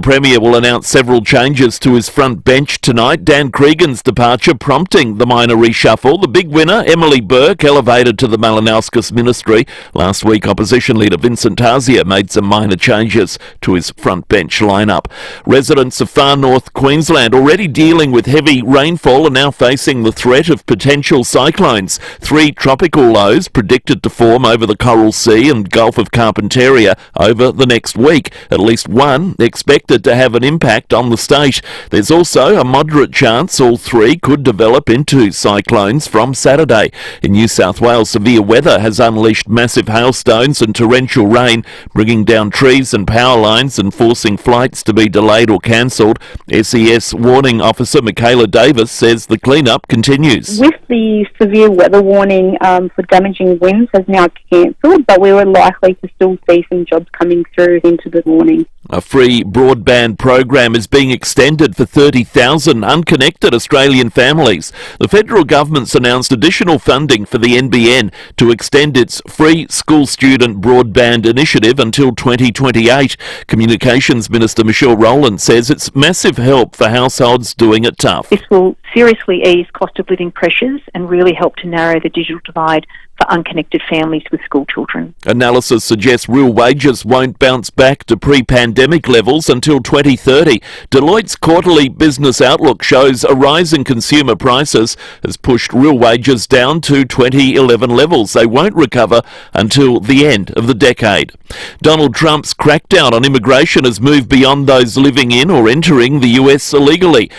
The Premier will announce several changes to his front bench tonight. Dan Cregan's departure prompting the minor reshuffle. The big winner, Emily Burke, elevated to the Malinauskas ministry. Last week, opposition leader Vincent Tarzia made some minor changes to his front bench lineup. Residents of far north Queensland, already dealing with heavy rainfall, are now facing the threat of potential cyclones. 3 tropical lows predicted to form over the Coral Sea and Gulf of Carpentaria over the next week. At least one expected to have an impact on the state. There's also a moderate chance all 3 could develop into cyclones from Saturday. In New South Wales, severe weather has unleashed massive hailstones and torrential rain, bringing down trees and power lines and forcing flights to be delayed or cancelled. SES warning officer Michaela Davis says the clean-up continues. With the severe weather warning for damaging winds has now cancelled, but we were likely to still see some jobs coming through into the morning. A free broadband program is being extended for 30,000 unconnected Australian families. The federal government's announced additional funding for the NBN to extend its free school student broadband initiative until 2028. Communications Minister Michelle Rowland says it's massive help for households doing it tough. This will seriously ease cost of living pressures and really help to narrow the digital divide for unconnected families with school children. Analysis suggests real wages won't bounce back to pre-pandemic levels until 2030. Deloitte's quarterly business outlook shows a rise in consumer prices has pushed real wages down to 2011 levels. They won't recover until the end of the decade. Donald Trump's crackdown on immigration has moved beyond those living in or entering the US illegally.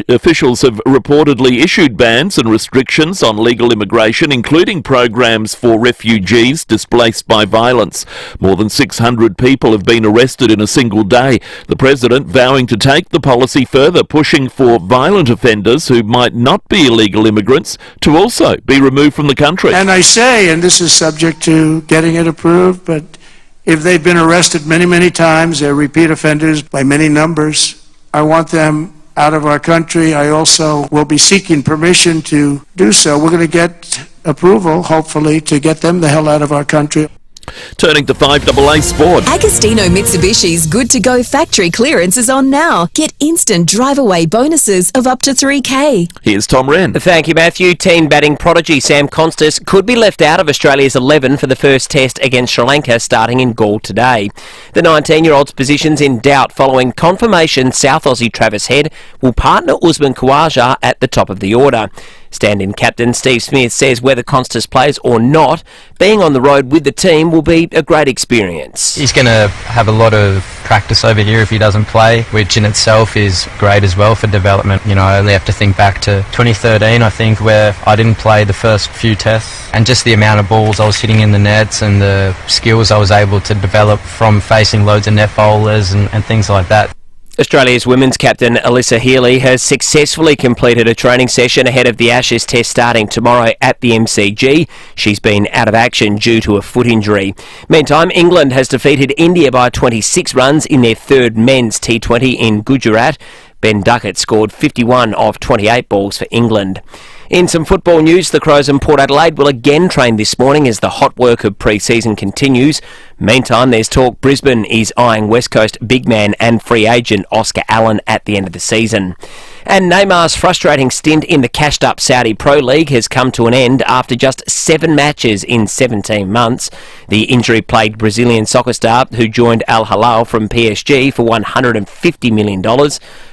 Officials have reportedly issued bans and restrictions on legal immigration, including programs for refugees displaced by violence. More than 600 people have been arrested in a single day. The president vowing to take the policy further, pushing for violent offenders who might not be illegal immigrants to also be removed from the country. And I say, and this is subject to getting it approved, but if they've been arrested many, many times, they're repeat offenders by many numbers, I want them out of our country. I also will be seeking permission to do so. We're going to get approval, hopefully, to get them the hell out of our country. Turning to FIVEAA Sport. Agostino Mitsubishi's Good to Go factory clearance is on now. Get instant drive-away bonuses of up to $3,000. Here's Tom Wren. Thank you, Matthew. Teen batting prodigy Sam Constas could be left out of Australia's 11 for the first test against Sri Lanka starting in Galle today. The 19-year-old's position's in doubt following confirmation South Aussie Travis Head will partner Usman Khawaja at the top of the order. Stand-in captain Steve Smith says whether Constas plays or not, being on the road with the team will be a great experience. He's going to have a lot of practice over here if he doesn't play, which in itself is great as well for development. You know, I only have to think back to 2013, I think, where I didn't play the first few tests, and just the amount of balls I was hitting in the nets and the skills I was able to develop from facing loads of net bowlers and things like that. Australia's women's captain Alyssa Healy has successfully completed a training session ahead of the Ashes test starting tomorrow at the MCG. She's been out of action due to a foot injury. Meantime, England has defeated India by 26 runs in their third men's T20 in Gujarat. Ben Duckett scored 51 of 28 balls for England. In some football news, the Crows and Port Adelaide will again train this morning as the hot work of pre-season continues. Meantime, there's talk Brisbane is eyeing West Coast big man and free agent Oscar Allen at the end of the season. And Neymar's frustrating stint in the cashed-up Saudi Pro League has come to an end after just 7 matches in 17 months. The injury-plagued Brazilian soccer star, who joined Al Hilal from PSG for $150 million,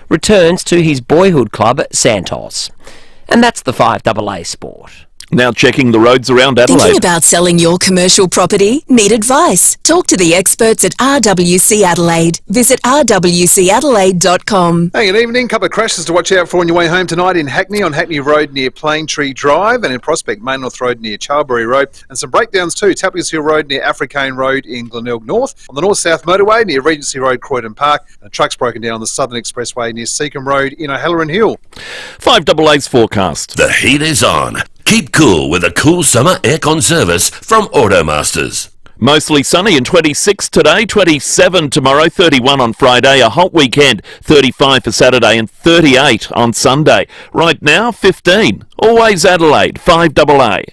returns to his boyhood club, Santos. And that's the FIVEAA Sport. Now checking the roads around Adelaide. Thinking about selling your commercial property? Need advice? Talk to the experts at RWC Adelaide. Visit rwcadelaide.com. Hey, good evening. Couple of crashes to watch out for on your way home tonight in Hackney, on Hackney Road near Plaintree Drive, and in Prospect, Main North Road near Charlbury Road. And some breakdowns too. Tappers Hill Road near Africane Road in Glenelg North. On the North-South Motorway near Regency Road, Croydon Park. And a truck's broken down on the Southern Expressway near Seacombe Road in O'Halloran Hill. FIVEAA's forecast. The heat is on. Keep cool with a cool summer aircon service from Automasters. Mostly sunny and 26 today, 27 tomorrow, 31 on Friday, a hot weekend, 35 for Saturday and 38 on Sunday. Right now, 15. Always Adelaide, FIVEAA.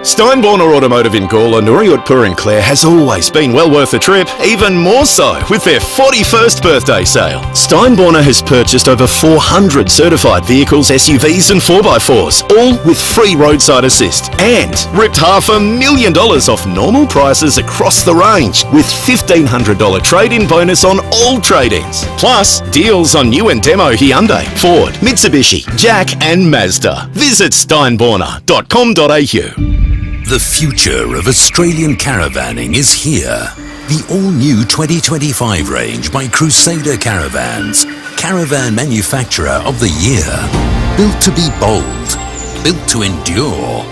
Steinborner Automotive in Gawler, Nooriutpur and Clare has always been well worth the trip, even more so with their 41st birthday sale. Steinborner has purchased over 400 certified vehicles, SUVs and 4x4s, all with free roadside assist, and ripped $500,000 off normal prices across the range with $1,500 trade-in bonus on all trade-ins. Plus, deals on new and demo Hyundai, Ford, Mitsubishi, Jack and Mazda. Visit steinborner.com.au. The future of Australian caravanning is here. The all-new 2025 range by Crusader Caravans, Caravan Manufacturer of the Year. Built to be bold, built to endure,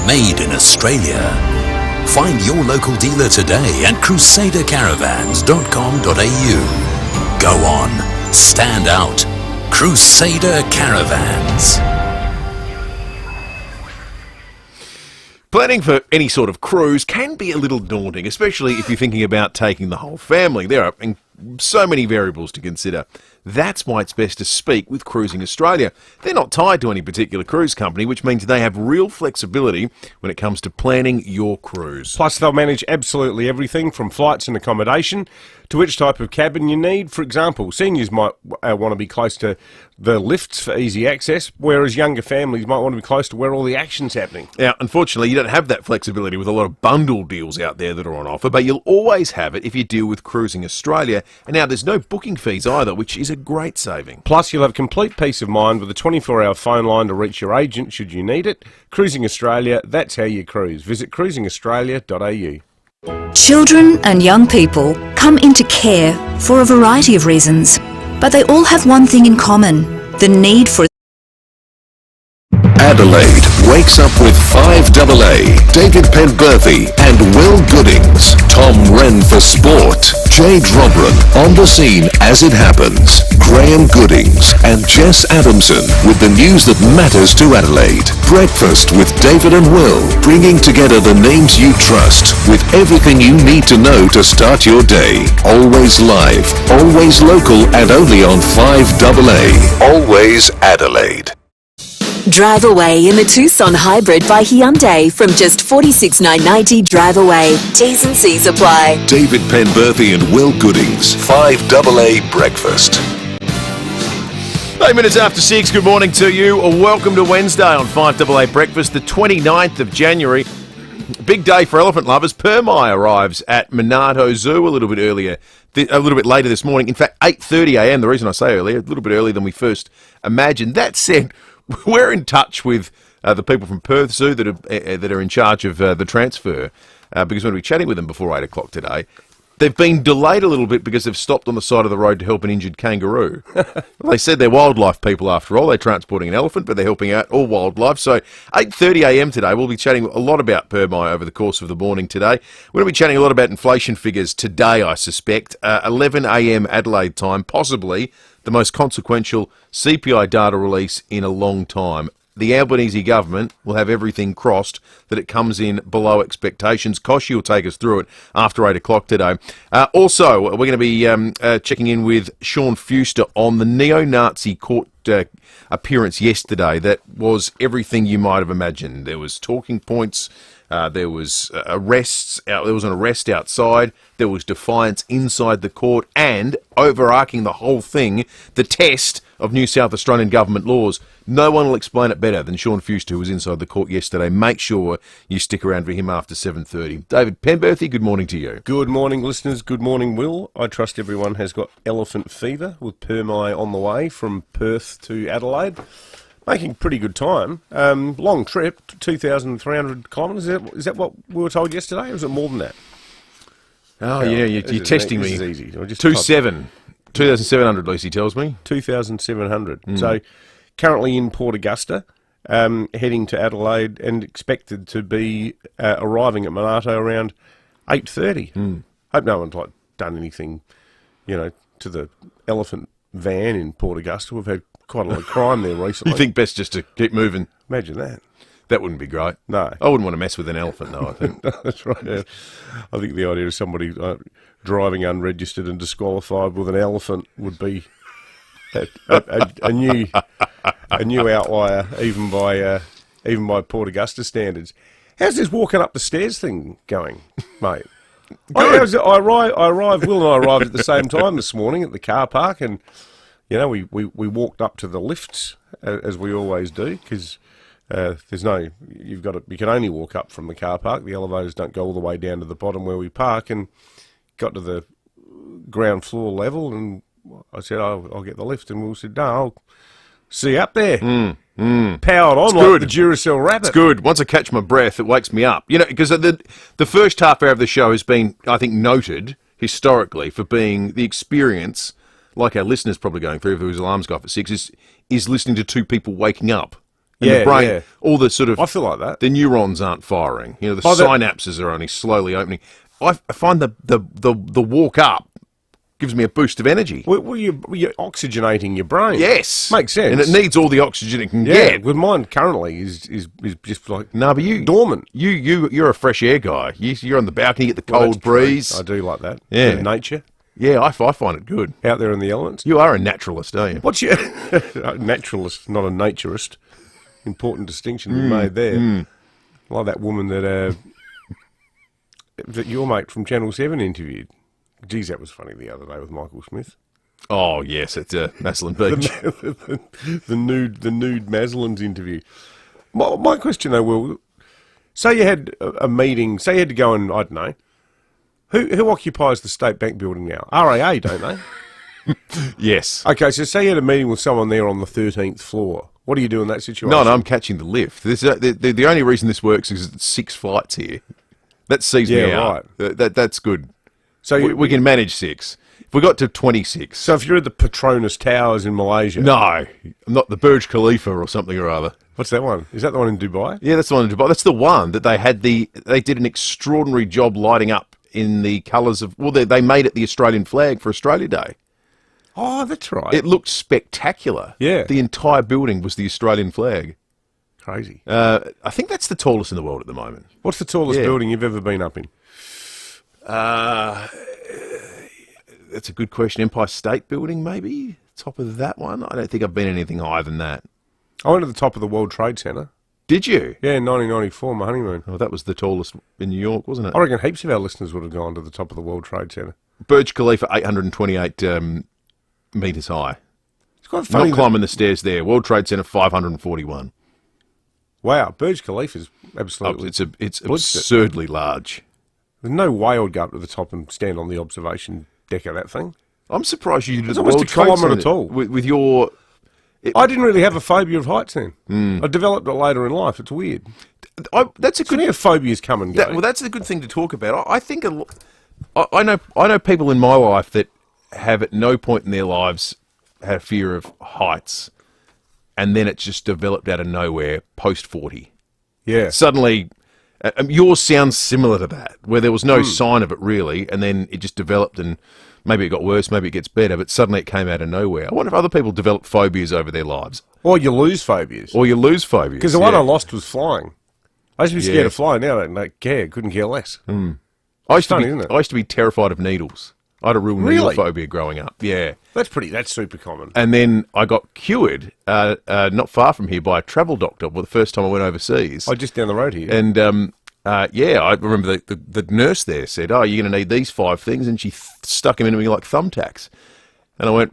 made in Australia. Find your local dealer today at crusadercaravans.com.au. Go on, stand out. Crusader Caravans. Planning for any sort of cruise can be a little daunting, especially if you're thinking about taking the whole family. There are so many variables to consider. That's why it's best to speak with Cruising Australia. They're not tied to any particular cruise company, which means they have real flexibility when it comes to planning your cruise. Plus, they'll manage absolutely everything from flights and accommodation to which type of cabin you need. For example, seniors might want to be close to the lifts for easy access, whereas younger families might want to be close to where all the action's happening. Now, unfortunately, you don't have that flexibility with a lot of bundle deals out there that are on offer, but you'll always have it if you deal with Cruising Australia. And now there's no booking fees either, which is a great saving. Plus, you'll have complete peace of mind with a 24-hour phone line to reach your agent should you need it. Cruising Australia, that's how you cruise. Visit cruisingaustralia.au. Children and young people come into care for a variety of reasons, but they all have one thing in common: the need for Adelaide wakes up with FIVEAA, David Penberthy and Will Goodings, Tom Wren for sport, Jade Robran on the scene as it happens, Graham Goodings and Jess Adamson with the news that matters to Adelaide. Breakfast with David and Will, bringing together the names you trust with everything you need to know to start your day. Always live, always local and only on FIVEAA. Always Adelaide. Drive away in the Tucson Hybrid by Hyundai from just $46,990 drive away. T's and C's apply. David Penberthy and Will Goodings, FIVEAA Breakfast. 8 minutes after 6, good morning to you. Welcome to Wednesday on FIVEAA Breakfast, the 29th of January. Big day for elephant lovers. Permai arrives at Monarto Zoo a little bit later this morning. In fact, 8:30 a.m. The reason I say earlier, a little bit earlier than we first imagined. That said, we're in touch with the people from Perth Zoo that are in charge of the transfer because we're going to be chatting with them before 8 o'clock today. They've been delayed a little bit because they've stopped on the side of the road to help an injured kangaroo. They said they're wildlife people after all. They're transporting an elephant, but they're helping out all wildlife. So 8:30 a.m. today, we'll be chatting a lot about Permai over the course of the morning today. We're going to be chatting a lot about inflation figures today, I suspect. 11 a.m. Adelaide time, possibly the most consequential CPI data release in a long time. The Albanese government will have everything crossed that it comes in below expectations. Koshy will take us through it after 8 o'clock today. Also, we're going to be checking in with Sean Fuster on the neo-Nazi court appearance yesterday. That was everything you might have imagined. There was talking points. There was arrests. There was an arrest outside. There was defiance inside the court, and overarching the whole thing, the test of New South Australian government laws. No one will explain it better than Sean Fuster, who was inside the court yesterday. Make sure you stick around for him after 7:30. David Penberthy, good morning to you. Good morning, listeners. Good morning, Will. I trust everyone has got elephant fever with Permai on the way from Perth to Adelaide. Making pretty good time. Long trip, 2,300 kilometres. Is that what we were told yesterday, or was it more than that? Oh, yeah, you're testing me. This is easy. 2,700, Lucy tells me. 2,700. So currently in Port Augusta, heading to Adelaide and expected to be arriving at Monarto around 8:30. Hope no one's done anything, to the elephant van in Port Augusta. We've had quite a lot of crime there recently. You think best just to keep moving? Imagine that. That wouldn't be great. No. I wouldn't want to mess with an elephant, though, I think. That's right. Yeah. I think the idea of somebody driving unregistered and disqualified with an elephant would be a new outlier, even by Port Augusta standards. How's this walking up the stairs thing going, mate? Will and I arrived at the same time this morning at the car park, and we walked up to the lifts as we always do, because you can only walk up from the car park. The elevators don't go all the way down to the bottom where we park, and got to the ground floor level, and I said, I'll get the lift, and Will said, no, I'll see you up there. Powered on like the Duracell rabbit. It's good. Once I catch my breath, it wakes me up. Because the first half hour of the show has been, I think, noted historically for being the experience, like our listeners probably going through, whose alarms go off at 6, is listening to two people waking up. And the brain, all the sort of... I feel like that. The neurons aren't firing. The synapses are only slowly opening. I find the walk up gives me a boost of energy. Well, you're oxygenating your brain. Yes. Makes sense. And it needs all the oxygen it can get. Well, mine currently is just like but you dormant. You're a fresh air guy. You're on the balcony, get the cold breeze. I do like that. Yeah. Nature. Yeah, I find it good. Out there in the elements. You are a naturalist, aren't you? What's your... naturalist, not a naturist. Important distinction we made there. Like that woman that your mate from Channel 7 interviewed. Geez, that was funny the other day with Michael Smith. Oh, yes, it's Maslin Beach. the nude Maslin's interview. My question, though, Will, say you had a meeting, say you had to go and, I don't know, who occupies the State Bank building now? RAA, don't they? Yes. Okay, so say you had a meeting with someone there on the 13th floor. What do you do in that situation? No, I'm catching the lift. The only reason this works is it's 6 flights here. That sees me out. Right. That's good. So we can manage 6. If we got to 26. So if you're at the Petronas Towers in Malaysia. No, I'm not the Burj Khalifa or something or other. What's that one? Is that the one in Dubai? Yeah, that's the one in Dubai. That's the one that they did an extraordinary job lighting up in the colours of, they made it the Australian flag for Australia Day. Oh, that's right. It looked spectacular. Yeah. The entire building was the Australian flag. Crazy. I think that's the tallest in the world at the moment. What's the tallest building you've ever been up in? That's a good question. Empire State Building, maybe? Top of that one? I don't think I've been anything higher than that. I went to the top of the World Trade Center. Did you? Yeah, in 1994, my honeymoon. Oh, that was the tallest in New York, wasn't it? I reckon heaps of our listeners would have gone to the top of the World Trade Center. Burj Khalifa, 828 metres high. It's quite funny. Not climbing the stairs there. World Trade Center, 541. Wow, Burj Khalifa is absolutely... It's absurdly large. There's no way I would go up to the top and stand on the observation deck of that thing. I'm surprised you did It's the almost World a Trade kilometre Center tall. with your... I didn't really have a phobia of heights then. I developed it later in life. It's weird. That's a good... Funny how phobias come and go. That's a good thing to talk about. I think... I know people in my life that have at no point in their lives had a fear of heights, and then it's just developed out of nowhere post-40. Yeah. Suddenly... yours sounds similar to that, where there was no sign of it really, and then it just developed, and maybe it got worse, maybe it gets better, but suddenly it came out of nowhere. I wonder if other people develop phobias over their lives. Or you lose phobias. Because the one I lost was flying. I used to be scared of flying. Now I don't care. Couldn't care less. I used to be terrified of needles. I had a real needle phobia growing up. Yeah. That's super common. And then I got cured not far from here by a travel doctor the first time I went overseas. Oh, just down the road here. And I remember the nurse there said, "Oh, you're going to need these 5 things," and she stuck them into me like thumbtacks. And I went,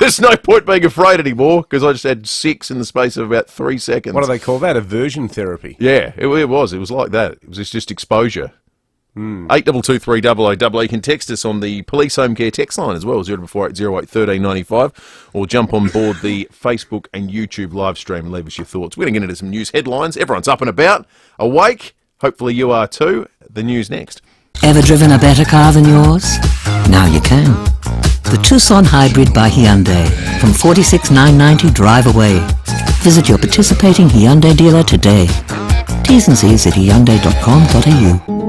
"There's no point being afraid anymore," because I just had 6 in the space of about 3 seconds. What do they call that? Aversion therapy. Yeah, it was. It was like that. It was just exposure. 8223 you can text us on the Police Home Care text line as well, 0448 08 1395, or jump on board the Facebook and YouTube live stream and leave us your thoughts. We're going to get into some news headlines. Everyone's up and about, awake. Hopefully you are too. The news next. Ever driven a better car than yours? Now you can. The Tucson Hybrid by Hyundai from $46,990 drive away. Visit your participating Hyundai dealer today. T's and C's at hyundai.com.au.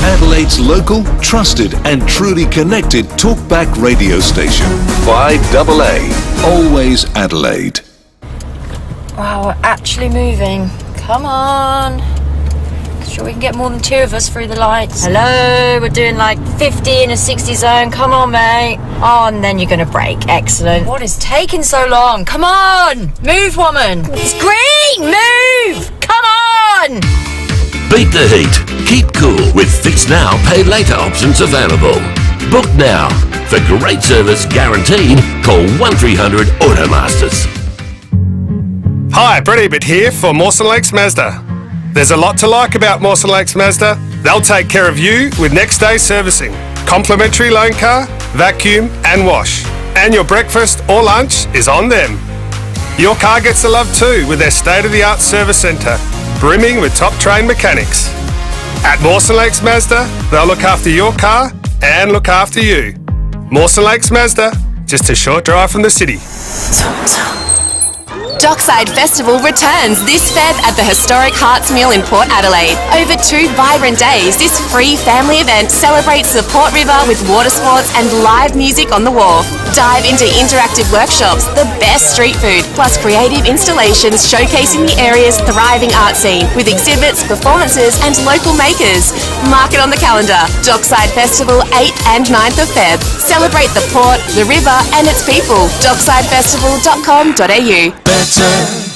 Adelaide's local, trusted and truly connected talkback radio station. 5AA. Always Adelaide. Wow, we're actually moving. Come on. Sure we can get more than 2 of us through the lights. Hello, we're doing like 50 in a 60 zone. Come on, mate. Oh, and then you're going to brake. Excellent. What is taking so long? Come on. Move, woman. It's green. Move. Come on. on! Beat the heat. Keep cool with Fix Now, Pay Later options available. Book now. For great service guaranteed, call 1300 Automasters. Hi, Brett Ebert here for Mawson Lakes Mazda. There's a lot to like about Mawson Lakes Mazda. They'll take care of you with next day servicing, complimentary loan car, vacuum and wash. And your breakfast or lunch is on them. Your car gets the love too with their state-of-the-art service centre, brimming with top-trained mechanics. At Mawson Lakes Mazda, they'll look after your car and look after you. Mawson Lakes Mazda, just a short drive from the city. Dockside Festival returns this Feb at the historic Hearts Mill in Port Adelaide. Over 2 vibrant days, this free family event celebrates the Port River with water sports and live music on the wharf. Dive into interactive workshops, the best street food, plus creative installations showcasing the area's thriving art scene with exhibits, performances and local makers. Mark it on the calendar. Dockside Festival 8th and 9th of Feb. Celebrate the port, the river and its people. docksidefestival.com.au.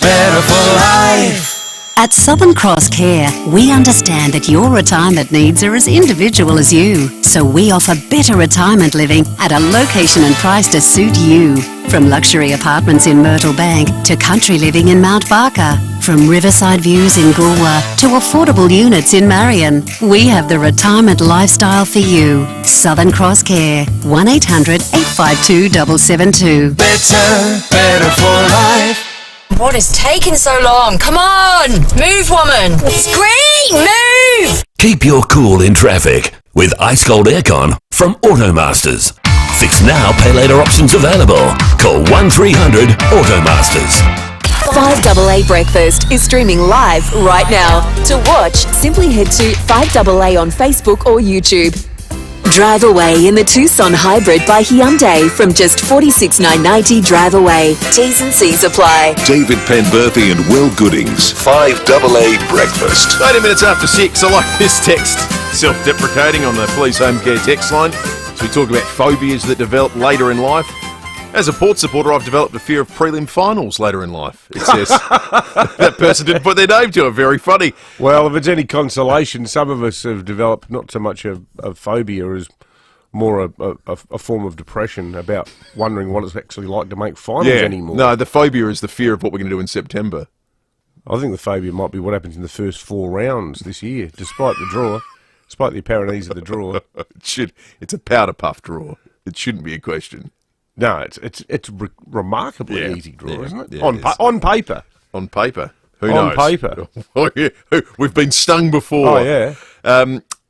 Better for life. At Southern Cross Care, we understand that your retirement needs are as individual as you. So we offer better retirement living at a location and price to suit you. From luxury apartments in Myrtle Bank to country living in Mount Barker. From riverside views in Goolwa to affordable units in Marion. We have the retirement lifestyle for you. Southern Cross Care. 1800 852 772. Better for life. What is taking so long? Come on! Move, woman! Scream! Move! Keep your cool in traffic with ice cold aircon from Automasters. Fix Now, Pay Later options available. Call 1300 Automasters. 5AA Breakfast is streaming live right now. To watch, simply head to 5AA on Facebook or YouTube. Drive away in the Tucson Hybrid by Hyundai from just $46,990 drive away. T's and C's apply. David Penberthy and Will Goodings. 5AA Breakfast. 30 minutes after 6. I like this text. Self-deprecating on the Police Home Care text line. So we talk about phobias that develop later in life. As a Port supporter, I've developed a fear of prelim finals later in life. It says that person didn't put their name to it. Very funny. Well, if it's any consolation, some of us have developed not so much a phobia as more a form of depression about wondering what it's actually like to make finals anymore. No, the phobia is the fear of what we're going to do in September. I think the phobia might be what happens in the first 4 rounds this year, despite the draw, despite the apparent ease of the draw. It's a powder puff draw. It shouldn't be a question. No, it's remarkably easy draw, isn't it? Yeah, on paper. On paper. Who knows? On paper. Oh, yeah. We've been stung before. Oh, yeah.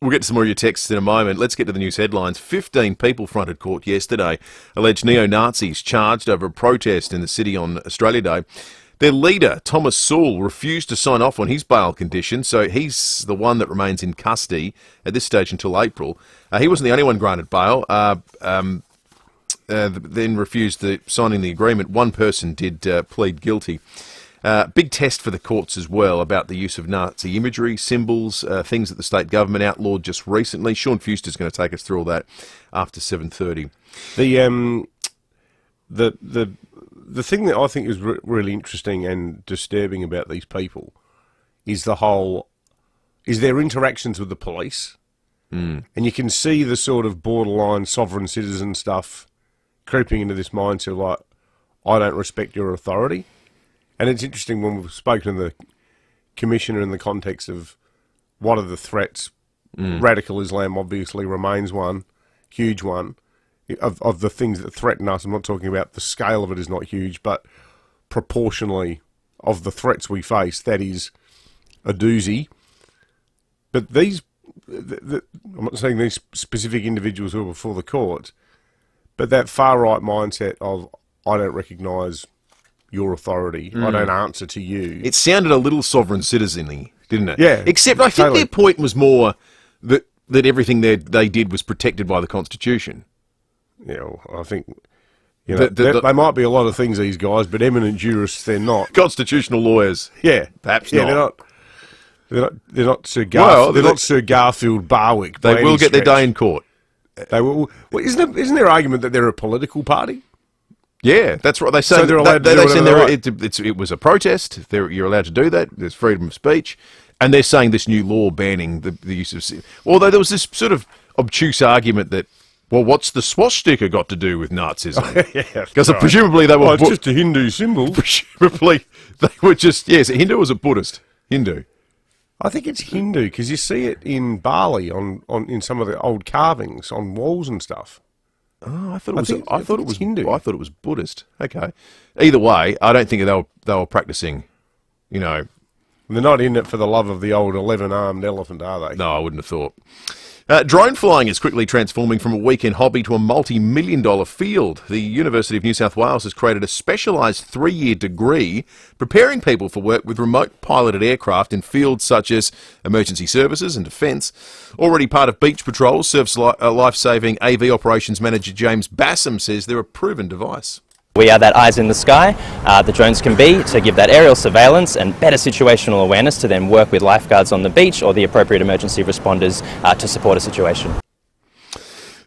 We'll get to some more of your texts in a moment. Let's get to the news headlines. 15 people fronted court yesterday. Alleged neo-Nazis charged over a protest in the city on Australia Day. Their leader, Thomas Sewell, refused to sign off on his bail conditions, so he's the one that remains in custody at this stage until April. He wasn't the only one granted bail. Then refused signing the agreement. One person did plead guilty. Big test for the courts as well about the use of Nazi imagery, symbols, things that the state government outlawed just recently. Sean Fuster's going to take us through all that after 7:30. The thing that I think is really interesting and disturbing about these people is their interactions with the police, and you can see the sort of borderline sovereign citizen stuff creeping into this mindset, like, I don't respect your authority. And it's interesting when we've spoken to the Commissioner in the context of what are the threats. Radical Islam obviously remains one, huge one, of the things that threaten us. I'm not talking about the scale of it is not huge, but proportionally of the threats we face, that is a doozy. But these, I'm not saying these specific individuals who are before the court, but that far-right mindset of, I don't recognise your authority, I don't answer to you. It sounded a little sovereign citizen-y, didn't it? Yeah. Except I think their point was more that everything they did was protected by the Constitution. Yeah, well, I think they might be a lot of things, these guys, but eminent jurists, they're not. Constitutional lawyers. Yeah. Perhaps not. They're not Sir Garfield. They're not Sir Garfield Barwick. They will get their day in court. They will. Well, isn't there argument that they're a political party? Yeah, that's right. They say so they're allowed to do whatever they like. It was a protest. You're allowed to do that. There's freedom of speech. And they're saying this new law banning the use of... Although there was this sort of obtuse argument that, well, what's the swastika got to do with Nazism? Because presumably they were... it's just a Hindu symbol. Presumably they were just... Yes, Hindu or was it Buddhist? Hindu. I think it's Hindu, because you see it in Bali in some of the old carvings on walls and stuff. Oh, I thought it was Hindu. I thought it was Buddhist. Okay. Either way, I don't think they were practicing, you know... They're not in it for the love of the old 11-armed elephant, are they? No, I wouldn't have thought. Drone flying is quickly transforming from a weekend hobby to a multi-million-dollar field. The University of New South Wales has created a specialised 3-year degree preparing people for work with remote piloted aircraft in fields such as emergency services and defence. Already part of beach patrols, Surf's life-saving AV operations manager James Bassam says they're a proven device. We are that eyes in the sky the drones can be to give that aerial surveillance and better situational awareness to then work with lifeguards on the beach or the appropriate emergency responders to support a situation.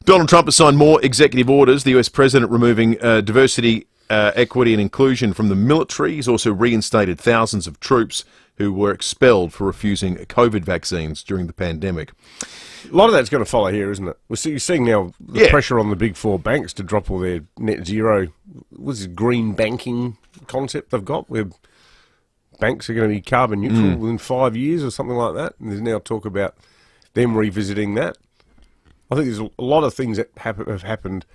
Donald Trump has signed more executive orders. The US president removing diversity, equity and inclusion from the military. He's also reinstated thousands of troops who were expelled for refusing COVID vaccines during the pandemic. A lot of that's going to follow here, isn't it? You're seeing now the pressure on the big four banks to drop all their net zero, what's this green banking concept they've got, where banks are going to be carbon neutral within 5 years or something like that. And there's now talk about them revisiting that. I think there's a lot of things that have happened,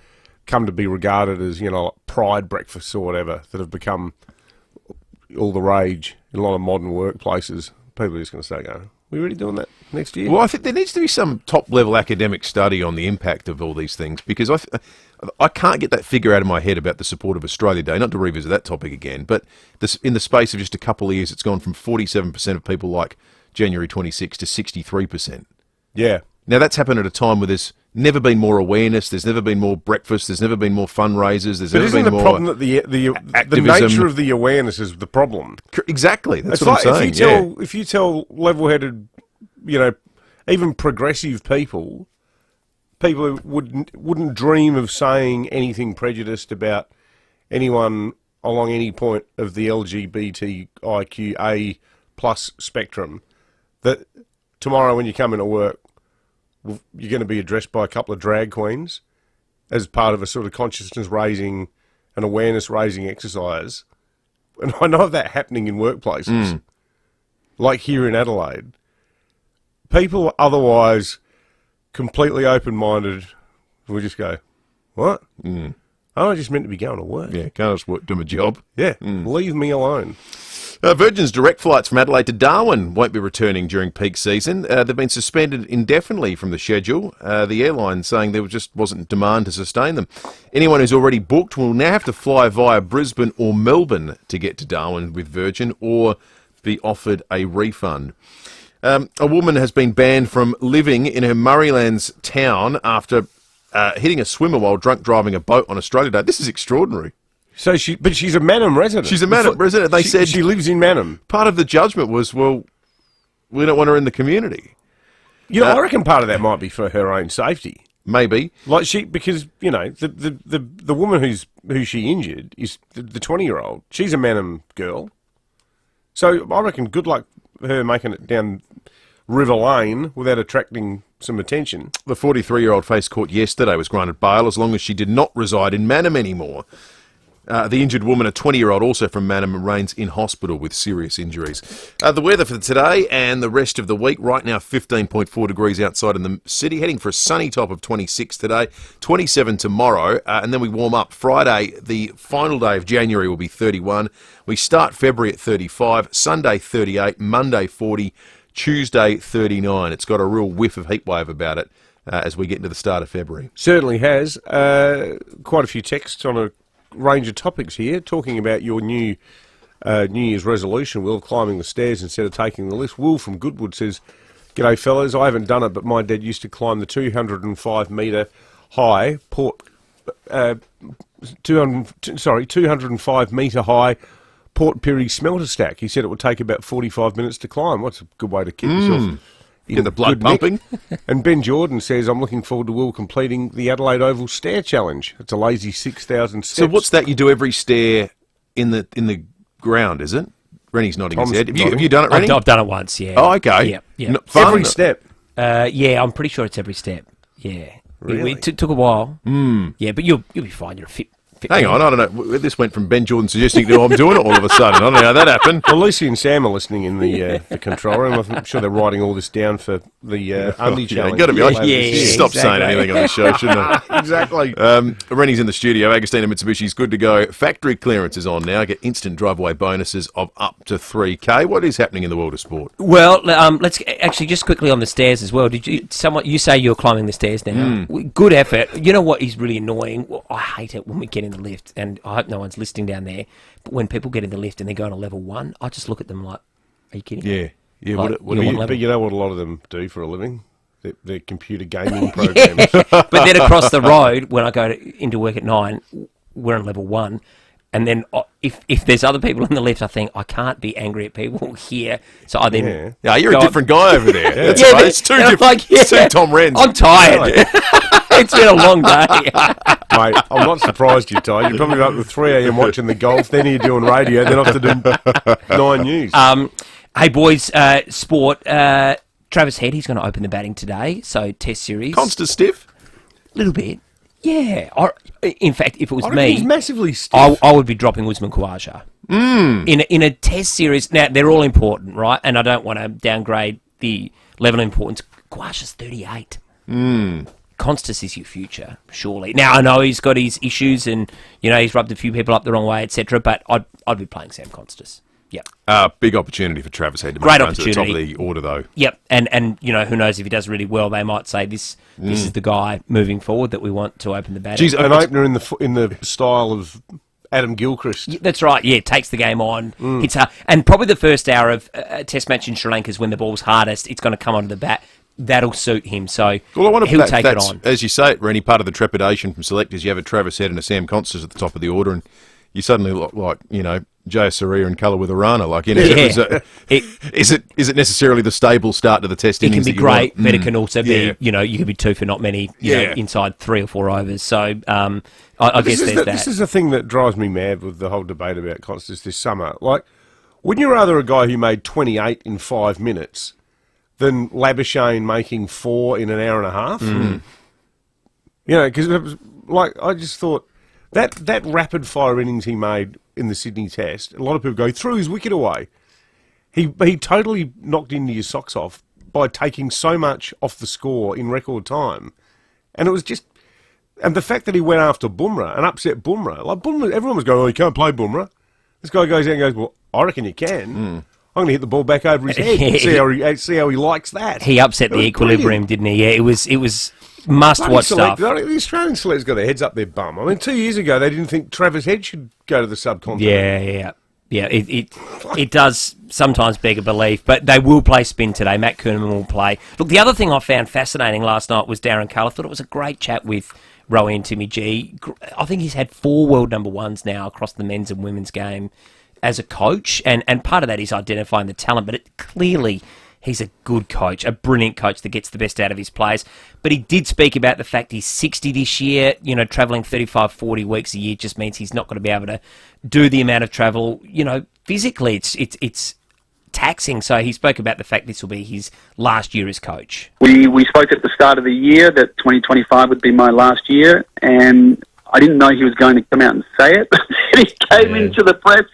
come to be regarded as, you know, like pride breakfasts or whatever, that have become all the rage in a lot of modern workplaces. People are just going to start going, are we really doing that next year? Well, I think there needs to be some top-level academic study on the impact of all these things, because I can't get that figure out of my head about the support of Australia Day, not to revisit that topic again, but in the space of just a couple of years, it's gone from 47% of people like January 26 to 63%. Yeah. Now, that's happened at a time where there's never been more awareness, there's never been more breakfast, there's never been more fundraisers, there's never been more problem that the nature of the awareness is the problem? Exactly, that's what I'm saying. If you tell level-headed, you know, even progressive people who wouldn't dream of saying anything prejudiced about anyone along any point of the LGBTIQA plus spectrum, that tomorrow when you come into work, you're going to be addressed by a couple of drag queens as part of a sort of consciousness-raising and awareness-raising exercise. And I know of that happening in workplaces, like here in Adelaide. People otherwise completely open-minded will just go, what? Oh, I just meant to be going to work. Yeah, can't just do my job. Yeah, leave me alone. Virgin's direct flights from Adelaide to Darwin won't be returning during peak season. They've been suspended indefinitely from the schedule. The airline saying there just wasn't demand to sustain them. Anyone who's already booked will now have to fly via Brisbane or Melbourne to get to Darwin with Virgin, or be offered a refund. A woman has been banned from living in her Murraylands town after hitting a swimmer while drunk driving a boat on Australia Day. This is extraordinary. But she's a Mannum resident. She's a Mannum resident. They said she lives in Mannum. Part of the judgment was, well, we don't want her in the community. You know, I reckon part of that might be for her own safety. Maybe, because you know the woman who she injured is the 20-year-old. She's a Mannum girl, so I reckon good luck her making it down River Lane without attracting some attention. The 43-year-old faced court yesterday, was granted bail as long as she did not reside in Mannum anymore. The injured woman, a 20-year-old, also from Mannum, remains in hospital with serious injuries. The weather for today and the rest of the week. Right now, 15.4 degrees outside in the city. Heading for a sunny top of 26 today, 27 tomorrow, and then we warm up. Friday, the final day of January, will be 31. We start February at 35, Sunday 38, Monday 40, Tuesday 39. It's got a real whiff of heatwave about it as we get into the start of February. Certainly has. Quite a few texts on a range of topics here, talking about your new New Year's resolution, Will, climbing the stairs instead of taking the lift. Will from Goodwood says, "G'day fellas, I haven't done it, but my dad used to climb the 205 metre high 205 metre high Port Pirie smelter stack. He said it would take about 45 minutes to climb." What's a good way to keep yourself get the blood pumping. And Ben Jordan says, "I'm looking forward to Will completing the Adelaide Oval Stair Challenge. It's a lazy 6,000 steps." So what's that? You do every stair in the ground, is it? Rennie's nodding Tom's his head. Have you nodding. done it, Rennie? I've done it once, yeah. Oh, okay. Yeah, yeah. Fun? Every step. Yeah, I'm pretty sure it's every step. Yeah. Really? It took a while. Yeah, but you'll be fine. You're a fit. Hang on, I don't know. This went from Ben Jordan suggesting that I'm doing it all of a sudden. I don't know how that happened. Well, Lucy and Sam are listening in the control room. I'm sure they're writing all this down for the Undy challenge. Got to be honest. Yeah, Stop exactly. saying anything on the show, shouldn't I? Exactly. Rennie's in the studio. Agostina Mitsubishi's good to go. Factory clearance is on now. Get instant drive-away bonuses of up to 3K. What is happening in the world of sport? Well, let's actually just quickly on the stairs as well. Did you say you're climbing the stairs now? Good effort. You know what is really annoying? Well, I hate it when we get in the lift, and I hope no one's listening down there. But when people get in the lift and they're going to level 1, I just look at them like, "Are you kidding?" Yeah. Like, But you know what a lot of them do for a living? They're computer gaming programs. But then across the road, when I go into work at 9, we're on level 1. And then if there's other people in the lift, I think I can't be angry at people here. So I then you're a different guy over there. That's Yeah, right. but- It's two and I'm different. like, yeah, it's two Tom Wrens. I'm tired. It's been a long day. Mate, I'm not surprised you're tired. You're probably up at 3 a.m. watching the golf, then you're doing radio, then off to do 9 News. Hey, boys, sport. Travis Head, he's going to open the batting today. So, Test series. Constant stiff? A little bit. Yeah. In fact, if it was I reckon me, he's massively stiff. I would be dropping Usman Khawaja. In a Test series. Now, they're all important, right? And I don't want to downgrade the level of importance. Khawaja's 38. Constas is your future, surely. Now, I know he's got his issues and, he's rubbed a few people up the wrong way, etc., but I'd be playing Sam Constas. Yep. Big opportunity for Travis Head to Great make runs at the top of opportunity. the order, though. Yep, and who knows, if he does really well, they might say this is the guy moving forward that we want to open the batting. Geez, an opener in the style of Adam Gilchrist. That's right, yeah, takes the game on, hits hard. And probably the first hour of a Test match in Sri Lanka is when the ball's hardest, it's going to come onto the bat. That'll suit him, so Well, I wonder he'll if take it on. as you say it, Rennie, part of the trepidation from selectors. You have a Travis Head and a Sam Constas at the top of the order, and you suddenly look like, Jaya Surya and Colour with a Rana. Like, is it necessarily the stable start to the Test It can innings be that you great, want? but it can also Yeah. be, you could be 2 for not many, inside 3 or 4 overs. So I guess there's that. This is the thing that drives me mad with the whole debate about Constas this summer. Like, wouldn't you rather a guy who made 28 in 5 minutes than Labuschagne making 4 in an hour and a half? Because I just thought that rapid fire innings he made in the Sydney Test, a lot of people go, threw his wicket away. He totally knocked into your socks off by taking so much off the score in record time. And it was just... And the fact that he went after Bumrah and upset Bumrah. Like, Bumrah, everyone was going, oh, you can't play Bumrah. This guy goes out and goes, well, I reckon you can. I'm going to hit the ball back over his head and see how he likes that. He upset the equilibrium, didn't he? Yeah, it was must-watch stuff. The Australian select's got their heads up their bum. I mean, 2 years ago, they didn't think Travis Head should go to the subcontinent. Yeah. It does sometimes beg a belief, but they will play spin today. Matt Kuhneman will play. Look, the other thing I found fascinating last night was Darren Cull. I thought it was a great chat with Rowie and Timmy G. I think he's had 4 world number ones now across the men's and women's game as a coach, and part of that is identifying the talent, but clearly he's a good coach, a brilliant coach that gets the best out of his players. But he did speak about the fact he's 60 this year. Travelling 35, 40 weeks a year just means he's not going to be able to do the amount of travel. Physically, it's taxing. So he spoke about the fact this will be his last year as coach. We spoke at the start of the year that 2025 would be my last year, and I didn't know he was going to come out and say it. He came into the press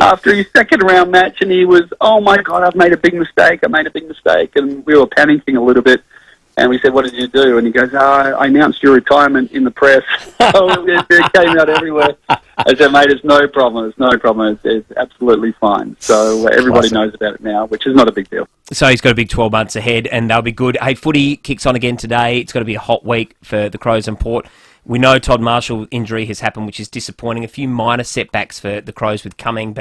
after his second round match and he was, oh my God, I've made a big mistake. And we were panicking a little bit. And we said, what did you do? And he goes, I announced your retirement in the press. So it came out everywhere. I said, mate, it's no problem. It's absolutely fine. So everybody knows about it now, which is not a big deal. So he's got a big 12 months ahead and they'll be good. Hey, footy kicks on again today. It's going to be a hot week for the Crows and Port. We know Todd Marshall injury has happened, which is disappointing. A few minor setbacks for the Crows with Cumming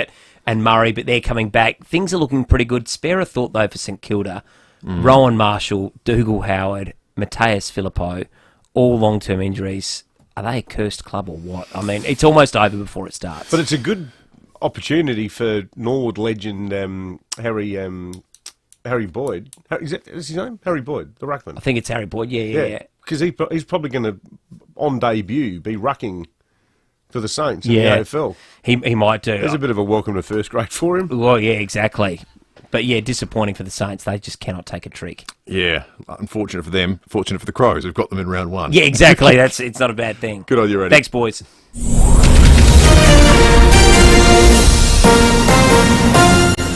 and Murray, but they're coming back. Things are looking pretty good. Spare a thought, though, for St Kilda. Rowan Marshall, Dougal Howard, Mateus Filippo, all long-term injuries. Are they a cursed club or what? I mean, it's almost over before it starts. But it's a good opportunity for Norwood legend Harry Boyd. Is his name? Harry Boyd, the ruckman. I think it's Harry Boyd, yeah. Because he's probably going to, on debut, be rucking for the Saints in Yeah. the AFL. He might do. There's a bit of a welcome to first grade for him. Well, yeah, exactly. But yeah, disappointing for the Saints. They just cannot take a trick. Yeah, unfortunate for them. Fortunate for the Crows, who've got them in round one. Yeah, exactly. It's not a bad thing. Good on you, Eddie. Thanks, boys.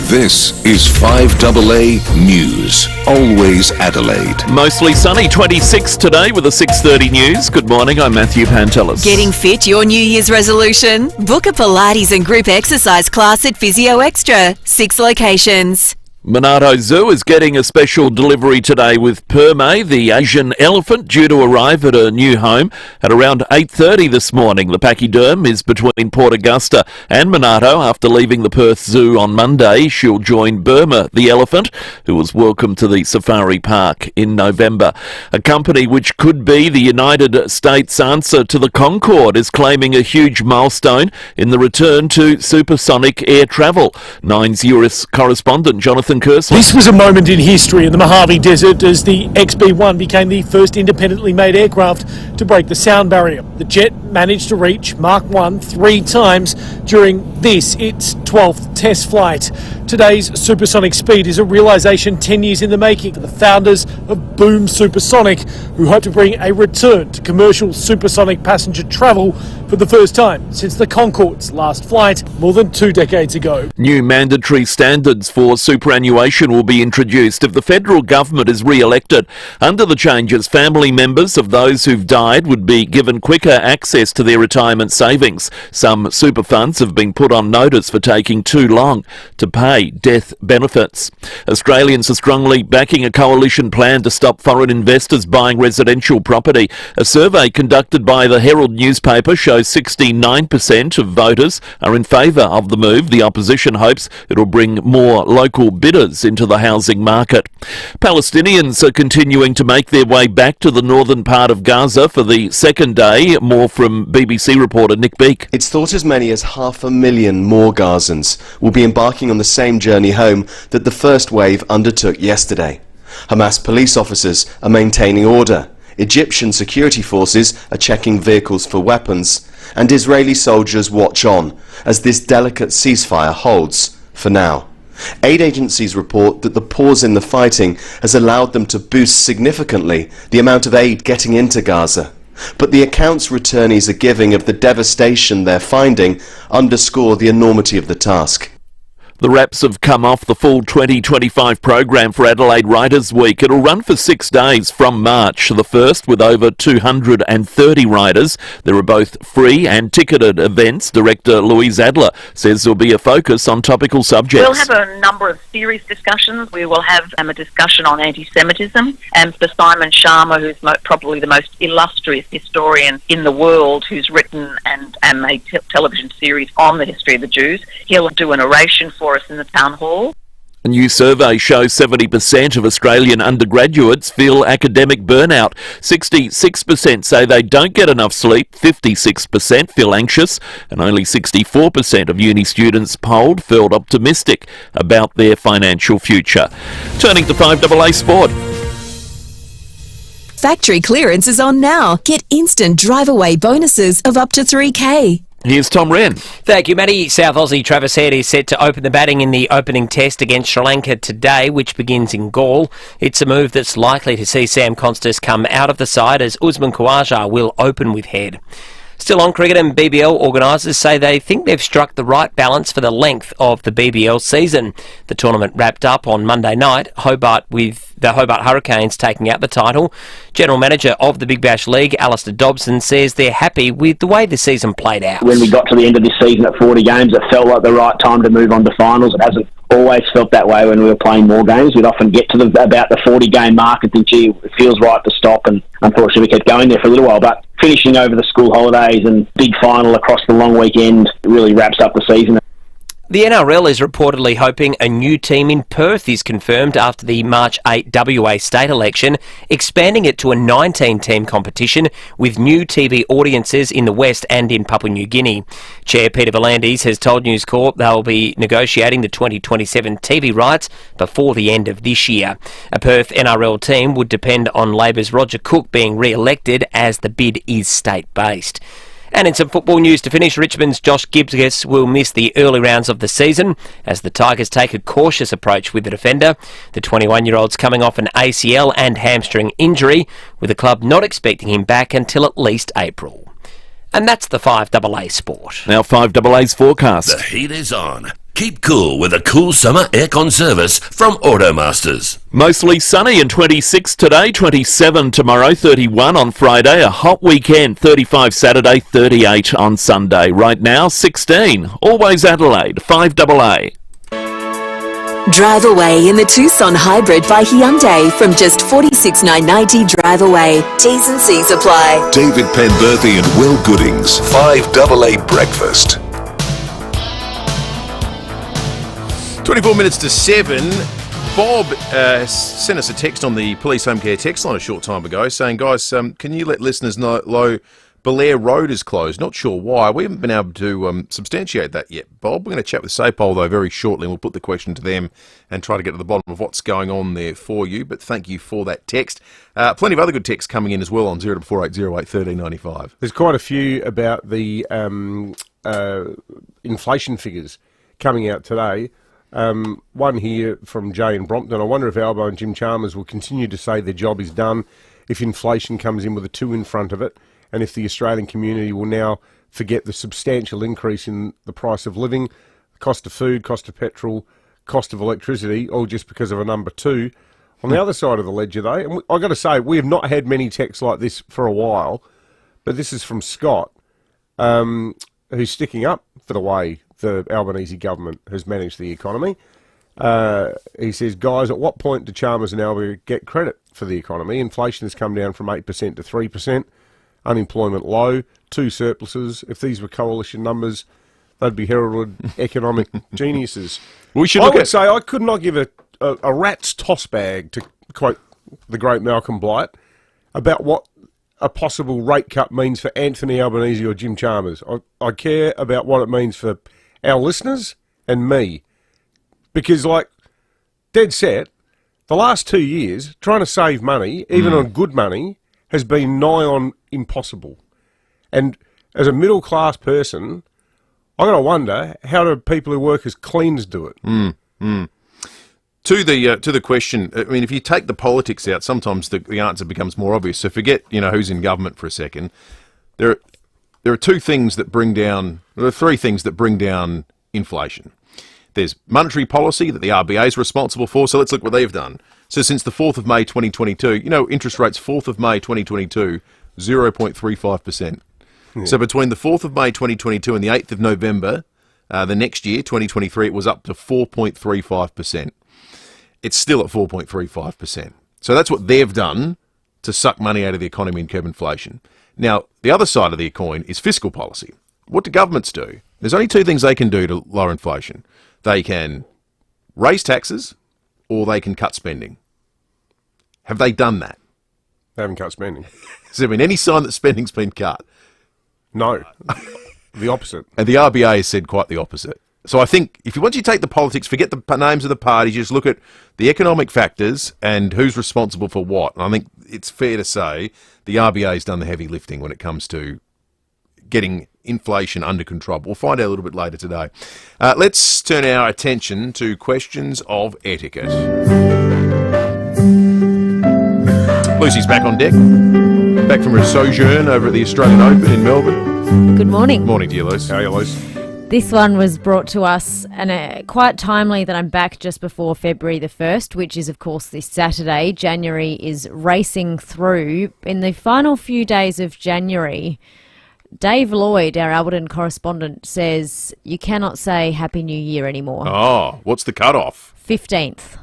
This is 5AA News. Always Adelaide. Mostly sunny, 26 today with the 6:30 news. Good morning, I'm Matthew Pantelis. Getting fit, your New Year's resolution? Book a Pilates and group exercise class at FIVEAA Extra. 6 locations. Monarto Zoo is getting a special delivery today with FIVEAA, the Asian elephant, due to arrive at a new home at around 8:30 this morning. The pachyderm is between Port Augusta and Monarto after leaving the Perth Zoo on Monday. She'll join Burma, the elephant, who was welcomed to the safari park in November. A company which could be the United States answer to the Concorde is claiming a huge milestone in the return to supersonic air travel. Nine's US correspondent Jonathan Kersley. This was a moment in history in the Mojave Desert as the XB-1 became the first independently made aircraft to break the sound barrier. The jet managed to reach Mach 1 3 times during its 12th test flight. Today's supersonic speed is a realisation 10 years in the making for the founders of Boom Supersonic, who hope to bring a return to commercial supersonic passenger travel for the first time since the Concorde's last flight more than 2 decades ago. New mandatory standards for superannuation will be introduced if the federal government is re-elected. Under the changes, family members of those who've died would be given quicker access to their retirement savings. Some super funds have been put on notice for taking too long to pay death benefits. Australians are strongly backing a coalition plan to stop foreign investors buying residential property. A survey conducted by the Herald newspaper shows 69% of voters are in favour of the move. The opposition hopes it'll bring more local bidders into the housing market. Palestinians are continuing to make their way back to the northern part of Gaza for the second day. More from BBC reporter Nick Beak. It's thought as many as 500,000 more Gazans will be embarking on the same journey home that the first wave undertook yesterday. Hamas police officers are maintaining order. Egyptian security forces are checking vehicles for weapons, and Israeli soldiers watch on as this delicate ceasefire holds for now. Aid agencies report that the pause in the fighting has allowed them to boost significantly the amount of aid getting into Gaza. But the accounts returnees are giving of the devastation they're finding underscore the enormity of the task. The wraps have come off the full 2025 program for Adelaide Writers' Week. It'll run for 6 days from March, the first with over 230 writers. There are both free and ticketed events. Director Louise Adler says there'll be a focus on topical subjects. We'll have a number of series discussions. We will have a discussion on anti-Semitism, and for Simon Sharma, who's probably the most illustrious historian in the world, who's written and made television series on the history of the Jews, he'll do an oration for us in the town hall. A new survey shows 70% of Australian undergraduates feel academic burnout. 66% say they don't get enough sleep, 56% feel anxious, and only 64% of uni students polled felt optimistic about their financial future. Turning to 5AA Sport. Factory clearance is on now. Get instant drive-away bonuses of up to $3,000. Here's Tom Wren. Thank you, Matty. South Aussie Travis Head is set to open the batting in the opening test against Sri Lanka today, which begins in Galle. It's a move that's likely to see Sam Constas come out of the side as Usman Khawaja will open with Head. Still on cricket, and BBL organisers say they think they've struck the right balance for the length of the BBL season. The tournament wrapped up on Monday night, with the Hobart Hurricanes taking out the title. General Manager of the Big Bash League, Alistair Dobson, says they're happy with the way the season played out. When we got to the end of this season at 40 games, it felt like the right time to move on to finals. It hasn't always felt that way when we were playing more games. We'd often get to about the 40-game mark and think, gee, it feels right to stop, and unfortunately we kept going there for a little while. But finishing over the school holidays and big final across the long weekend really wraps up the season. The NRL is reportedly hoping a new team in Perth is confirmed after the March 8 WA state election, expanding it to a 19-team competition with new TV audiences in the West and in Papua New Guinea. Chair Peter V'landys has told News Corp they'll be negotiating the 2027 TV rights before the end of this year. A Perth NRL team would depend on Labor's Roger Cook being re-elected as the bid is state-based. And in some football news to finish, Richmond's Josh Gibbs will miss the early rounds of the season as the Tigers take a cautious approach with the defender. The 21-year-old's coming off an ACL and hamstring injury, with the club not expecting him back until at least April. And that's the 5AA Sport. Now 5AA's forecast. The heat is on. Keep cool with a cool summer aircon service from Automasters. Mostly sunny and 26 today, 27 tomorrow, 31 on Friday, a hot weekend, 35 Saturday, 38 on Sunday. Right now, 16. Always Adelaide, 5AA. Drive away in the Tucson Hybrid by Hyundai from just $46,990 drive away. T's and C's apply. David Penberthy and Will Goodings, 5AA Breakfast. 24 minutes to 7. Bob sent us a text on the Police Home Care text line a short time ago saying, guys, can you let listeners know Belair Road is closed? Not sure why. We haven't been able to substantiate that yet, Bob. We're going to chat with SAPOL, though, very shortly, and we'll put the question to them and try to get to the bottom of what's going on there for you. But thank you for that text. Plenty of other good texts coming in as well on 0480081395. There's quite a few about the inflation figures coming out today. One here from Jay in Brompton. I wonder if Albo and Jim Chalmers will continue to say their job is done if inflation comes in with a 2 in front of it, and if the Australian community will now forget the substantial increase in the price of living, cost of food, cost of petrol, cost of electricity, all just because of a number 2. On the other side of the ledger, though, and I've got to say, we have not had many texts like this for a while, but this is from Scott, who's sticking up for the way the Albanese government has managed the economy. He says, guys, at what point do Chalmers and Alba get credit for the economy? Inflation has come down from 8% to 3%, unemployment low, 2 surpluses. If these were coalition numbers, they'd be heralded economic geniuses. I would say I could not give a rat's toss bag, to quote the great Malcolm Blight, about what a possible rate cut means for Anthony Albanese or Jim Chalmers. I care about what it means for our listeners and me. Because, like, dead set, the last 2 years, trying to save money, even on good money, has been nigh on impossible. And as a middle-class person, I've got to wonder, how do people who work as cleaners do it? To the question, I mean, if you take the politics out, sometimes the answer becomes more obvious. So forget, who's in government for a second. There are 2 things that bring down, there are 3 things that bring down inflation. There's monetary policy that the RBA is responsible for. So let's look what they've done. So since the 4th of May 2022, interest rates 4th of May 2022, 0.35%. Yeah. So between the 4th of May 2022 and the 8th of November, the next year, 2023, it was up to 4.35%. It's still at 4.35%. So that's what they've done to suck money out of the economy and curb inflation. Now, the other side of the coin is fiscal policy. What do governments do? There's only 2 things they can do to lower inflation. They can raise taxes or they can cut spending. Have they done that? They haven't cut spending. Has there been any sign that spending's been cut? No. The opposite. And the RBA has said quite the opposite. So I think once you take the politics, forget the names of the parties, you just look at the economic factors and who's responsible for what. And I think it's fair to say the RBA's done the heavy lifting when it comes to getting inflation under control. We'll find out a little bit later today. Let's turn our attention to questions of etiquette. Lucy's back on deck. Back from her sojourn over at the Australian Open in Melbourne. Good morning. Morning to you, Luce. How are you, Luce? This one was brought to us, and quite timely that I'm back just before February the 1st, which is, of course, this Saturday. January is racing through. In the final few days of January, Dave Lloyd, our Alberton correspondent, says you cannot say Happy New Year anymore. Oh, what's the cut-off? 15th.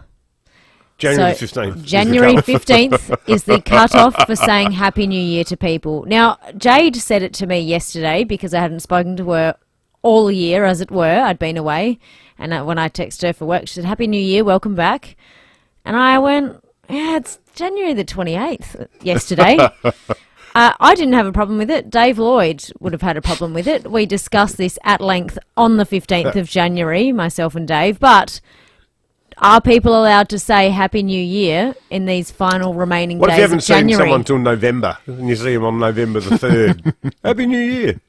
January 15th. January 15th is the cut-off for saying Happy New Year to people. Now, Jade said it to me yesterday because I hadn't spoken to her all year, as it were. I'd been away. And when I texted her for work, she said, Happy New Year, welcome back. And I went, yeah, it's January the 28th yesterday. I didn't have a problem with it. Dave Lloyd would have had a problem with it. We discussed this at length on the 15th of January, myself and Dave. But Are people allowed to say Happy New Year in these final remaining What days if you haven't of seen January? someone till November and you see them on November the 3rd? Happy New Year.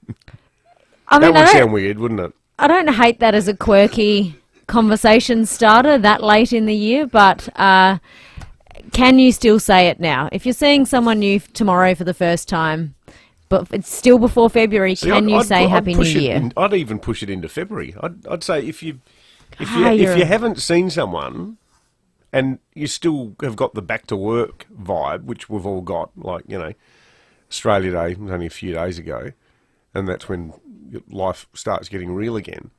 I mean, that would I don't- sound weird, wouldn't it? I don't hate that as a quirky conversation starter that late in the year, but can you still say it now? If you're seeing someone new tomorrow for the first time, but it's still before February, See, can you say Happy New push it Year? I'd even push it into February. I'd say if you you're- haven't seen someone and you still have got the back to work vibe, which we've all got, like, you know, Australia Day was only a few days ago, and that's when life starts getting real again.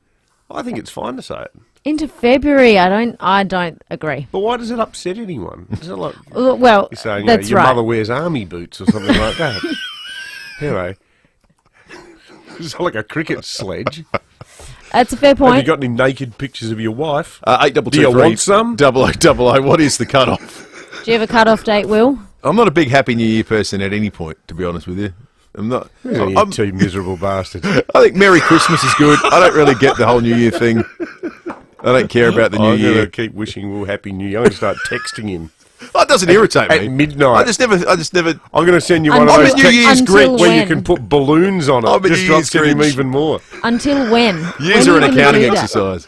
I think it's fine to say it. Into February, I don't agree. But why does it upset anyone? Is it like Well, you're saying, that's your right. mother wears army boots or something like that? Anyway, it's like a cricket sledge. That's a fair Have point. you got any naked pictures of your wife? 8223. Do you want some? 0000. What is the cut-off? Do you have a cut-off date, Will? I'm not a big Happy New Year person at any point, to be honest with you. I'm not. You I'm two miserable bastards. I think Merry Christmas is good. I don't really get the whole New Year thing. I don't care about the New I'm Year. going to keep wishing Will Happy New Year. I'm going to start texting him. Oh, it doesn't irritate me. At midnight. I just never. I'm going to send you one of Until- those I'm a New Year's texts Grinch. where you When? can put balloons on it. I'm a just New to Year's upset him Grinch. even more. Until when? Years When are an you gonna accounting do that? exercise.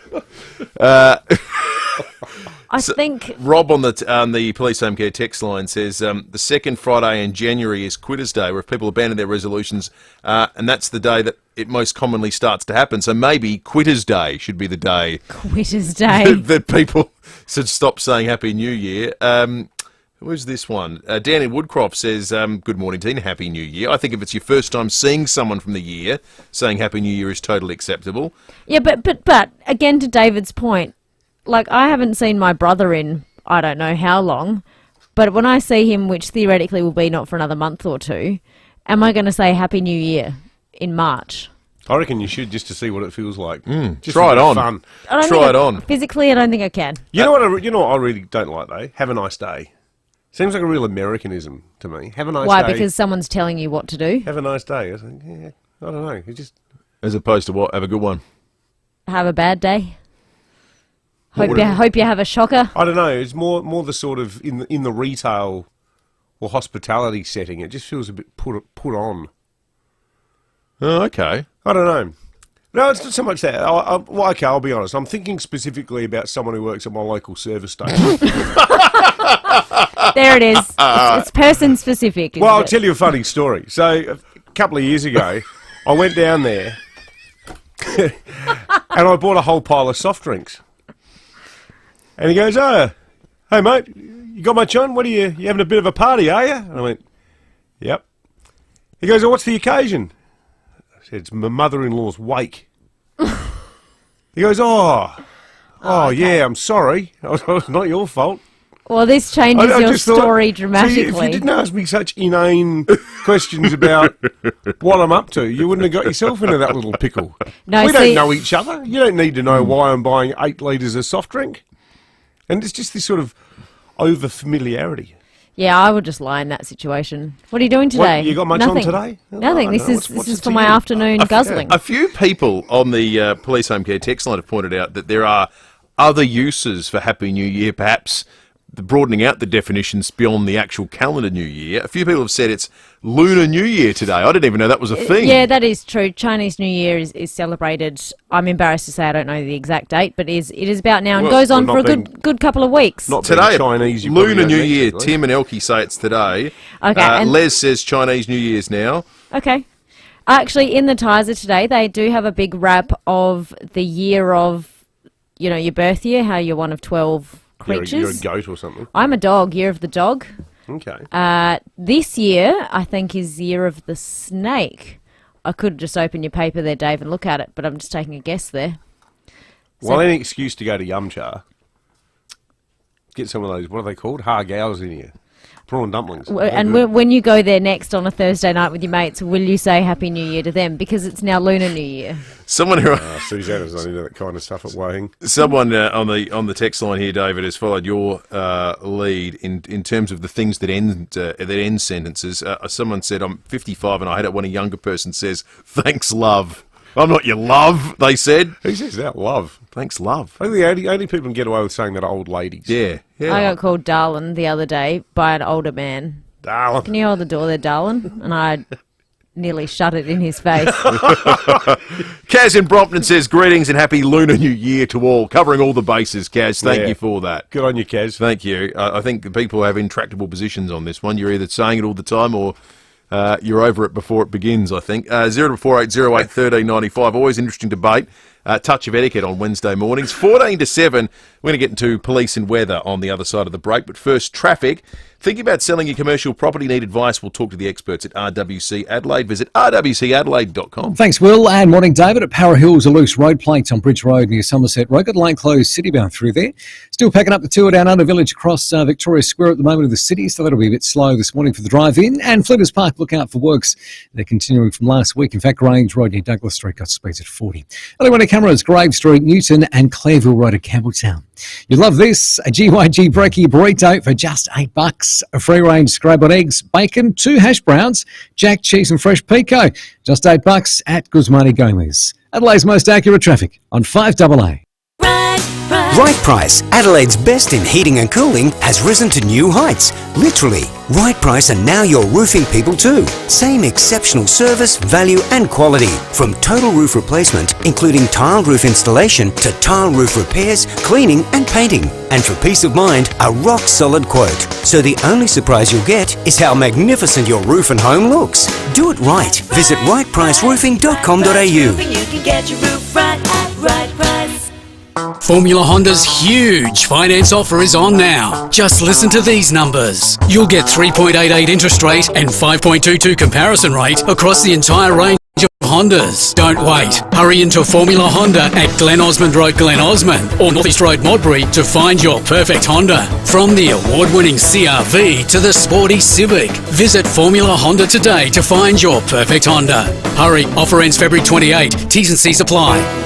I think Rob on the Police Home Care text line says the second Friday in January is Quitters Day, where if people abandon their resolutions, and that's the day that it most commonly starts to happen. So maybe Quitters Day should be the day Quitters Day. that people should stop saying Happy New Year. Who's this one? Danny Woodcroft says, good morning, team. Happy New Year. I think if it's your first time seeing someone from the year, saying Happy New Year is totally acceptable. Yeah, but again, to David's point, like, I haven't seen my brother in I don't know how long, but when I see him, which theoretically will be not for another month or two, am I going to say Happy New Year in March? I reckon you should, just to see what it feels like. Just Try for it the on. Fun. I don't Try think it on. Physically, I don't think I can. You know what I really don't like though? Have a nice day. Seems like a real Americanism to me. Have a nice Why? day. Because someone's telling you what to do? Have a nice day. I think, yeah, I don't know. You just As opposed to what? Have a good one. Have a bad day? What would Hope you have a shocker? I don't know. It's more the sort of in the retail or hospitality setting. It just feels a bit put on. Oh, okay. I don't know. No, it's not so much that. Well, okay, I'll be honest. I'm thinking specifically about someone who works at my local service station. There it is. It's person specific. Well, I'll tell you a funny story. So, a couple of years ago, I went down there and I bought a whole pile of soft drinks. And he goes, "Oh, hey mate, you got much on? What are you having a bit of a party, are you?" And I went, "Yep." He goes, "Oh, what's the occasion?" I said, "It's my mother-in-law's wake." He goes, "Oh, yeah, I'm sorry. It's not your fault." Well, this changes I your just thought, story see, dramatically. if you didn't ask me such inane questions about what I'm up to, you wouldn't have got yourself into that little pickle. No, we see- don't know each other. You don't need to know why I'm buying 8 litres of soft drink. And it's just this sort of over-familiarity. Yeah, I would just lie in that situation. What are you doing today? What, you got much Nothing. on today? Nothing. I This don't know. is What's this is it for to my you? afternoon guzzling. A few people on the Police Home Care text line have pointed out that there are other uses for Happy New Year, perhaps broadening out the definitions beyond the actual calendar New Year. A few people have said it's Lunar New Year today. I didn't even know that was a thing. Yeah, that is true. Chinese New Year is celebrated. I'm embarrassed to say I don't know the exact date, but it is about now and Well, goes on well, for a not good couple of weeks. Not Today, being Chinese, you probably Lunar don't New need Year. to, do Tim and Elkie say it's today. Okay, and- Les says Chinese New Year's now. Okay. Actually, in the Tizer today, they do have a big wrap of the year of, your birth year, how you're one of 12 creatures. You're a goat or something. I'm a dog, year of the dog. Okay. This year, I think, is year of the snake. I could just open your paper there, Dave, and look at it, but I'm just taking a guess there. Well, any excuse to go to Yumcha. Get some of those, what are they called? Har-gows in here. Prawn dumplings. And when you go there next on a Thursday night with your mates, will you say Happy New Year to them? Because it's now Lunar New Year. Someone who Susanna's not into that kind of stuff at Wahing. Someone on the text line here, David, has followed your lead in terms of the things that end sentences. Someone said, "I'm 55 and I hate it when a younger person says thanks, love." I'm not your love, they said. Who says that? Love. Thanks, love. I think the only people can get away with saying that are old ladies. Yeah. I got called darling the other day by an older man. Darling. Can you hold the door there, darling? And I nearly shut it in his face. Kaz in Brompton says, greetings and happy Lunar New Year to all. Covering all the bases, Kaz. Thank you for that. Good on you, Kaz. Thank you. I think people have intractable positions on this one. You're either saying it all the time or you're over it before it begins, I think. 0480081395. Always interesting debate. Touch of etiquette on Wednesday mornings. 14 to 7. We're going to get into police and weather on the other side of the break. But first, traffic. Thinking about selling your commercial property? Need advice? We'll talk to the experts at RWC Adelaide. Visit rwcadelaide.com. Thanks, Will. And morning, David. At Para Hills, a loose road plate on Bridge Road near Somerset Road. Got lane closed city-bound through there. Still packing up the tour down Under Village across Victoria Square at the moment of the city, so that'll be a bit slow this morning for the drive-in. And Flinders Park, look out for works. They're continuing from last week. In fact, Grange Road near Douglas Street got speeds at 40. Early morning cameras, Grave Street, Newton and Clareville Road at Campbelltown. You'll love this. A GYG brekkie burrito for just $8. A free-range scrab on eggs, bacon, 2 hash browns, jack cheese and fresh pico. Just $8 at Guzmani Gomez. Adelaide's most accurate traffic on 5AA. Right Price, Adelaide's best in heating and cooling, has risen to new heights. Literally, Right Price are now your roofing people too. Same exceptional service, value and quality. From total roof replacement, including tiled roof installation, to tile roof repairs, cleaning and painting. And for peace of mind, a rock-solid quote. So the only surprise you'll get is how magnificent your roof and home looks. Do it right. Visit rightpriceroofing.com.au. You can get your roof right at Right Price. Formula Honda's huge finance offer is on now. Just listen to these numbers. You'll get 3.88 interest rate and 5.22 comparison rate across the entire range of Hondas. Don't wait. Hurry into Formula Honda at Glen Osmond Road, Glen Osmond, or North East Road, Modbury to find your perfect Honda. From the award-winning CR-V to the sporty Civic, visit Formula Honda today to find your perfect Honda. Hurry, offer ends February 28. T's and C's apply.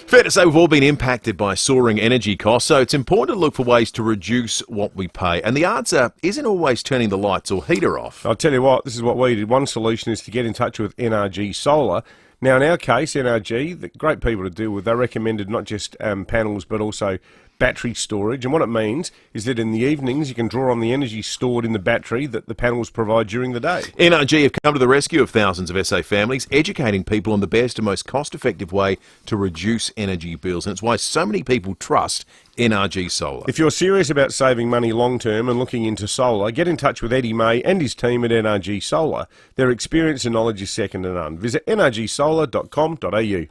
Fair to say we've all been impacted by soaring energy costs, so it's important to look for ways to reduce what we pay. And the answer isn't always turning the lights or heater off. I'll tell you what, this is what we did. One solution is to get in touch with NRG Solar. Now, in our case, NRG, the great people to deal with, they recommended not just panels but also battery storage. And what it means is that in the evenings you can draw on the energy stored in the battery that the panels provide during the day. NRG have come to the rescue of thousands of SA families, educating people on the best and most cost-effective way to reduce energy bills. And it's why so many people trust NRG Solar. If you're serious about saving money long-term and looking into solar, get in touch with Eddie May and his team at NRG Solar. Their experience and knowledge is second to none. Visit nrgsolar.com.au.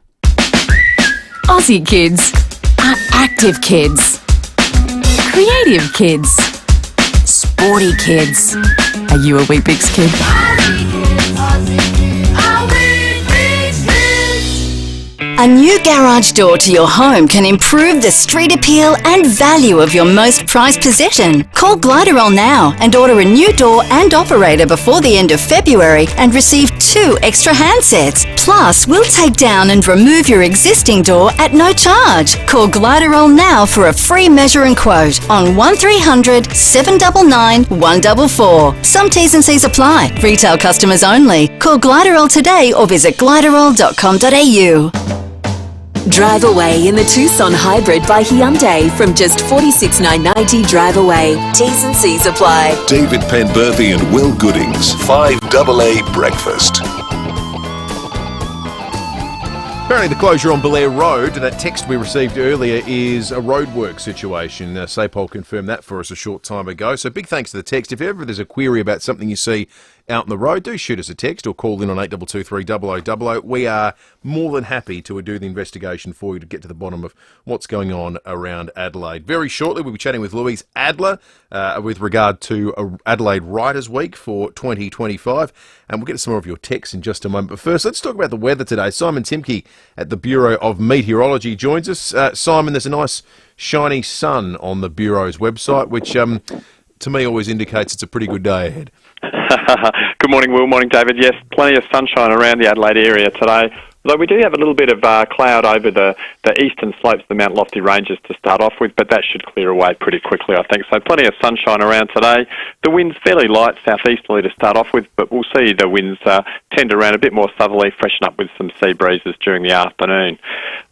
Aussie kids are active kids, creative kids, sporty kids. Are you a Weet-Bix kid? A new garage door to your home can improve the street appeal and value of your most prized possession. Call Gliderol now and order a new door and operator before the end of February and receive 2 extra handsets. Plus, we'll take down and remove your existing door at no charge. Call Gliderol now for a free measure and quote on 1300 799 144. Some T's and C's apply. Retail customers only. Call Gliderol today or visit gliderol.com.au. Drive away in the Tucson Hybrid by Hyundai from just $46,990 drive away. T's and C's apply. David Penberthy and Will Goodings, 5AA Breakfast. Apparently the closure on Belair Road, that text we received earlier, is a roadwork situation. SAPOL confirmed that for us a short time ago. So big thanks to the text. If ever there's a query about something you see out on the road, do shoot us a text or call in on 8223 0000. We are more than happy to do the investigation for you to get to the bottom of what's going on around Adelaide. Very shortly we'll be chatting with Louise Adler with regard to Adelaide Writers Week for 2025, and we'll get to some more of your texts in just a moment. But first, let's talk about the weather today. Simon Timke at the Bureau of Meteorology joins us. Simon, there's a nice shiny sun on the Bureau's website, which to me always indicates it's a pretty good day ahead. Good morning, Will. Morning, David. Yes, plenty of sunshine around the Adelaide area today. Although we do have a little bit of cloud over the eastern slopes of the Mount Lofty Ranges to start off with, but that should clear away pretty quickly, I think. So plenty of sunshine around today. The wind's fairly light southeasterly to start off with, but we'll see the winds tend around a bit more southerly, freshen up with some sea breezes during the afternoon.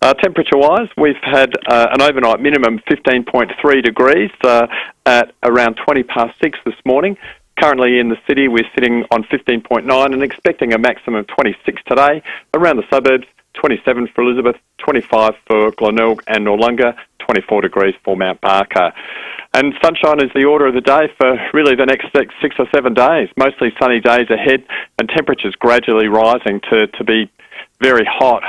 Temperature-wise, we've had an overnight minimum 15.3 degrees at around 20 past 6 this morning. Currently in the city, we're sitting on 15.9 and expecting a maximum of 26 today. Around the suburbs, 27 for Elizabeth, 25 for Glenelg and Noarlunga, 24 degrees for Mount Barker. And sunshine is the order of the day for really the next 6 or 7 days. Mostly sunny days ahead and temperatures gradually rising to be very hot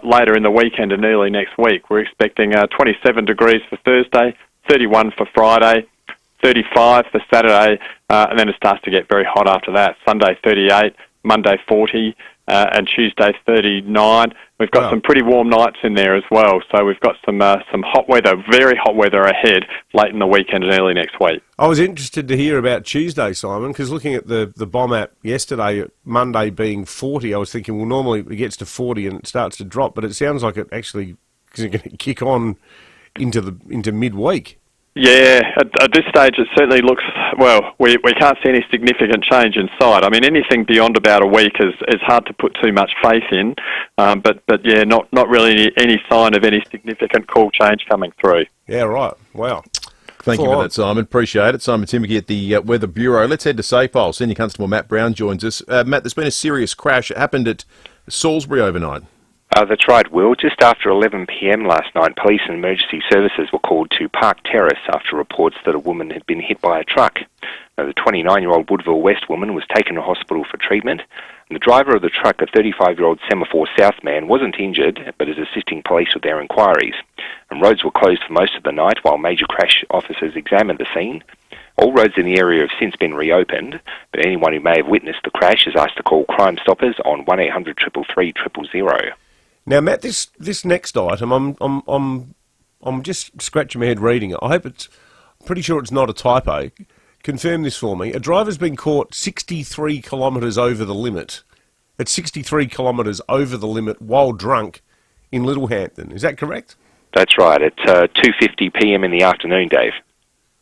later in the weekend and early next week. We're expecting 27 degrees for Thursday, 31 for Friday, 35 for Saturday, and then it starts to get very hot after that. Sunday 38, Monday 40, and Tuesday 39. We've got some pretty warm nights in there as well, so we've got some hot weather, very hot weather ahead late in the weekend and early next week. I was interested to hear about Tuesday, Simon, because looking at the bomb app yesterday, Monday being 40, I was thinking, well, normally it gets to 40 and it starts to drop, but it sounds like it actually is going to kick on into midweek. Yeah, at this stage it certainly looks, well, we can't see any significant change in sight. I mean, anything beyond about a week is hard to put too much faith in, but yeah, not really any sign of any significant cool change coming through. Yeah, right. Wow. Thank you for that, Simon. Appreciate it. Simon Timothy at the Weather Bureau. Let's head to SAPOL. Senior Constable Matt Brown joins us. Matt, there's been a serious crash. It happened at Salisbury overnight. That's right, Will. Just after 11 p.m. last night, police and emergency services were called to Park Terrace after reports that a woman had been hit by a truck. The 29-year-old Woodville West woman was taken to hospital for treatment. And the driver of the truck, a 35-year-old Semaphore South man, wasn't injured, but is assisting police with their inquiries. And roads were closed for most of the night while major crash officers examined the scene. All roads in the area have since been reopened, but anyone who may have witnessed the crash is asked to call Crime Stoppers on 1800 333 000. Now, Matt, this next item, I'm just scratching my head reading it. I'm pretty sure it's not a typo. Confirm this for me. A driver's been caught 63 kilometres over the limit. At 63 kilometres over the limit while drunk in Littlehampton. Is that correct? That's right. At 2:50 p.m. in the afternoon, Dave.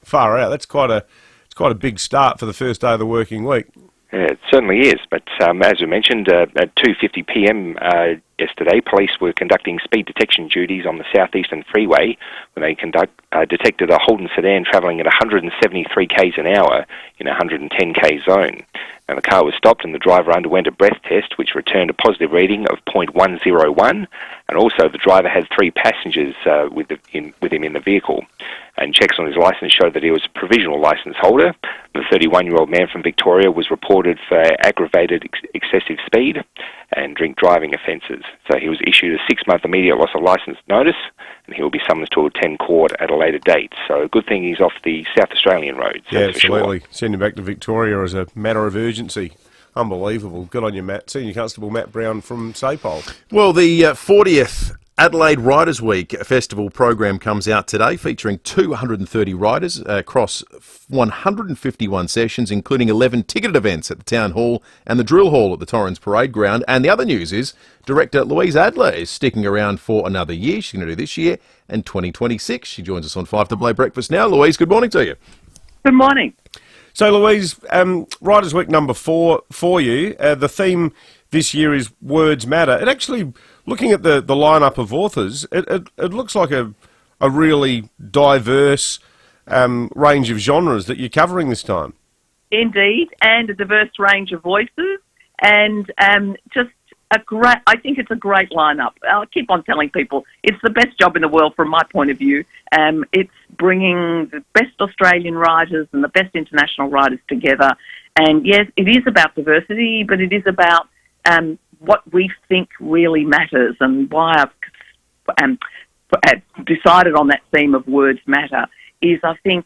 Far out. That's quite a big start for the first day of the working week. Yeah, it certainly is. But as we mentioned, at 2:50 p.m. Yesterday, police were conducting speed detection duties on the southeastern freeway when they detected a Holden sedan travelling at 173 k's an hour in a 110 k zone. And the car was stopped and the driver underwent a breath test which returned a positive reading of 0.101, and also the driver had 3 passengers with him in the vehicle. And checks on his licence showed that he was a provisional licence holder. The 31-year-old man from Victoria was reported for aggravated excessive speed and drink driving offences. So he was issued a 6-month immediate loss of licence notice, and he will be summoned to attend court at a later date. So a good thing he's off the South Australian roads. Yeah, absolutely. Send him back to Victoria as a matter of urgency. Unbelievable. Good on you, Matt. Senior Constable Matt Brown from SAPOL. Well, the 40th Adelaide Riders Week festival program comes out today, featuring 230 riders across 151 sessions, including 11 ticketed events at the Town Hall and the Drill Hall at the Torrens Parade Ground. And the other news is director Louise Adler is sticking around for another year. She's going to do this year and 2026. She joins us on 5AA Breakfast now. Louise, good morning to you. Good morning. So, Louise, Riders Week number 4 for you. The theme this year is Words Matter. It actually, looking at the lineup of authors, it looks like a really diverse range of genres that you're covering this time. Indeed, and a diverse range of voices, and just I think it's a great lineup. I'll keep on telling people it's the best job in the world from my point of view. It's bringing the best Australian writers and the best international writers together. And yes, it is about diversity, but it is about what we think really matters, and why I've decided on that theme of words matter is I think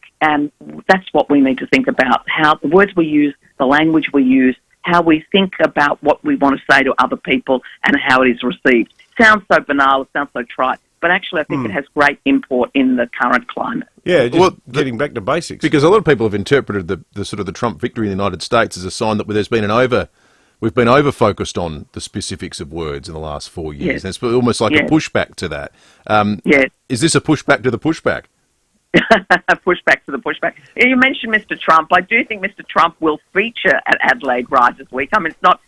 that's what we need to think about, how the words we use, the language we use, how we think about what we want to say to other people and how it is received. Sounds so banal, it sounds so trite, but actually I think it has great import in the current climate. Yeah, just getting back to basics. Because a lot of people have interpreted the sort of the Trump victory in the United States as a sign that there's been an we've been over-focused on the specifics of words in the last 4 years. Yes. And it's almost like a pushback to that. Yes. Is this a pushback to the pushback? A pushback to the pushback. You mentioned Mr. Trump. I do think Mr. Trump will feature at Adelaide Ride this week. I mean, it's not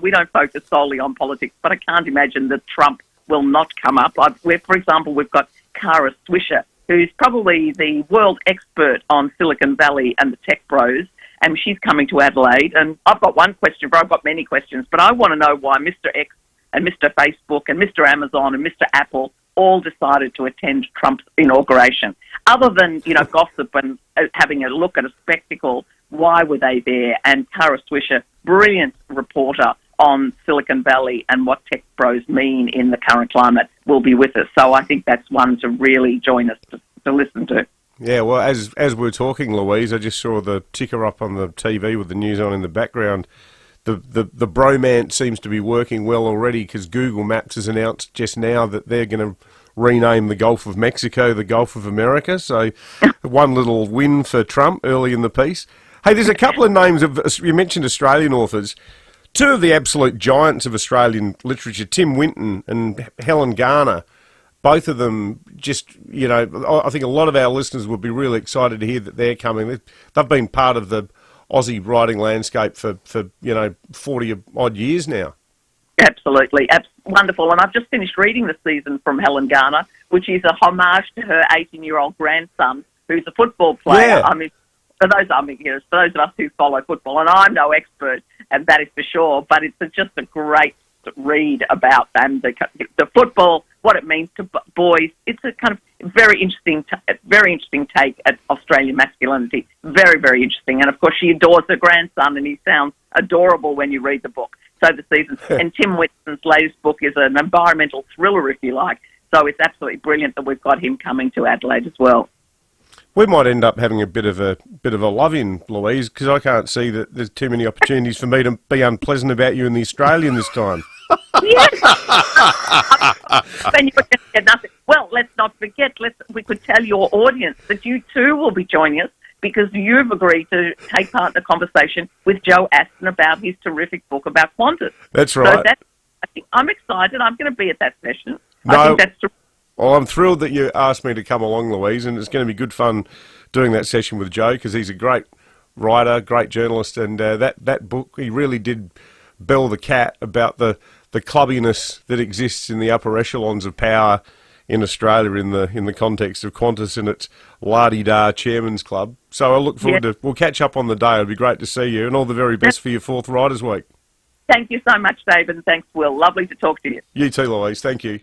we don't focus solely on politics, but I can't imagine that Trump will not come up. For example, we've got Kara Swisher, who's probably the world expert on Silicon Valley and the tech bros, and she's coming to Adelaide. And I've got one question, but I've got many questions, but I want to know why Mr. X and Mr. Facebook and Mr. Amazon and Mr. Apple all decided to attend Trump's inauguration. Other than, gossip and having a look at a spectacle, why were they there? And Kara Swisher, brilliant reporter on Silicon Valley and what tech bros mean in the current climate, will be with us. So I think that's one to really join us to listen to. Yeah, well, as we're talking, Louise, I just saw the ticker up on the TV with the news on in the background. The bromance seems to be working well already because Google Maps has announced just now that they're going to rename the Gulf of Mexico the Gulf of America. So one little win for Trump early in the piece. Hey, there's a couple of names you mentioned Australian authors. Two of the absolute giants of Australian literature, Tim Winton and Helen Garner, both of them just, I think a lot of our listeners would be really excited to hear that they're coming. They've been part of the Aussie writing landscape for 40-odd years now. Absolutely. Wonderful. And I've just finished reading the season from Helen Garner, which is a homage to her 18-year-old grandson, who's a football player. Yeah. I mean, for those of us who follow football, and I'm no expert, and that is for sure, but it's just a great read about them, the football, what it means to boys. It's a kind of very interesting take at Australian masculinity. Very, very interesting. And of course, she adores her grandson, and he sounds adorable when you read the book. So the season, and Tim Whitson's latest book is an environmental thriller, if you like. So it's absolutely brilliant that we've got him coming to Adelaide as well. We might end up having a bit of a love-in, Louise, because I can't see that there's too many opportunities for me to be unpleasant about you in the Australian this time. Yes. Then you get nothing. Well, let's not forget. We could tell your audience that you too will be joining us because you've agreed to take part in the conversation with Joe Aston about his terrific book about Qantas. That's right. So I'm excited. I'm going to be at that session. No. I think that's terrific. Well, I'm thrilled that you asked me to come along, Louise, and it's going to be good fun doing that session with Joe because he's a great writer, great journalist, and that book, he really did bell the cat about the clubbiness that exists in the upper echelons of power in Australia in the context of Qantas and its la-di-da chairman's club. So I look forward to, we'll catch up on the day. It'll be great to see you, and all the very best for your 4th Writers' Week. Thank you so much, David, and thanks, Will. Lovely to talk to you. You too, Louise. Thank you.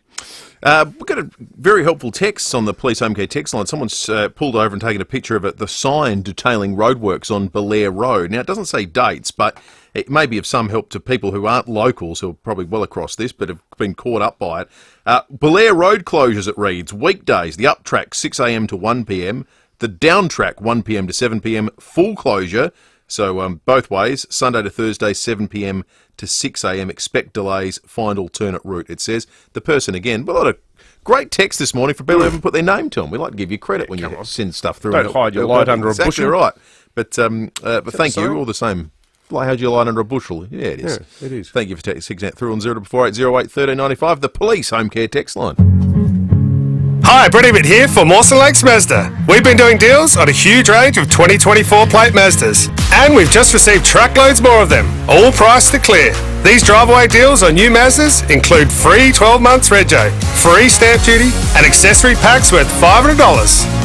We've got a very helpful text on the Police Home Care text line. Someone's pulled over and taken a picture of the sign detailing roadworks on Belair Road. Now, it doesn't say dates, but it may be of some help to people who aren't locals, who are probably well across this, but have been caught up by it. Belair Road closures, it reads, weekdays, the up track 6 a.m. to 1 p.m, the down track 1 p.m. to 7 p.m, full closure. So both ways, Sunday to Thursday, 7 p.m. to 6 a.m. Expect delays, find alternate route, it says. The person, again, a lot of great text this morning for people who haven't put their name to them. We like to give you credit when you send stuff through. Don't hide your light under a bushel. Exactly right. But thank you, all the same. How'd you light under a bushel? Yeah, it is. Yeah, it is. Thank you for texting that through on 044808 1395, the Police Home Care text line. Hi, Brett Ebbett here for Mawson Lakes Mazda. We've been doing deals on a huge range of 2024 plate Mazdas, and we've just received truckloads more of them, all priced to clear. These drive-away deals on new Mazdas include free 12 months rego, free stamp duty, and accessory packs worth $500.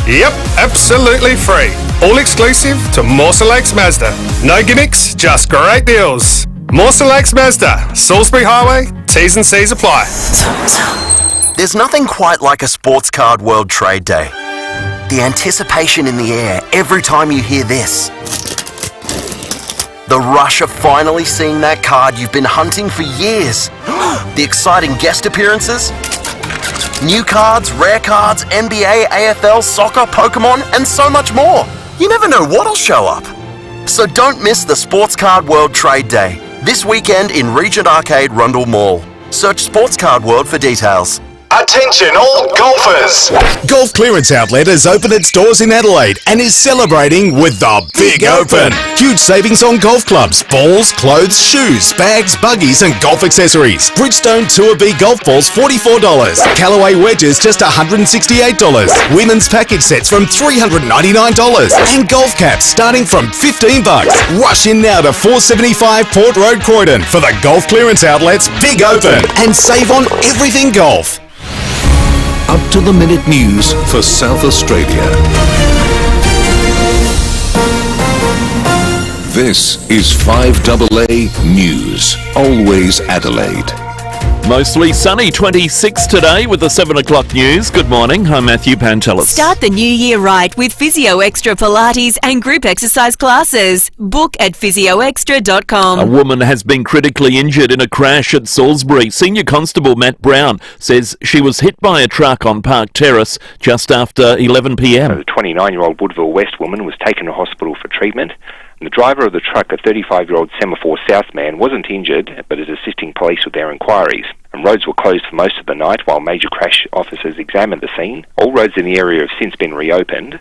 Yep, absolutely free. All exclusive to Mawson Lakes Mazda. No gimmicks, just great deals. Mawson Lakes Mazda, Salisbury Highway, T's and C's apply. There's nothing quite like a Sports Card World Trade Day. The anticipation in the air every time you hear this. The rush of finally seeing that card you've been hunting for years. The exciting guest appearances. New cards, rare cards, NBA, AFL, soccer, Pokemon, and so much more. You never know what'll show up. So don't miss the Sports Card World Trade Day. This weekend in Regent Arcade, Rundle Mall. Search Sports Card World for details. Attention all golfers! Golf Clearance Outlet has opened its doors in Adelaide and is celebrating with the Big Open. Huge savings on golf clubs, balls, clothes, shoes, bags, buggies and golf accessories. Bridgestone Tour B golf balls $44. Callaway wedges just $168. Women's package sets from $399. And golf caps starting from $15. Rush in now to 475 Port Road, Croydon for the Golf Clearance Outlet's Big Open and save on everything golf. Up-to-the-minute news for South Australia. This is 5AA News. Always Adelaide. Mostly sunny, 26 today with the 7 o'clock news. Good morning, I'm Matthew Pantelis. Start the new year right with Physio Extra Pilates and group exercise classes. Book at physioextra.com. A woman has been critically injured in a crash at Salisbury. Senior Constable Matt Brown says she was hit by a truck on Park Terrace just after 11 p.m. The 29-year-old Woodville West woman was taken to hospital for treatment. The driver of the truck, a 35-year-old Semaphore South man, wasn't injured but is assisting police with their inquiries. And roads were closed for most of the night while major crash officers examined the scene. All roads in the area have since been reopened.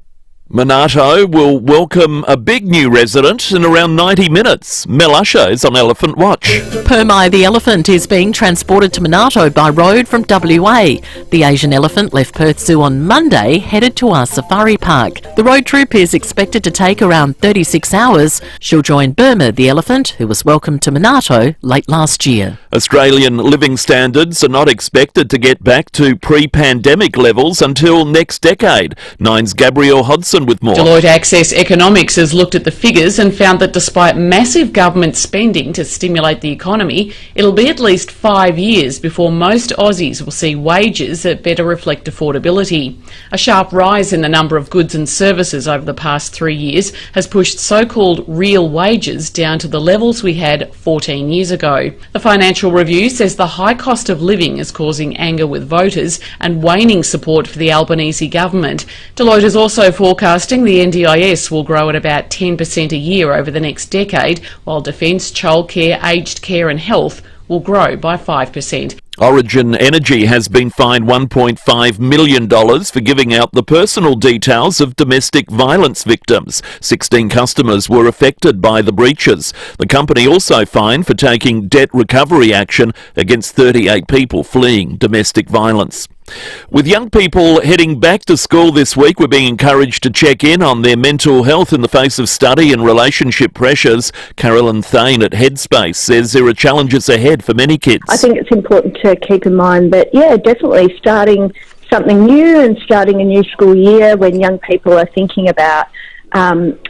Monarto will welcome a big new resident in around 90 minutes. Mel Usher is on Elephant Watch. Permai the elephant is being transported to Monarto by road from WA. The Asian elephant left Perth Zoo on Monday, headed to our safari park. The road trip is expected to take around 36 hours. She'll join Burma the elephant, who was welcomed to Monarto late last year. Australian living standards are not expected to get back to pre-pandemic levels until next decade. Nine's Gabrielle Hodson with more. Deloitte Access Economics has looked at the figures and found that despite massive government spending to stimulate the economy, it'll be at least 5 years before most Aussies will see wages that better reflect affordability. A sharp rise in the number of goods and services over the past 3 years has pushed so-called real wages down to the levels we had 14 years ago. The Financial Review says the high cost of living is causing anger with voters and waning support for the Albanese government. Deloitte is also forecasting the NDIS will grow at about 10% a year over the next decade, while defence, childcare, aged care and health will grow by 5%. Origin Energy has been fined $1.5 million for giving out the personal details of domestic violence victims. 16 customers were affected by the breaches. The company also fined for taking debt recovery action against 38 people fleeing domestic violence. With young people heading back to school this week, we're being encouraged to check in on their mental health in the face of study and relationship pressures. Carolyn Thane at Headspace says there are challenges ahead for many kids. I think it's important to keep in mind that, definitely starting something new and starting a new school year when young people are thinking about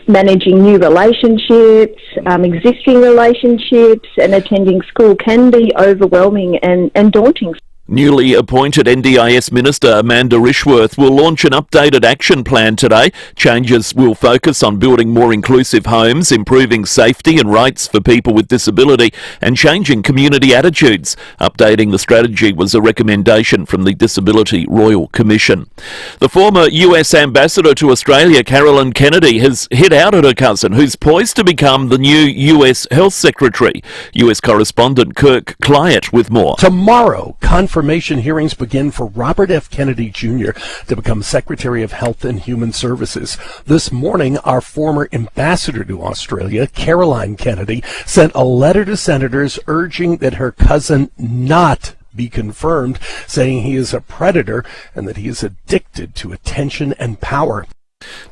managing new relationships, existing relationships, and attending school can be overwhelming and daunting. Newly appointed NDIS Minister Amanda Rishworth will launch an updated action plan today. Changes will focus on building more inclusive homes, improving safety and rights for people with disability, and changing community attitudes. Updating the strategy was a recommendation from the Disability Royal Commission. The former US Ambassador to Australia, Carolyn Kennedy, has hit out at her cousin, who's poised to become the new US Health Secretary. US correspondent Kirk Clyett with more. Tomorrow, confirmation hearings begin for Robert F. Kennedy Jr. to become Secretary of Health and Human Services. This morning, our former ambassador to Australia, Caroline Kennedy, sent a letter to senators urging that her cousin not be confirmed, saying he is a predator and that he is addicted to attention and power.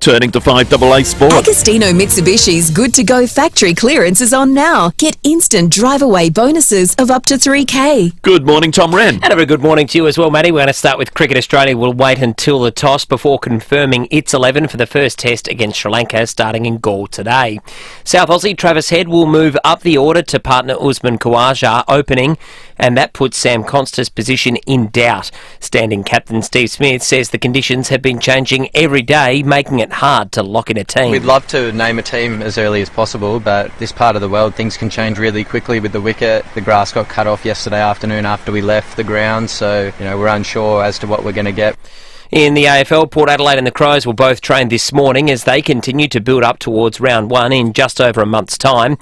Turning to 5AA Sport. Agostino Mitsubishi's Good to Go factory clearance is on now. Get instant drive-away bonuses of up to $3,000. Good morning, Tom Wren. And a very good morning to you as well, Matty. We're going to start with Cricket Australia. We'll wait until the toss before confirming its 11 for the first test against Sri Lanka starting in Galle today. South Aussie Travis Head will move up the order to partner Usman Khawaja opening, and that puts Sam Conster's position in doubt. Standing captain Steve Smith says the conditions have been changing every day, making it hard to lock in a team. We'd love to name a team as early as possible, but this part of the world, things can change really quickly with the wicket. The grass got cut off yesterday afternoon after we left the ground, so we're unsure as to what we're going to get. In the AFL, Port Adelaide and the Crows will both train this morning as they continue to build up towards round one in just over a month's time.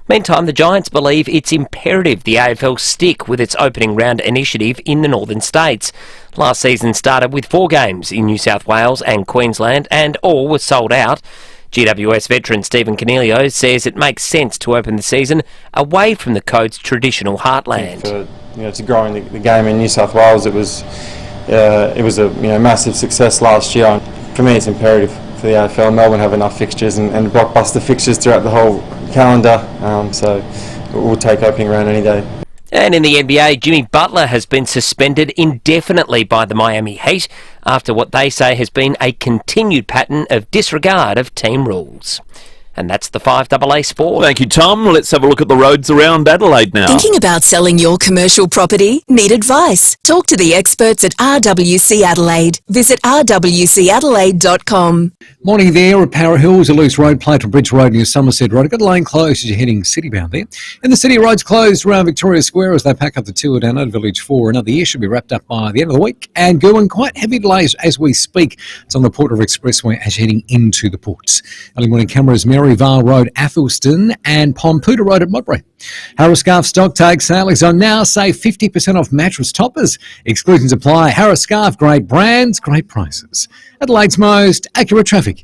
Meantime, the Giants believe it's imperative the AFL stick with its opening round initiative in the northern states. Last season started with 4 games in New South Wales and Queensland, and all were sold out. GWS veteran Stephen Cornelio says it makes sense to open the season away from the code's traditional heartland. To growing the game in New South Wales, it was a massive success last year. For me, it's imperative for the AFL. Melbourne have enough fixtures and blockbuster fixtures throughout the whole calendar, so we'll take opening round any day. And in the NBA, Jimmy Butler has been suspended indefinitely by the Miami Heat after what they say has been a continued pattern of disregard of team rules. And that's the 5AA Sport. Thank you, Tom. Let's have a look at the roads around Adelaide now. Thinking about selling your commercial property? Need advice? Talk to the experts at RWC Adelaide. Visit rwcadelaide.com. Morning there at Power Hills, a loose road, Plato Bridge Road near Somerset Road. I've got a lane closed as you're heading citybound there. And the city roads closed around Victoria Square as they pack up the tour down at Village 4. Another year should be wrapped up by the end of the week. And going quite heavy delays as we speak. It's on the Port River Expressway as you're heading into the ports. Early morning cameras, Maryvale Road, Athelston and Pomputa Road at Modbury. Harris Scarf stock take sale is on now. Save 50% off mattress toppers. Exclusions apply. Harris Scarf, great brands, great prices. Adelaide's most accurate traffic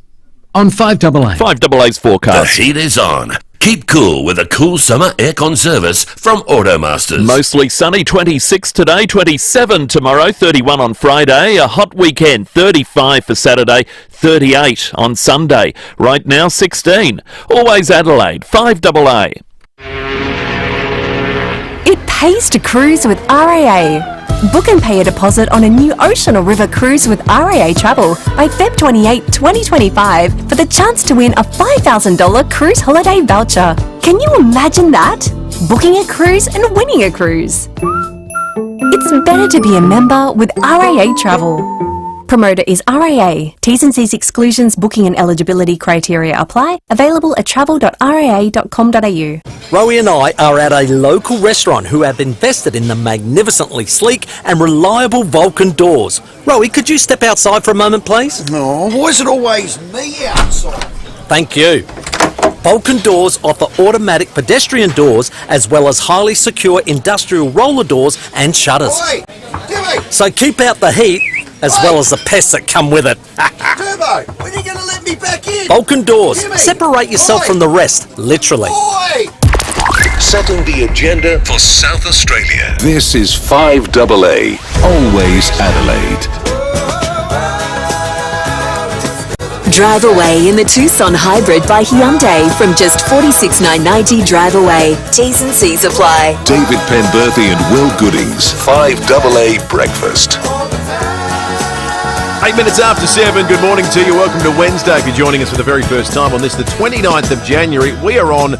on 5AA. 5AA's forecast. The heat is on. Keep cool with a cool summer aircon service from Automasters. Mostly sunny, 26 today, 27 tomorrow, 31 on Friday. A hot weekend, 35 for Saturday, 38 on Sunday. Right now, 16. Always Adelaide, 5AA. It pays to cruise with RAA. Book and pay a deposit on a new ocean or river cruise with RAA Travel by Feb 28, 2025 for the chance to win a $5,000 cruise holiday voucher. Can you imagine that? Booking a cruise and winning a cruise. It's better to be a member with RAA Travel. Promoter is RAA. T's and C's exclusions, booking and eligibility criteria apply. Available at travel.raa.com.au. Rowie and I are at a local restaurant who have invested in the magnificently sleek and reliable Vulcan doors. Rowie, could you step outside for a moment, please? Oh, why is it always me outside? Thank you. Vulcan doors offer automatic pedestrian doors as well as highly secure industrial roller doors and shutters. Oi, Jimmy! So keep out the heat as well as the pests that come with it. Turbo, when are you going to let me back in? Vulcan doors. Jimmy! Separate yourself from the rest, literally. Oi! Setting the agenda for South Australia. This is 5AA, always Adelaide. Drive away in the Tucson Hybrid by Hyundai from just $46,990 drive away. T's and C's apply. David Penberthy and Will Goodings, 5AA Breakfast. 8 minutes after 7, good morning to you. Welcome to Wednesday. If you're joining us for the very first time on this, the 29th of January, we are on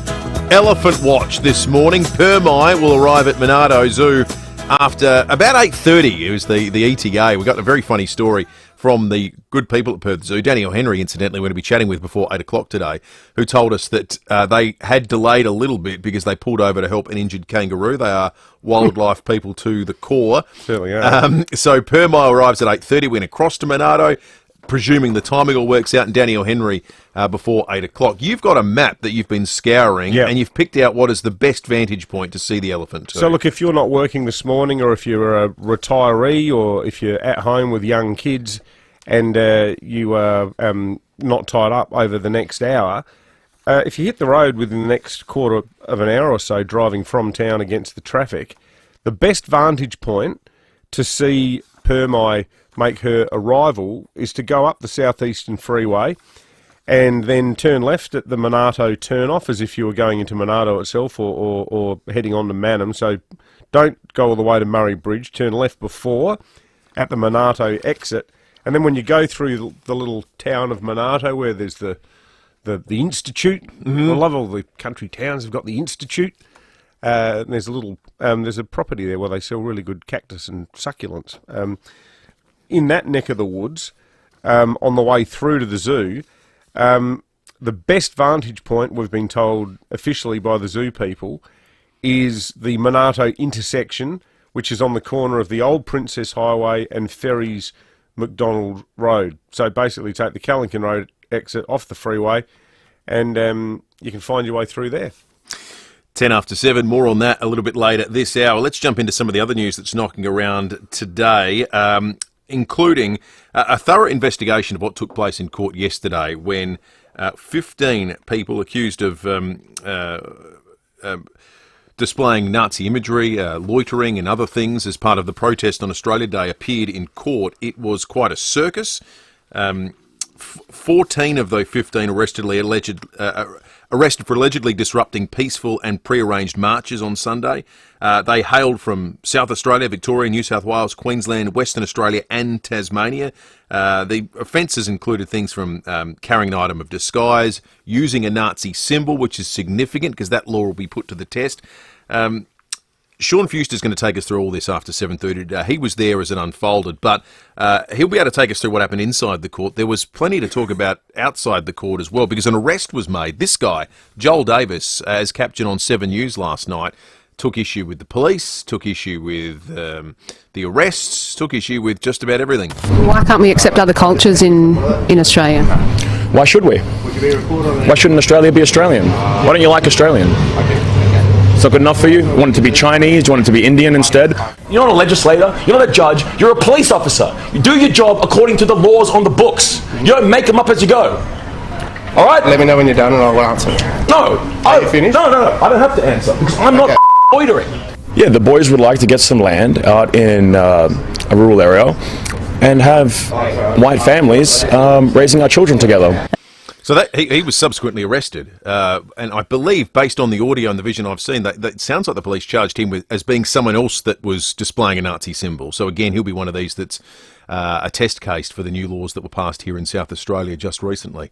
Elephant Watch this morning. Permai will arrive at Monarto Zoo after about 8:30. It was the ETA. We got a very funny story from the good people at Perth Zoo. Daniel Henry, incidentally, we're going to be chatting with before 8 o'clock today, who told us that they had delayed a little bit because they pulled over to help an injured kangaroo. They are wildlife people to the core. Certainly are. So Permai arrives at 8:30. We're going to cross to Monarto, presuming the timing all works out, and Daniel Henry before 8 o'clock. You've got a map that you've been scouring, and you've picked out what is the best vantage point to see the elephant too. So look, if you're not working this morning, or if you're a retiree, or if you're at home with young kids and you are not tied up over the next hour, if you hit the road within the next quarter of an hour or so driving from town against the traffic, the best vantage point to see Permai make her arrival is to go up the southeastern freeway and then turn left at the Monarto turn-off as if you were going into Monarto itself or heading on to Mannum. So don't go all the way to Murray Bridge. Turn left before at the Monarto exit. And then when you go through the little town of Monarto where there's the Institute, I love all the country towns have got the Institute. And there's a little there's a property there where they sell really good cactus and succulents. In that neck of the woods, on the way through to the zoo, the best vantage point, we've been told officially by the zoo people, is the Monarto intersection, which is on the corner of the Old Princess Highway and Ferries McDonald Road. So basically take the Callington Road exit off the freeway and you can find your way through there. 10 after 7. More on that a little bit later this hour. Let's jump into some of the other news that's knocking around today, including a thorough investigation of what took place in court yesterday when 15 people accused of displaying Nazi imagery, loitering and other things as part of the protest on Australia Day appeared in court. It was quite a circus. 14 of those 15 arrested for allegedly disrupting peaceful and pre-arranged marches on Sunday. They hailed from South Australia, Victoria, New South Wales, Queensland, Western Australia and Tasmania. The offences included things from carrying an item of disguise, using a Nazi symbol, which is significant because that law will be put to the test. Sean Fuster's going to take us through all this after 7:30 today. He was there as it unfolded, but he'll be able to take us through what happened inside the court. There was plenty to talk about outside the court as well, because an arrest was made. This guy, Joel Davis, as captured on 7 News last night, took issue with the police, took issue with the arrests, took issue with just about everything. Why can't we accept other cultures in Australia? Why should we? Why shouldn't Australia be Australian? Why don't you like Australian? It's not good enough for you? You want it to be Chinese? You want it to be Indian instead? You're not a legislator. You're not a judge. You're a police officer. You do your job according to the laws on the books. You don't make them up as you go. All right? Let me know when you're done and I'll answer. No. Are you finished? No. I don't have to answer because I'm not loitering. Yeah, the boys would like to get some land out in a rural area and have white families raising our children together. So that he was subsequently arrested, and I believe, based on the audio and the vision I've seen, that it sounds like the police charged him as being someone else that was displaying a Nazi symbol. So again, he'll be one of these that's a test case for the new laws that were passed here in South Australia just recently.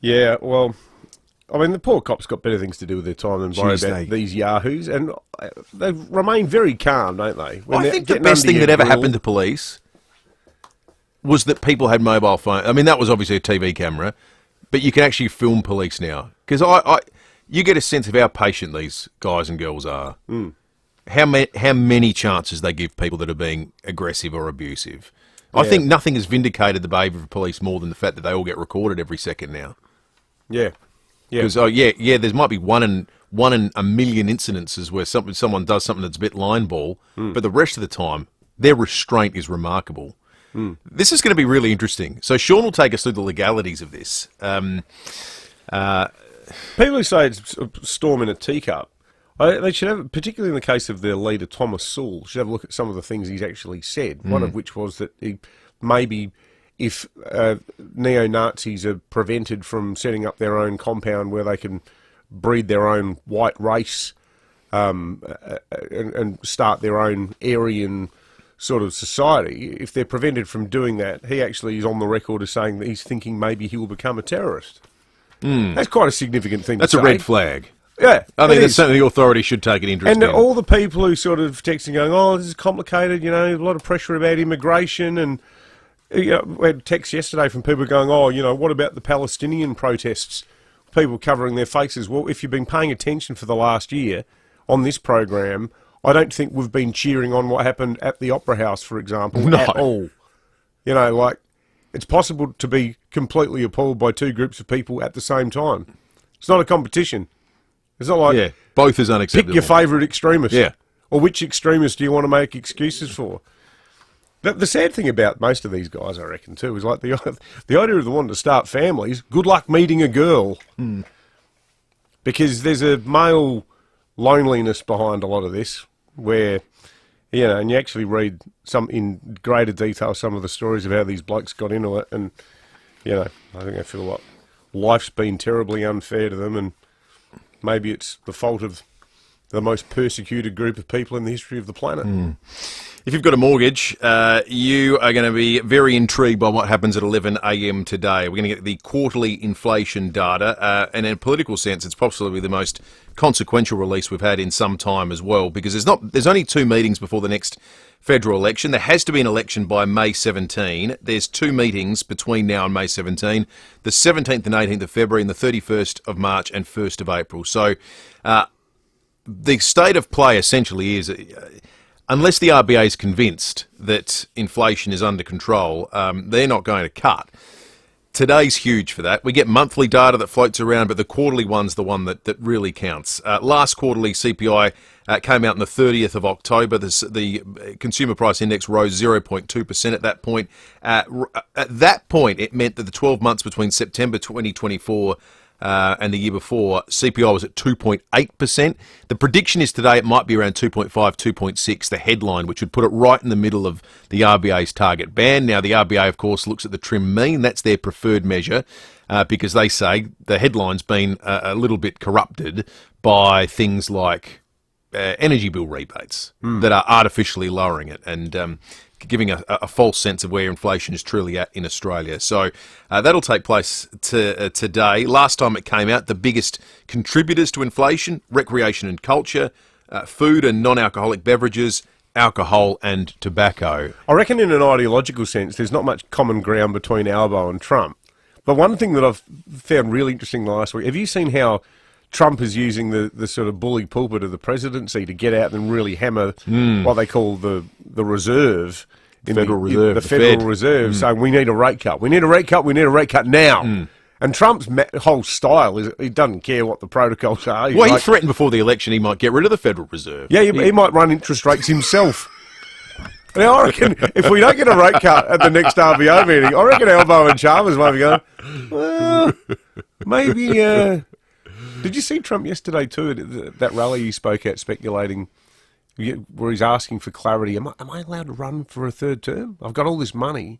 Yeah, well, I mean, the poor cops got better things to do with their time than worry about these yahoos, and they remain very calm, don't they? I think the best thing that ever happened to police was that people had mobile phones. I mean, that was obviously a TV camera. But you can actually film police now, because you get a sense of how patient these guys and girls are. Mm. How many chances they give people that are being aggressive or abusive. I think nothing has vindicated the behaviour of police more than the fact that they all get recorded every second now. Yeah, Because there might be one in a million incidences where someone does something that's a bit line ball, but the rest of the time their restraint is remarkable. This is going to be really interesting. So Sean will take us through the legalities of this. People who say it's a storm in a teacup, they should have, particularly in the case of their leader Thomas Sewell, should have a look at some of the things he's actually said. One of which was that maybe if neo-Nazis are prevented from setting up their own compound where they can breed their own white race and start their own Aryan sort of society, if they're prevented from doing that, he actually is on the record as saying that he's thinking maybe he will become a terrorist. That's quite a significant thing to say. That's a red flag. Yeah. I think that's something the authorities should take an interest in. And all the people who sort of texting going, oh, this is complicated, a lot of pressure about immigration, and we had texts yesterday from people going, oh, what about the Palestinian protests? People covering their faces. Well, if you've been paying attention for the last year on this program, I don't think we've been cheering on what happened at the Opera House, for example, at all. It's possible to be completely appalled by two groups of people at the same time. It's not a competition. It's not like both is unacceptable. Pick your favourite extremist. Yeah. Or which extremist do you want to make excuses for? The sad thing about most of these guys, I reckon, too, is like the idea of the wanting to start families. Good luck meeting a girl. Because there's a male loneliness behind a lot of this, where, and you actually read some in greater detail some of the stories of how these blokes got into it, and, I think they feel like life's been terribly unfair to them, and maybe it's the fault of the most persecuted group of people in the history of the planet. If you've got a mortgage, you are going to be very intrigued by what happens at 11 a.m. today. We're going to get the quarterly inflation data, and in a political sense, it's possibly the most consequential release we've had in some time as well, because there's only 2 meetings before the next federal election. There has to be an election by May 17. There's 2 meetings between now and May 17, the 17th and 18th of February and the 31st of March and 1st of April. So the state of play essentially is, unless the RBA is convinced that inflation is under control, they're not going to cut. Today's huge for that. We get monthly data that floats around, but the quarterly one's the one that really counts. Last quarterly CPI came out on the 30th of October. The Consumer Price Index rose 0.2% at that point. At that point, it meant that the 12 months between September 2024 and the year before, CPI was at 2.8%. The prediction is today it might be around 2.5, 2.6, the headline, which would put it right in the middle of the RBA's target band. Now, the RBA, of course, looks at the trim mean. That's their preferred measure because they say the headline's been a little bit corrupted by things like energy bill rebates that are artificially lowering it and giving a false sense of where inflation is truly at in Australia. So that'll take place today. Last time it came out, the biggest contributors to inflation, recreation and culture, food and non-alcoholic beverages, alcohol and tobacco. I reckon in an ideological sense, there's not much common ground between Albo and Trump. But one thing that I've found really interesting last week, have you seen how Trump is using the sort of bully pulpit of the presidency to get out and really hammer what they call the reserve, Federal Reserve, the Federal Reserve, saying we need a rate cut, we need a rate cut, we need a rate cut now. And Trump's whole style is he doesn't care what the protocols are. Well, he threatened before the election he might get rid of the Federal Reserve. Yeah, he might run interest rates himself. Now, I reckon if we don't get a rate cut at the next RBA meeting, I reckon Albo and Chalmers might be going, well, maybe... Did you see Trump yesterday too at that rally he spoke at, speculating, where he's asking for clarity? Am I allowed to run for a third term? I've got all this money.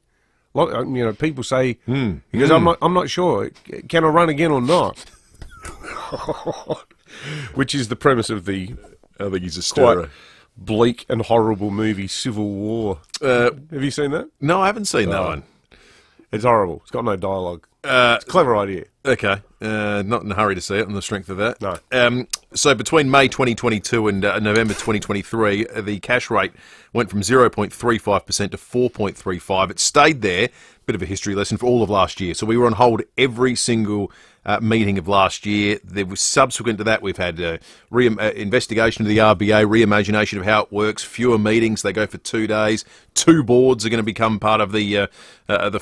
People say, he goes, I'm not sure. Can I run again or not? Which is the premise of the I think he's a quite stirrer. bleak and horrible movie Civil War. Have you seen that? No, I haven't seen that one. It's horrible. It's got no dialogue. It's a clever idea. Okay. Not in a hurry to see it on the strength of that. No. So between May 2022 and November 2023, the cash rate went from 0.35% to 4.35%. It stayed there. Bit of a history lesson for all of last year. So we were on hold every single meeting of last year. There was subsequent to that, we've had investigation of the RBA, reimagination of how it works, fewer meetings. They go for 2 days. 2 boards are going to become part of the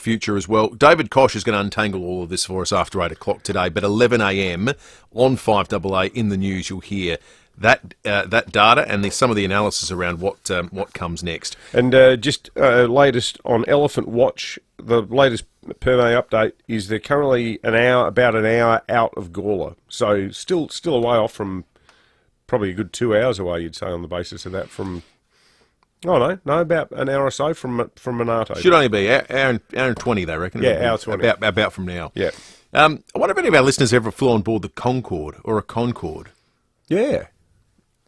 future as well. David Koch is going to untangle all of this for us after 8 o'clock today. But 11 a.m. on 5AA in the news, you'll hear that data and some of the analysis around what comes next. And just latest on Elephant Watch, the latest PIVEAA update is they're currently about an hour out of Gawler. So still a way off from probably a good 2 hours away, you'd say, on the basis of that from... Oh, no, about an hour or so from Monarto. Should only be hour and 20, they reckon. Yeah, hour 20. About from now. Yeah. I wonder if any of our listeners ever flew on board the Concorde or a Concorde. Yeah.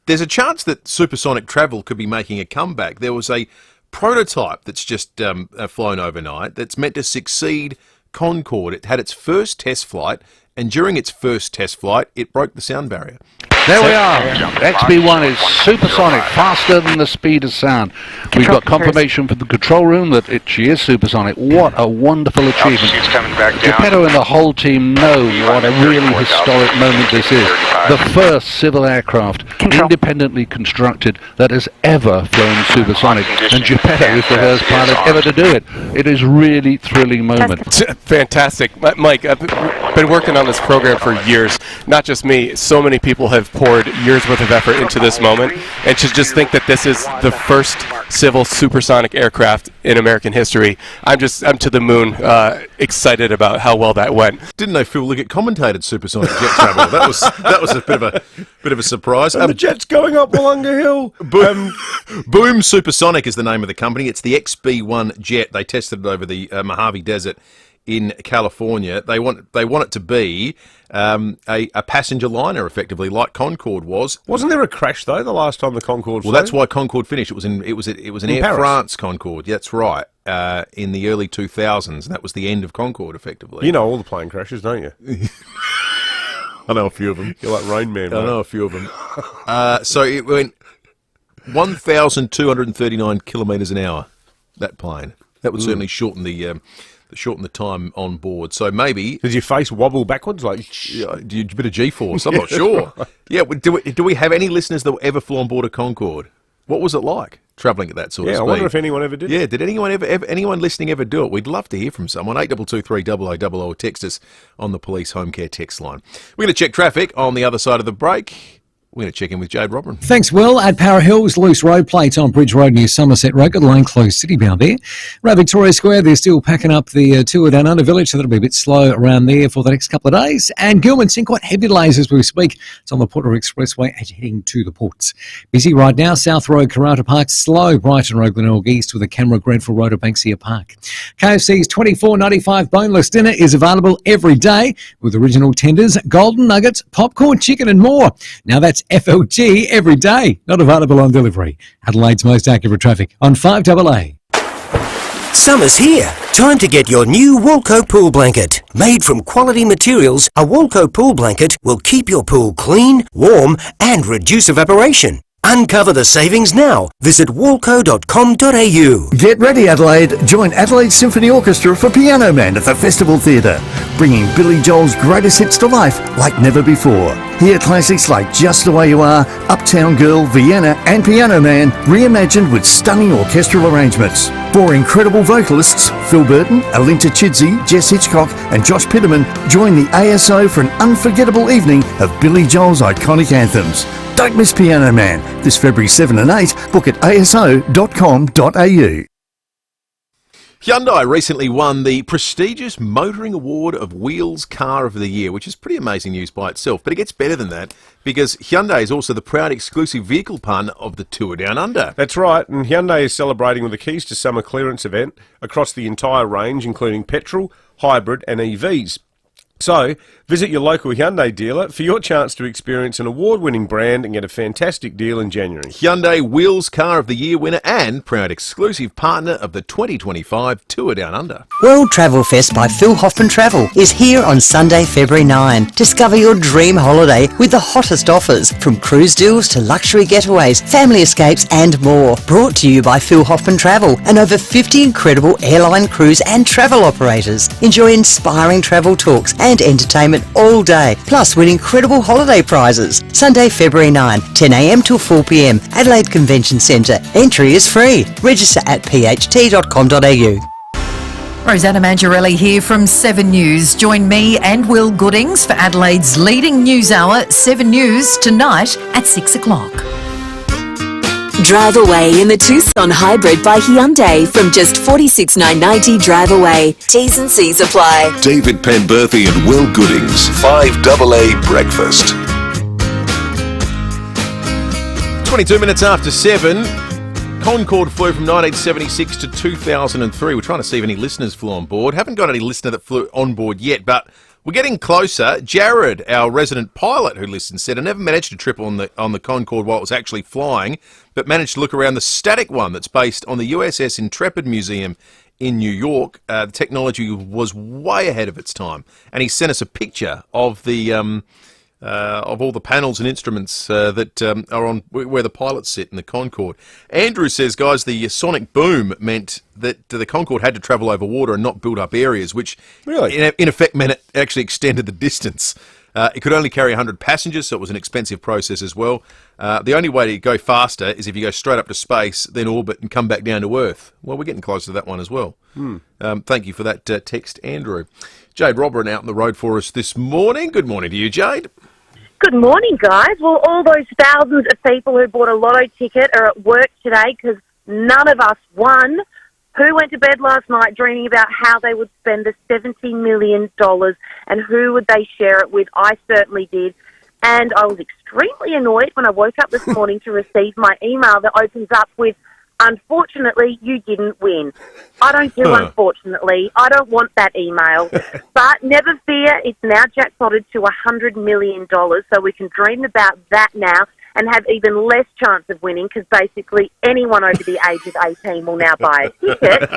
There's a chance that supersonic travel could be making a comeback. There was a prototype that's just flown overnight that's meant to succeed Concorde. It had its first test flight, and during its first test flight, it broke the sound barrier. There we are. XB1 is supersonic, faster than the speed of sound. We've got confirmation from the control room that she is supersonic. What a wonderful achievement. Geppetto and the whole team know what a really historic moment this is. The first civil aircraft independently constructed that has ever flown supersonic. And Geppetto is the first pilot ever to do it. It is really thrilling moment. Fantastic. Mike, I've been working on this program for years. Not just me. So many people have poured years worth of effort into this moment, and to just think that this is the first civil supersonic aircraft in American history, I'm to the moon excited about how well that went. Didn't know Phil Liggett commentated supersonic jet travel? That was a bit of a surprise. And the jet's going up Wollonga Hill. Boom Supersonic is the name of the company. It's the XB1 jet. They tested it over the Mojave Desert in California. They want it to be a passenger liner, effectively, like Concorde was. Wasn't there a crash though the last time the Concorde flew? Well, that's why Concorde finished. It was an Air Paris. France Concorde. Yeah, that's right. In the early 2000s, and that was the end of Concorde, effectively. You know all the plane crashes, don't you? I know a few of them. You're like Rain Man. I know a few of them. So it went 1,239 kilometres an hour. That plane. That would certainly shorten the time on board. So maybe... Did your face wobble backwards? Like, a bit of G-force, I'm not sure. Yeah, do we have any listeners that will ever flew on board a Concorde? What was it like? travelling at that sort of Yeah, speed. I wonder if anyone ever did. Yeah, did anyone anyone listening ever do it? We'd love to hear from someone. 8223 0000 or text us on the Police Home Care text line. We're going to check traffic on the other side of the break. We're going to check in with Jade Robran. Thanks, Will. At Para Hills, loose road plates on Bridge Road near Somerset Road. Got a lane closed citybound there. Around Victoria Square, they're still packing up the tour down under Village, so that'll be a bit slow around there for the next couple of days. And Gilman seeing quite heavy delays as we speak. It's on the Porter Expressway as you're heading to the ports. Busy right now. South Road, Karata Park. Slow, Brighton Road, Glenelg East with the Camera Grenfell Road at Banksia Park. KFC's $24.95 boneless dinner is available every day with original tenders, golden nuggets, popcorn, chicken and more. Now that's FLG every day, not available on delivery. Adelaide's most accurate traffic on 5AA. Summer's here. Time to get your new Walco pool blanket. Made from quality materials, a Walco pool blanket will keep your pool clean, warm and reduce evaporation. Uncover the savings now. Visit walco.com.au. Get ready, Adelaide. Join Adelaide Symphony Orchestra for Piano Man at the Festival Theatre, bringing Billy Joel's greatest hits to life like never before. Hear classics like Just the Way You Are, Uptown Girl, Vienna and Piano Man, reimagined with stunning orchestral arrangements. For incredible vocalists, Phil Burton, Alinta Chidsey, Jess Hitchcock and Josh Pitterman, join the ASO for an unforgettable evening of Billy Joel's iconic anthems. Don't miss Piano Man, this February 7 and 8. Book at aso.com.au. Hyundai recently won the prestigious Motoring Award of Wheels Car of the Year, which is pretty amazing news by itself. But it gets better than that, because Hyundai is also the proud exclusive vehicle partner of the Tour Down Under. That's right, and Hyundai is celebrating with the Keys to Summer clearance event across the entire range, including petrol, hybrid and EVs. So, visit your local Hyundai dealer for your chance to experience an award-winning brand and get a fantastic deal in January. Hyundai Wheels Car of the Year winner and proud exclusive partner of the 2025 Tour Down Under. World Travel Fest by Phil Hoffman Travel is here on Sunday, February 9. Discover your dream holiday with the hottest offers, from cruise deals to luxury getaways, family escapes and more. Brought to you by Phil Hoffman Travel and over 50 incredible airline, cruise and travel operators. Enjoy inspiring travel talks and entertainment all day, plus win incredible holiday prizes. Sunday, February 9, 10 a.m. till 4 p.m. Adelaide Convention Centre. Entry is free. Register at pht.com.au. Rosanna Mangiarelli here from 7 News. Join me and Will Goodings for Adelaide's leading news hour, 7 News, tonight at 6 o'clock. Drive away in the Tucson Hybrid by Hyundai from just $46,990 drive away. T's and C's apply. David Penberthy and Will Goodings, 5AA Breakfast. 22 minutes after 7. Concorde flew from 1976 to 2003. We're trying to see if any listeners flew on board. Haven't got any listener that flew on board yet, but we're getting closer. Jared, our resident pilot who listens, said, I never managed to trip on the Concorde while it was actually flying, but managed to look around the static one that's based on the USS Intrepid Museum in New York. The technology was way ahead of its time. And he sent us a picture of the of all the panels and instruments that are on where the pilots sit in the Concorde. Andrew says, guys, the sonic boom meant that the Concorde had to travel over water and not build up areas, which really, in effect meant it actually extended the distance. It could only carry 100 passengers, so it was an expensive process as well. The only way to go faster is if you go straight up to space, then orbit and come back down to Earth. Well, we're getting close to that one as well. Thank you for that text, Andrew. Jade Robran out on the road for us this morning. Good morning to you, Jade. Good morning, guys. Well, all those thousands of people who bought a lotto ticket are at work today because none of us won. Who went to bed last night dreaming about how they would spend the $70 million and who would they share it with? I certainly did. And I was extremely annoyed when I woke up this morning to receive my email that opens up with, unfortunately, you didn't win. I don't do unfortunately. I don't want that email. But never fear, it's now jackpotted to $100 million, so we can dream about that now and have even less chance of winning because basically anyone over the age of 18 will now buy a ticket.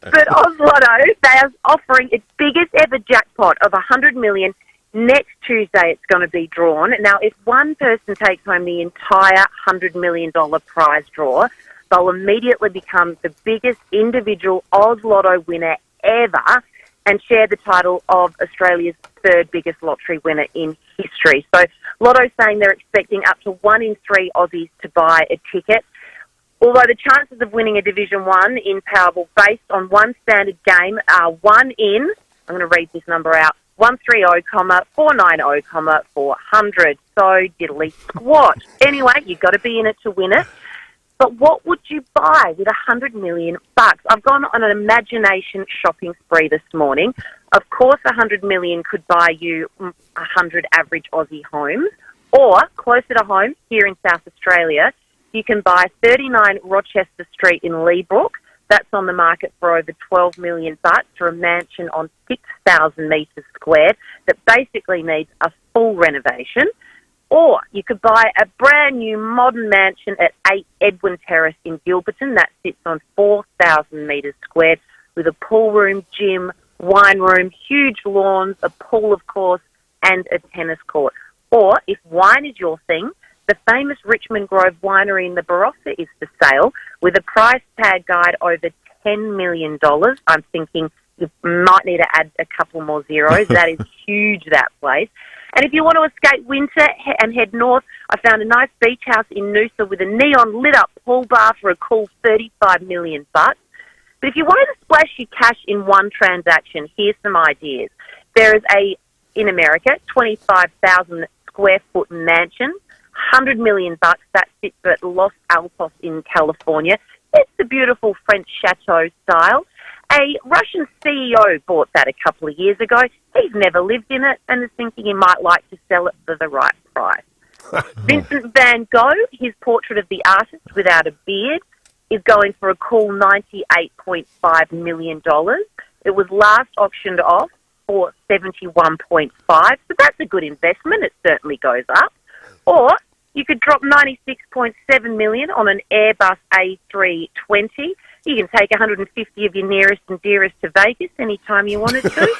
But Oz Lotto, they are offering its biggest ever jackpot of $100 million. Next Tuesday it's going to be drawn. Now, if one person takes home the entire $100 million prize draw, they'll immediately become the biggest individual Oz Lotto winner ever and share the title of Australia's third biggest lottery winner in history. So Lotto's saying they're expecting up to 1 in 3 Aussies to buy a ticket. Although the chances of winning a Division 1 in Powerball based on one standard game are 1 in, I'm going to read this number out, 130, 490, 400. So diddly squat. Anyway, you've got to be in it to win it. But what would you buy with $100 million? I've gone on an imagination shopping spree this morning. Of course, $100 million could buy you 100 average Aussie homes. Or, closer to home, here in South Australia, you can buy 39 Rochester Street in Leabrook. That's on the market for over $12 million for a mansion on 6,000 metres squared that basically needs a full renovation. Or you could buy a brand new modern mansion at 8 Edwin Terrace in Gilberton that sits on 4,000 metres squared with a pool room, gym, wine room, huge lawns, a pool, of course, and a tennis court. Or, if wine is your thing, the famous Richmond Grove Winery in the Barossa is for sale with a price tag guide over $10 million. I'm thinking you might need to add a couple more zeros. That is huge, that place. And if you want to escape winter and head north, I found a nice beach house in Noosa with a neon lit-up pool bar for a cool $35 million. But if you wanted to splash your cash in one transaction, here's some ideas. There is in America, 25,000 square foot mansion, $100 million. That sits at Los Altos in California. It's a beautiful French chateau style. A Russian CEO bought that a couple of years ago. He's never lived in it and is thinking he might like to sell it for the right price. Vincent van Gogh, his portrait of the artist without a beard, is going for a cool $98.5 million. It was last auctioned off for $71.5, so that's a good investment. It certainly goes up. Or you could drop $96.7 million on an Airbus A320. You can take 150 of your nearest and dearest to Vegas anytime you wanted to.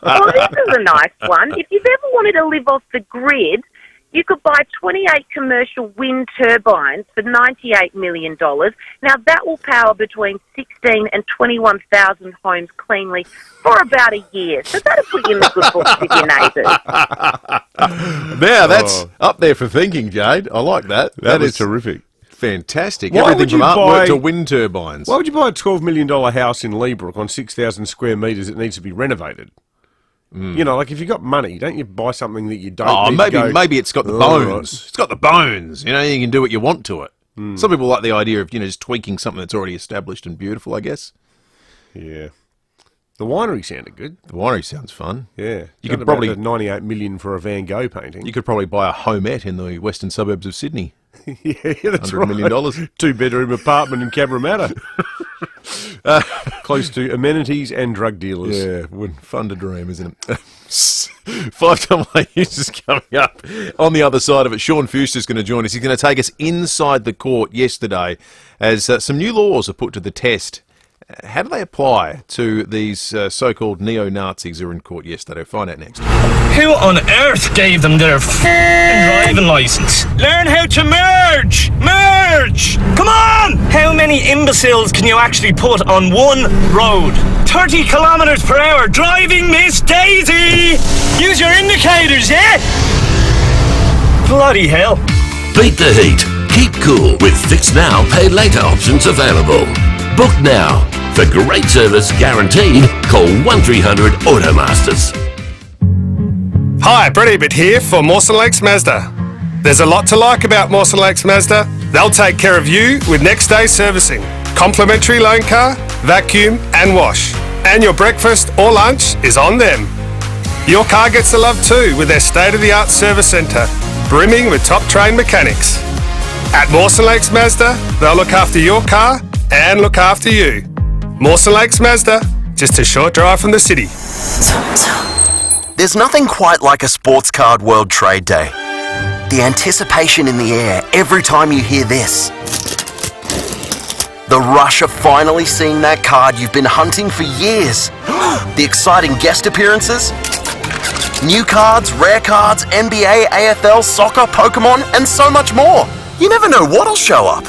Well, this is a nice one. If you've ever wanted to live off the grid, you could buy 28 commercial wind turbines for $98 million. Now, that will power between 16 and 21,000 homes cleanly for about a year. So that'll put you in the good books with your neighbours. Now, that's up there for thinking, Jade. I like that. That is terrific. Fantastic. Why Everything from artwork to wind turbines. Why would you buy a $12 million house in Leabrook on 6,000 square metres that needs to be renovated? You know, like if you've got money, don't you buy something that you don't need to go, maybe it's got the bones. It's got the bones. You know, you can do what you want to it. Some people like the idea of, just tweaking something that's already established and beautiful, I guess. Yeah. The winery sounded good. The winery sounds fun. Yeah. You could probably $98 million for a Van Gogh painting. You could probably buy a homette in the western suburbs of Sydney. Yeah, that's $100 million. 2-bedroom apartment in Cabramatta. Close to amenities and drug dealers. Yeah, fun to dream, isn't it? 5AA News is coming up on the other side of it. Sean Fuster's going to join us. He's going to take us inside the court yesterday as some new laws are put to the test. How do they apply to these so-called neo-Nazis who were in court yesterday? Find out next. Who on earth gave them their driving licence? Learn how to merge! Merge! Come on! How many imbeciles can you actually put on one road? 30 kilometres per hour driving Miss Daisy! Use your indicators, yeah? Bloody hell. Beat the heat. Keep cool with Fix Now, Pay Later options available. Book now. For great service guaranteed, call 1300 Automasters. Hi, Brett Ebert here for Mawson Lakes Mazda. There's a lot to like about Mawson Lakes Mazda. They'll take care of you with next day servicing, complimentary loan car, vacuum and wash. And your breakfast or lunch is on them. Your car gets the love too with their state-of-the-art service centre, brimming with top-trained mechanics. At Mawson Lakes Mazda, they'll look after your car and look after you. Mawson Lakes Mazda, just a short drive from the city. There's nothing quite like a sports card World Trade Day. The anticipation in the air every time you hear this. The rush of finally seeing that card you've been hunting for years. The exciting guest appearances. New cards, rare cards, NBA, AFL, soccer, Pokemon, and so much more. You never know what'll show up.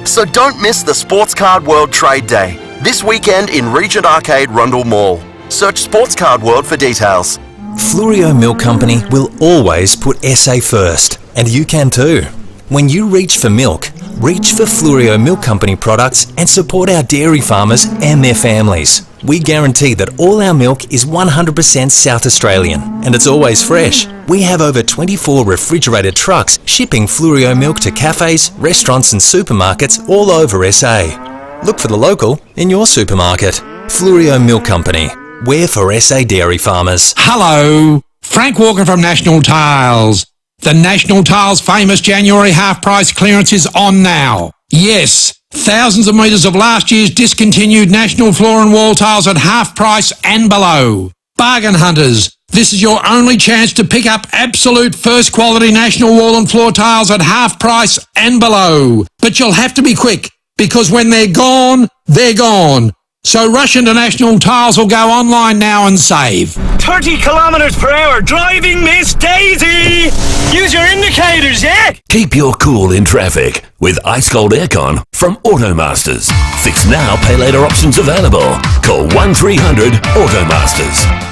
So don't miss the Sports Card World Trade Day. This weekend in Regent Arcade, Rundle Mall. Search Sports Card World for details. Fluorio Milk Company will always put SA first, and you can too. When you reach for milk, Reach for Fluorio Milk Company products and support our dairy farmers and their families. We guarantee that all our milk is 100% South Australian and it's always fresh. We have over 24 refrigerated trucks shipping Fluorio milk to cafes, restaurants and supermarkets all over SA. Look for the local in your supermarket. Fluorio Milk Company. We're for SA dairy farmers. Hello, Frank Walker from National Tiles. The National Tiles famous January half-price clearance is on now. Yes, thousands of metres of last year's discontinued National Floor and Wall tiles at half price and below. Bargain hunters, this is your only chance to pick up absolute first quality National Wall and Floor tiles at half price and below. But you'll have to be quick, because when they're gone, they're gone. So rush into National Tiles or go online now and save. 30 kilometres per hour, driving Miss Daisy! Use your indicators, yeah? Keep your cool in traffic with ice cold aircon from Automasters. Fix now, pay later options available. Call 1300 Automasters.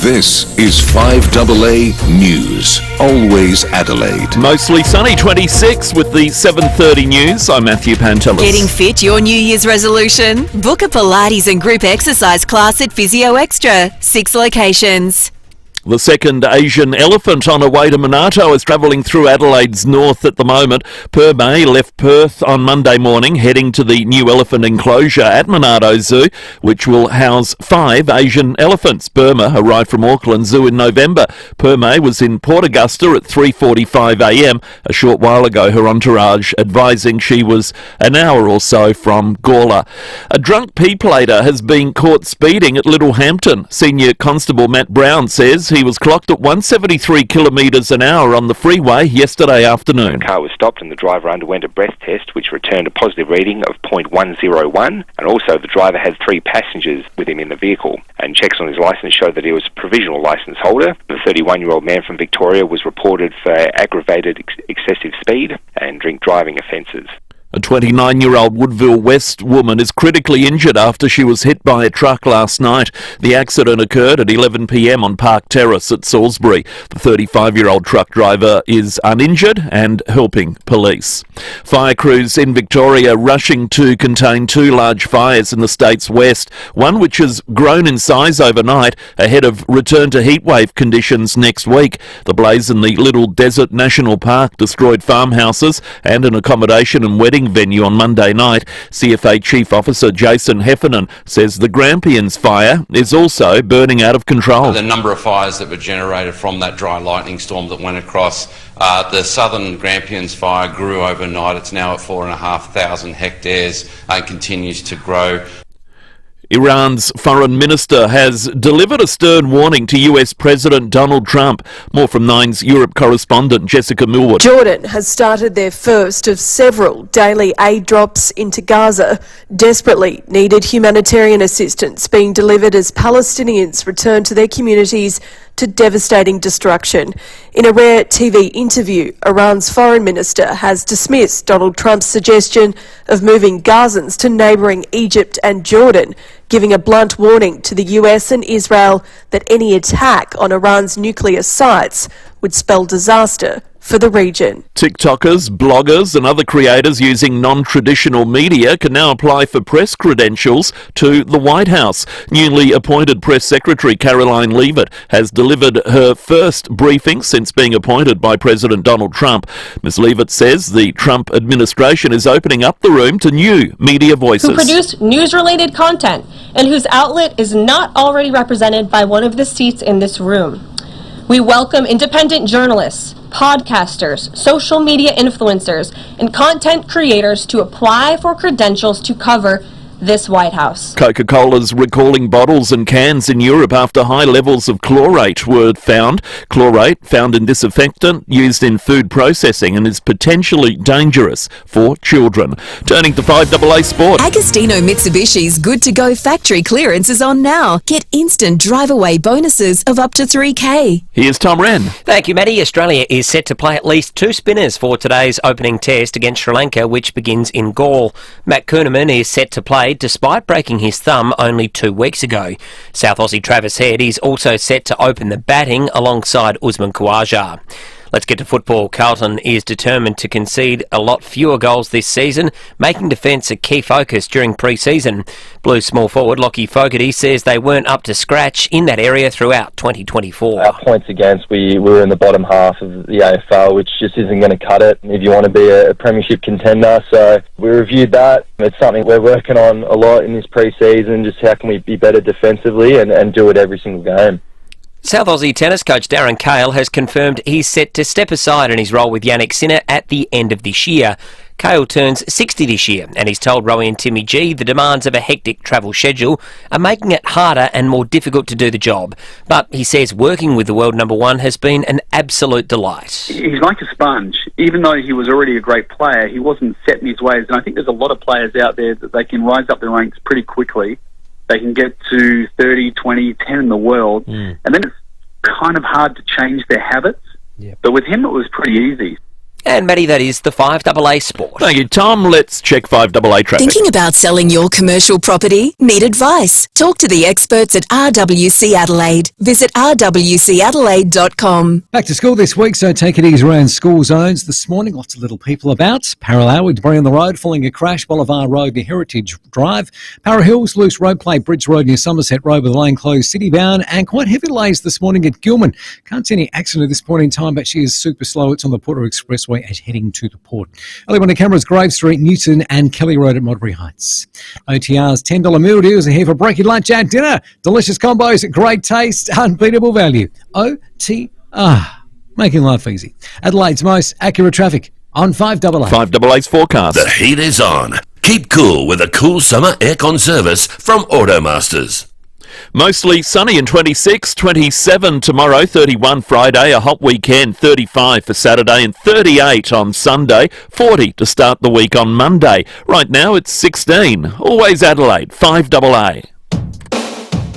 This is 5AA News. Always Adelaide. Mostly sunny, 26 with the 7:30 news. I'm Matthew Pantelis. Getting fit, your New Year's resolution? Book a Pilates and group exercise class at FIVEAA Extra. 6 locations. The second Asian elephant on her way to Monarto is travelling through Adelaide's north at the moment. FIVEAA left Perth on Monday morning, heading to the new elephant enclosure at Monarto Zoo, which will house 5 Asian elephants. Burma arrived from Auckland Zoo in November. FIVEAA was in Port Augusta at 3:45 a.m. a short while ago, her entourage advising she was an hour or so from Gawler. A drunk P-plater has been caught speeding at Littlehampton. Senior Constable Matt Brown says he was clocked at 173 kilometres an hour on the freeway yesterday afternoon. The car was stopped and the driver underwent a breath test which returned a positive reading of 0.101, and also the driver had 3 passengers with him in the vehicle, and checks on his licence showed that he was a provisional licence holder. The 31-year-old man from Victoria was reported for aggravated excessive speed and drink driving offences. A 29-year-old Woodville West woman is critically injured after she was hit by a truck last night. The accident occurred at 11 p.m. on Park Terrace at Salisbury. The 35-year-old truck driver is uninjured and helping police. Fire crews in Victoria rushing to contain 2 large fires in the state's west, one which has grown in size overnight ahead of return to heatwave conditions next week. The blaze in the Little Desert National Park destroyed farmhouses and an accommodation and wedding venue on Monday night. CFA Chief Officer Jason Heffernan says the Grampians fire is also burning out of control. The number of fires that were generated from that dry lightning storm that went across the southern Grampians fire grew overnight. It's now at 4,500 hectares and continues to grow. Iran's foreign minister has delivered a stern warning to US President Donald Trump. More from Nine's Europe correspondent Jessica Millwood. Jordan has started their first of several daily aid drops into Gaza. Desperately needed humanitarian assistance being delivered as Palestinians return to their communities to devastating destruction. In a rare TV interview, Iran's foreign minister has dismissed Donald Trump's suggestion of moving Gazans to neighbouring Egypt and Jordan, giving a blunt warning to the US and Israel that any attack on Iran's nuclear sites would spell disaster for the region. TikTokers, bloggers and other creators using non-traditional media can now apply for press credentials to the White House. Newly appointed Press Secretary Caroline Leavitt has delivered her first briefing since being appointed by President Donald Trump. Ms. Leavitt says the Trump administration is opening up the room to new media voices. Who produce news-related content and whose outlet is not already represented by one of the seats in this room. We welcome independent journalists, podcasters, social media influencers, and content creators to apply for credentials to cover this White House. Coca-Cola's recalling bottles and cans in Europe after high levels of chlorate were found. Chlorate, found in disinfectant used in food processing and is potentially dangerous for children. Turning to 5AA Sport. Agostino Mitsubishi's Good to Go factory clearance is on now. Get instant drive-away bonuses of up to $3,000. Here's Tom Wren. Thank you, Matty. Australia is set to play at least 2 spinners for today's opening test against Sri Lanka, which begins in Galle. Matt Kuhneman is set to play Adelaide despite breaking his thumb only 2 weeks ago. South Aussie Travis Head is also set to open the batting alongside Usman Khawaja. Let's get to football. Carlton is determined to concede a lot fewer goals this season, making defence a key focus during pre-season. Blues small forward Lockie Fogarty says they weren't up to scratch in that area throughout 2024. Our points against, we were in the bottom half of the AFL, which just isn't going to cut it if you want to be a premiership contender. So we reviewed that. It's something we're working on a lot in this pre-season, just how can we be better defensively and do it every single game. South Aussie tennis coach Darren Cale has confirmed he's set to step aside in his role with Yannick Sinner at the end of this year. Cale turns 60 this year, and he's told Rowie and Timmy G the demands of a hectic travel schedule are making it harder and more difficult to do the job. But he says working with the world number one has been an absolute delight. He's like a sponge. Even though he was already a great player, he wasn't set in his ways. And I think there's a lot of players out there that they can rise up the ranks pretty quickly. They can get to 30, 20, 10 in the world, and then it's kind of hard to change their habits. But with him, it was pretty easy. And Matty, that is the 5AA Sport. Thank you, Tom. Let's check 5AA traffic. Thinking about selling your commercial property? Need advice? Talk to the experts at RWC Adelaide. Visit rwcadelaide.com. Back to school this week, so take it easy around school zones this morning. Lots of little people about. Parallel with debris on the road, following a crash. Boulevard Road near Heritage Drive. Para Hills, loose road plate, Bridge Road near Somerset Road with a lane closed, city bound. And quite heavy delays this morning at Gilman. Can't see any accident at this point in time, but she is super slow. It's on the Porter Expressway as heading to the port. Early on the cameras, Grave Street, Newton and Kelly Road at Modbury Heights. OTR's $10 meal deals are here for breaking lunch and dinner. Delicious combos, great taste, unbeatable value. OTR, making life easy. Adelaide's most accurate traffic on 5AA. 5AA's forecast. The heat is on. Keep cool with a cool summer aircon service from Automasters. Mostly sunny and 26, 27 tomorrow, 31 Friday, a hot weekend, 35 for Saturday and 38 on Sunday, 40 to start the week on Monday. Right now it's 16. Always Adelaide, 5AA.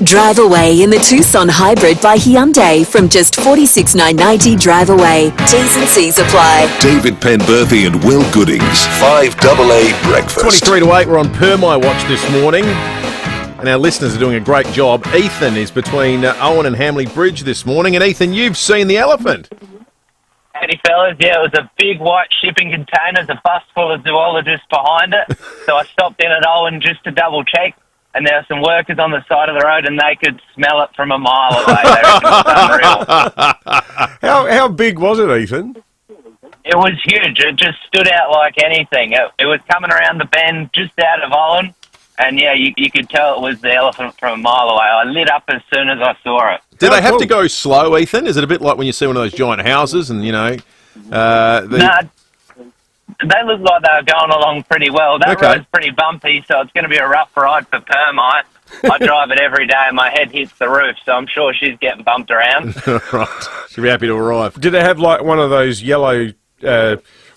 Drive away in the Tucson Hybrid by Hyundai from just $46,990 drive away. T's and C's apply. David Penberthy and Will Goodings, 5AA Breakfast. 23 to 8, we're on Permi Watch this morning. And our listeners are doing a great job. Ethan is between Owen and Hamley Bridge this morning. And Ethan, you've seen the elephant. Howdy, fellas. Yeah, it was a big white shipping container, a bus full of zoologists behind it. So I stopped in at Owen just to double check. And there were some workers on the side of the road, and they could smell it from a mile away. They reckon it was unreal. How big was it, Ethan? It was huge. It just stood out like anything. It was coming around the bend just out of Owen. And yeah, you could tell it was the elephant from a mile away. I lit up as soon as I saw it. Do they have to go slow, Ethan? Is it a bit like when you see one of those giant houses and, you know... Nah, they look like they were going along pretty well. That road's pretty bumpy, so it's going to be a rough ride for Permi. I drive it every day and my head hits the roof, so I'm sure she's getting bumped around. Right. She'll be happy to arrive. Did they have like one of those yellow...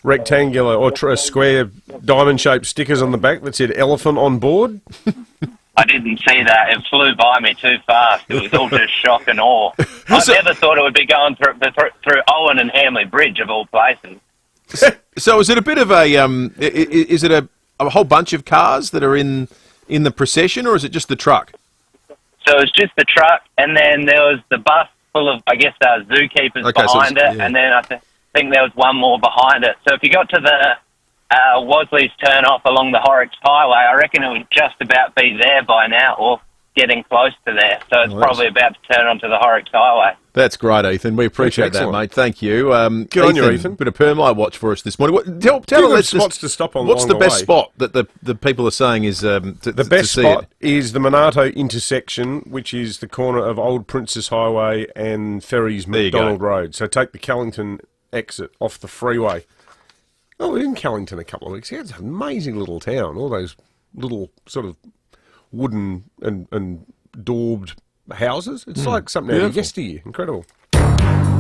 rectangular or square diamond-shaped stickers on the back that said elephant on board? I didn't see that. It flew by me too fast. It was all just shock and awe. I never thought it would be going through Owen and Hamley Bridge, of all places. So is it a bit of a... is it a whole bunch of cars that are in the procession, or is it just the truck? So it's just the truck, and then there was the bus full of, I guess, zookeepers behind it, and then I think there was one more behind it. So if you got to the Wasley's turn off along the Horrocks Highway, I reckon it would just about be there by now, or getting close to there. So it's probably about to turn onto the Horrocks Highway. That's great, Ethan. We appreciate that, mate. Thank you. Good on you, Ethan. Bit of Permi Watch for us this morning. Tell us spots to stop on. What's the best spot that the people are saying is the best spot is the Monarto intersection, which is the corner of Old Princess Highway and Ferries McDonald Road. So take the Callington exit off the freeway. Oh, we were in Callington a couple of weeks ago. It's an amazing little town. All those little sort of wooden and daubed houses. It's like something out of yesteryear. Incredible.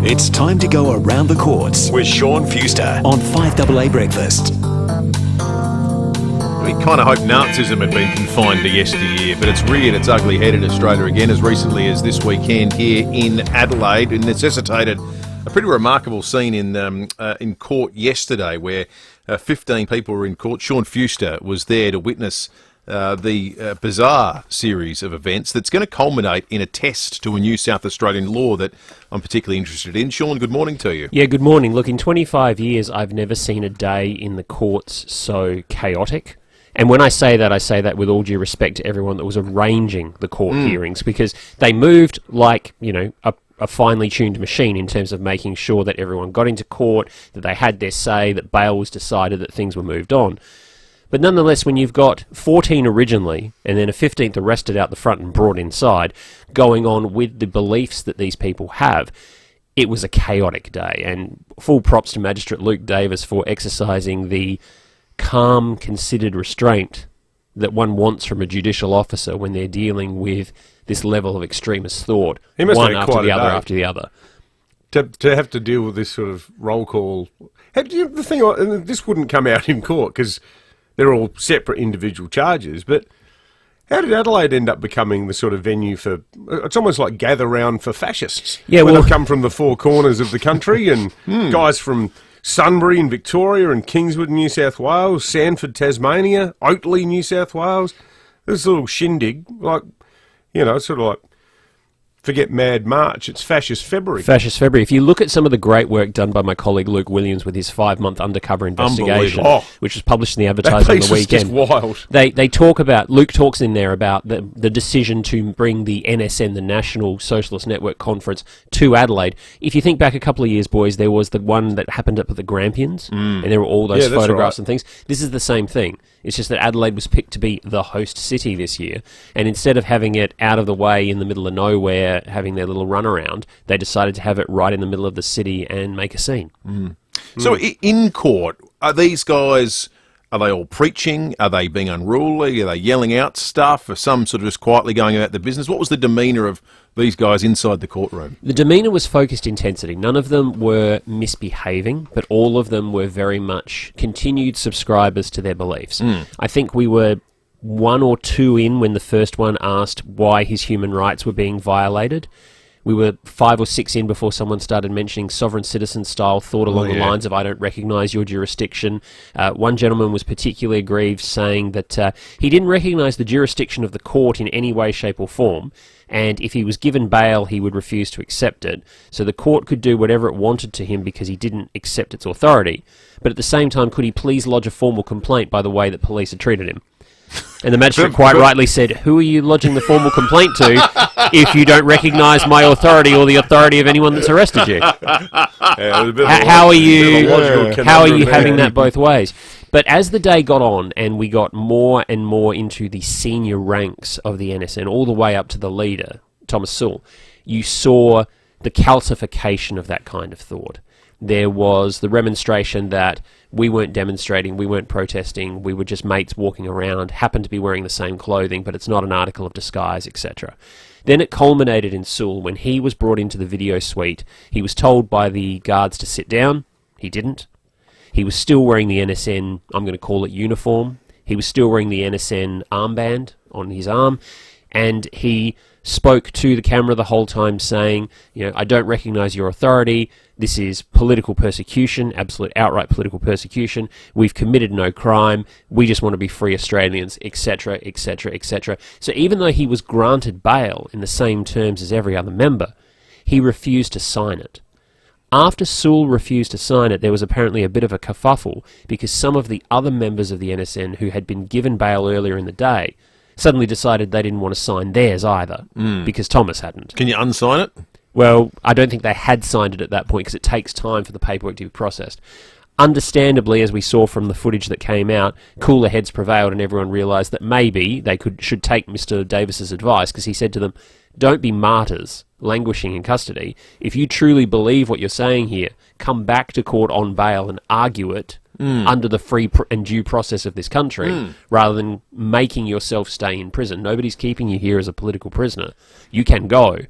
It's time to go around the courts with Sean Fuster on 5AA Breakfast. We kind of hope Nazism had been confined to yesteryear, but it's reared its ugly head in Australia again as recently as this weekend here in Adelaide, and necessitated a pretty remarkable scene in court yesterday where 15 people were in court. Sean Fuster was there to witness the bizarre series of events that's going to culminate in a test to a new South Australian law that I'm particularly interested in. Sean, good morning to you. Yeah, good morning. Look, in 25 years, I've never seen a day in the courts so chaotic. And when I say that with all due respect to everyone that was arranging the court hearings, because they moved like, a finely tuned machine in terms of making sure that everyone got into court, that they had their say, that bail was decided, that things were moved on. But nonetheless, when you've got 14 originally, and then a 15th arrested out the front and brought inside, going on with the beliefs that these people have, it was a chaotic day. And full props to Magistrate Luke Davis for exercising the calm, considered restraint that one wants from a judicial officer when they're dealing with this level of extremist thought, one after the other after the other. To have to deal with this sort of roll call. The thing, and this wouldn't come out in court because they're all separate individual charges, but how did Adelaide end up becoming the sort of venue for... It's almost like gather round for fascists. Yeah, well, they've come from the four corners of the country, and guys from Sunbury in Victoria and Kingswood in New South Wales, Sanford, Tasmania, Oatley, New South Wales. This little shindig, like, sort of like, forget Mad March, it's Fascist February. Fascist February. If you look at some of the great work done by my colleague Luke Williams with his 5-month undercover investigation, which was published in the Advertiser on the weekend. Just wild. They talk about, Luke talks in there about the decision to bring the NSN, the National Socialist Network Conference, to Adelaide. If you think back a couple of years, boys, there was the one that happened up at the Grampians, and there were all those photographs and things. This is the same thing. It's just that Adelaide was picked to be the host city this year, and instead of having it out of the way in the middle of nowhere, having their little runaround, they decided to have it right in the middle of the city and make a scene. So in court, are these guys... Are they all preaching? Are they being unruly? Are they yelling out stuff? Or some sort of just quietly going about their business? What was the demeanour of these guys inside the courtroom? The demeanour was focused intensity. None of them were misbehaving, but all of them were very much continued subscribers to their beliefs. I think we were 1 or 2 in when the first one asked why his human rights were being violated. We were 5 or 6 in before someone started mentioning sovereign citizen style thought along the lines of, I don't recognise your jurisdiction. One gentleman was particularly aggrieved, saying that he didn't recognise the jurisdiction of the court in any way, shape or form, and if he was given bail, he would refuse to accept it. So the court could do whatever it wanted to him because he didn't accept its authority. But at the same time, could he please lodge a formal complaint by the way that police had treated him? And the magistrate quite rightly said, who are you lodging the formal complaint to if you don't recognise my authority or the authority of anyone that's arrested you? How are you having that both ways? But as the day got on and we got more and more into the senior ranks of the NSN, all the way up to the leader, Thomas Sewell, you saw the calcification of that kind of thought. There was the remonstration that we weren't demonstrating, we weren't protesting, we were just mates walking around, happened to be wearing the same clothing, but it's not an article of disguise, etc. Then it culminated in Sewell when he was brought into the video suite. He was told by the guards to sit down. He didn't. He was still wearing the NSN, I'm going to call it uniform. He was still wearing the NSN armband on his arm, and he spoke to the camera the whole time saying, I don't recognise your authority, this is political persecution, absolute outright political persecution, we've committed no crime, we just want to be free Australians, etc, etc, etc. So even though he was granted bail in the same terms as every other member, he refused to sign it. After Sewell refused to sign it, there was apparently a bit of a kerfuffle because some of the other members of the NSN who had been given bail earlier in the day suddenly decided they didn't want to sign theirs either because Thomas hadn't. Can you unsign it? Well, I don't think they had signed it at that point because it takes time for the paperwork to be processed. Understandably, as we saw from the footage that came out, cooler heads prevailed and everyone realised that maybe they should take Mr. Davis's advice because he said to them, don't be martyrs languishing in custody. If you truly believe what you're saying here, come back to court on bail and argue it under the free and due process of this country, rather than making yourself stay in prison. Nobody's keeping you here as a political prisoner. You can go,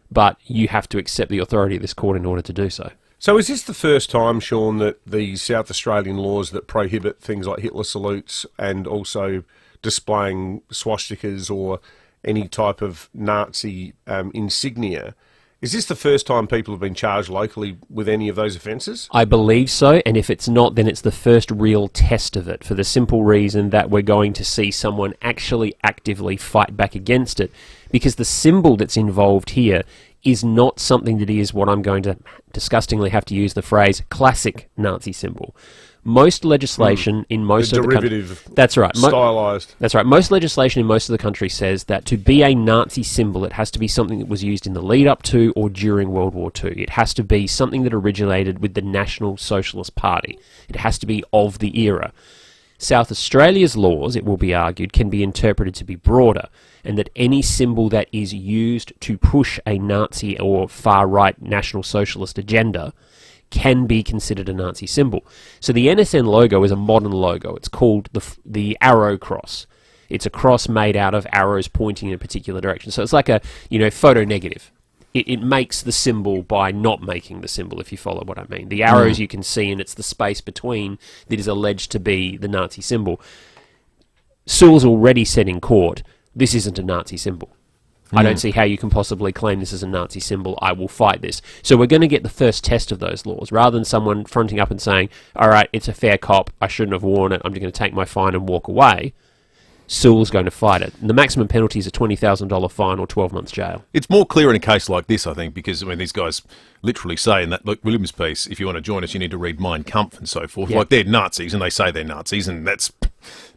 but you have to accept the authority of this court in order to do so. So is this the first time, Sean, that the South Australian laws that prohibit things like Hitler salutes and also displaying swastikas or any type of Nazi insignia Is this the first time people have been charged locally with any of those offences? I believe so, and if it's not, then it's the first real test of it, for the simple reason that we're going to see someone actually actively fight back against it, because the symbol that's involved here is not something that is what I'm going to disgustingly have to use the phrase classic Nazi symbol. Most legislation in most of the country... That's right. Stylised. That's right. Most legislation in most of the country says that to be a Nazi symbol, it has to be something that was used in the lead-up to or during World War II. It has to be something that originated with the National Socialist Party. It has to be of the era. South Australia's laws, it will be argued, can be interpreted to be broader, and that any symbol that is used to push a Nazi or far-right National Socialist agenda can be considered a Nazi symbol. So the NSN logo is a modern logo. It's called the arrow cross. It's a cross made out of arrows pointing in a particular direction. So it's like a, photo negative. It makes the symbol by not making the symbol, if you follow what I mean. The arrows you can see, and it's the space between that is alleged to be the Nazi symbol. Sewell's already said in court, this isn't a Nazi symbol. I don't see how you can possibly claim this is a Nazi symbol. I will fight this. So we're going to get the first test of those laws, rather than someone fronting up and saying, all right, it's a fair cop, I shouldn't have worn it, I'm just going to take my fine and walk away. Sewell's going to fight it. And the maximum penalty is a $20,000 fine or 12 months jail. It's more clear in a case like this, I think, because these guys literally say in that Williams piece, if you want to join us, you need to read Mein Kampf and so forth. Yeah. Like, they're Nazis, and they say they're Nazis, and that's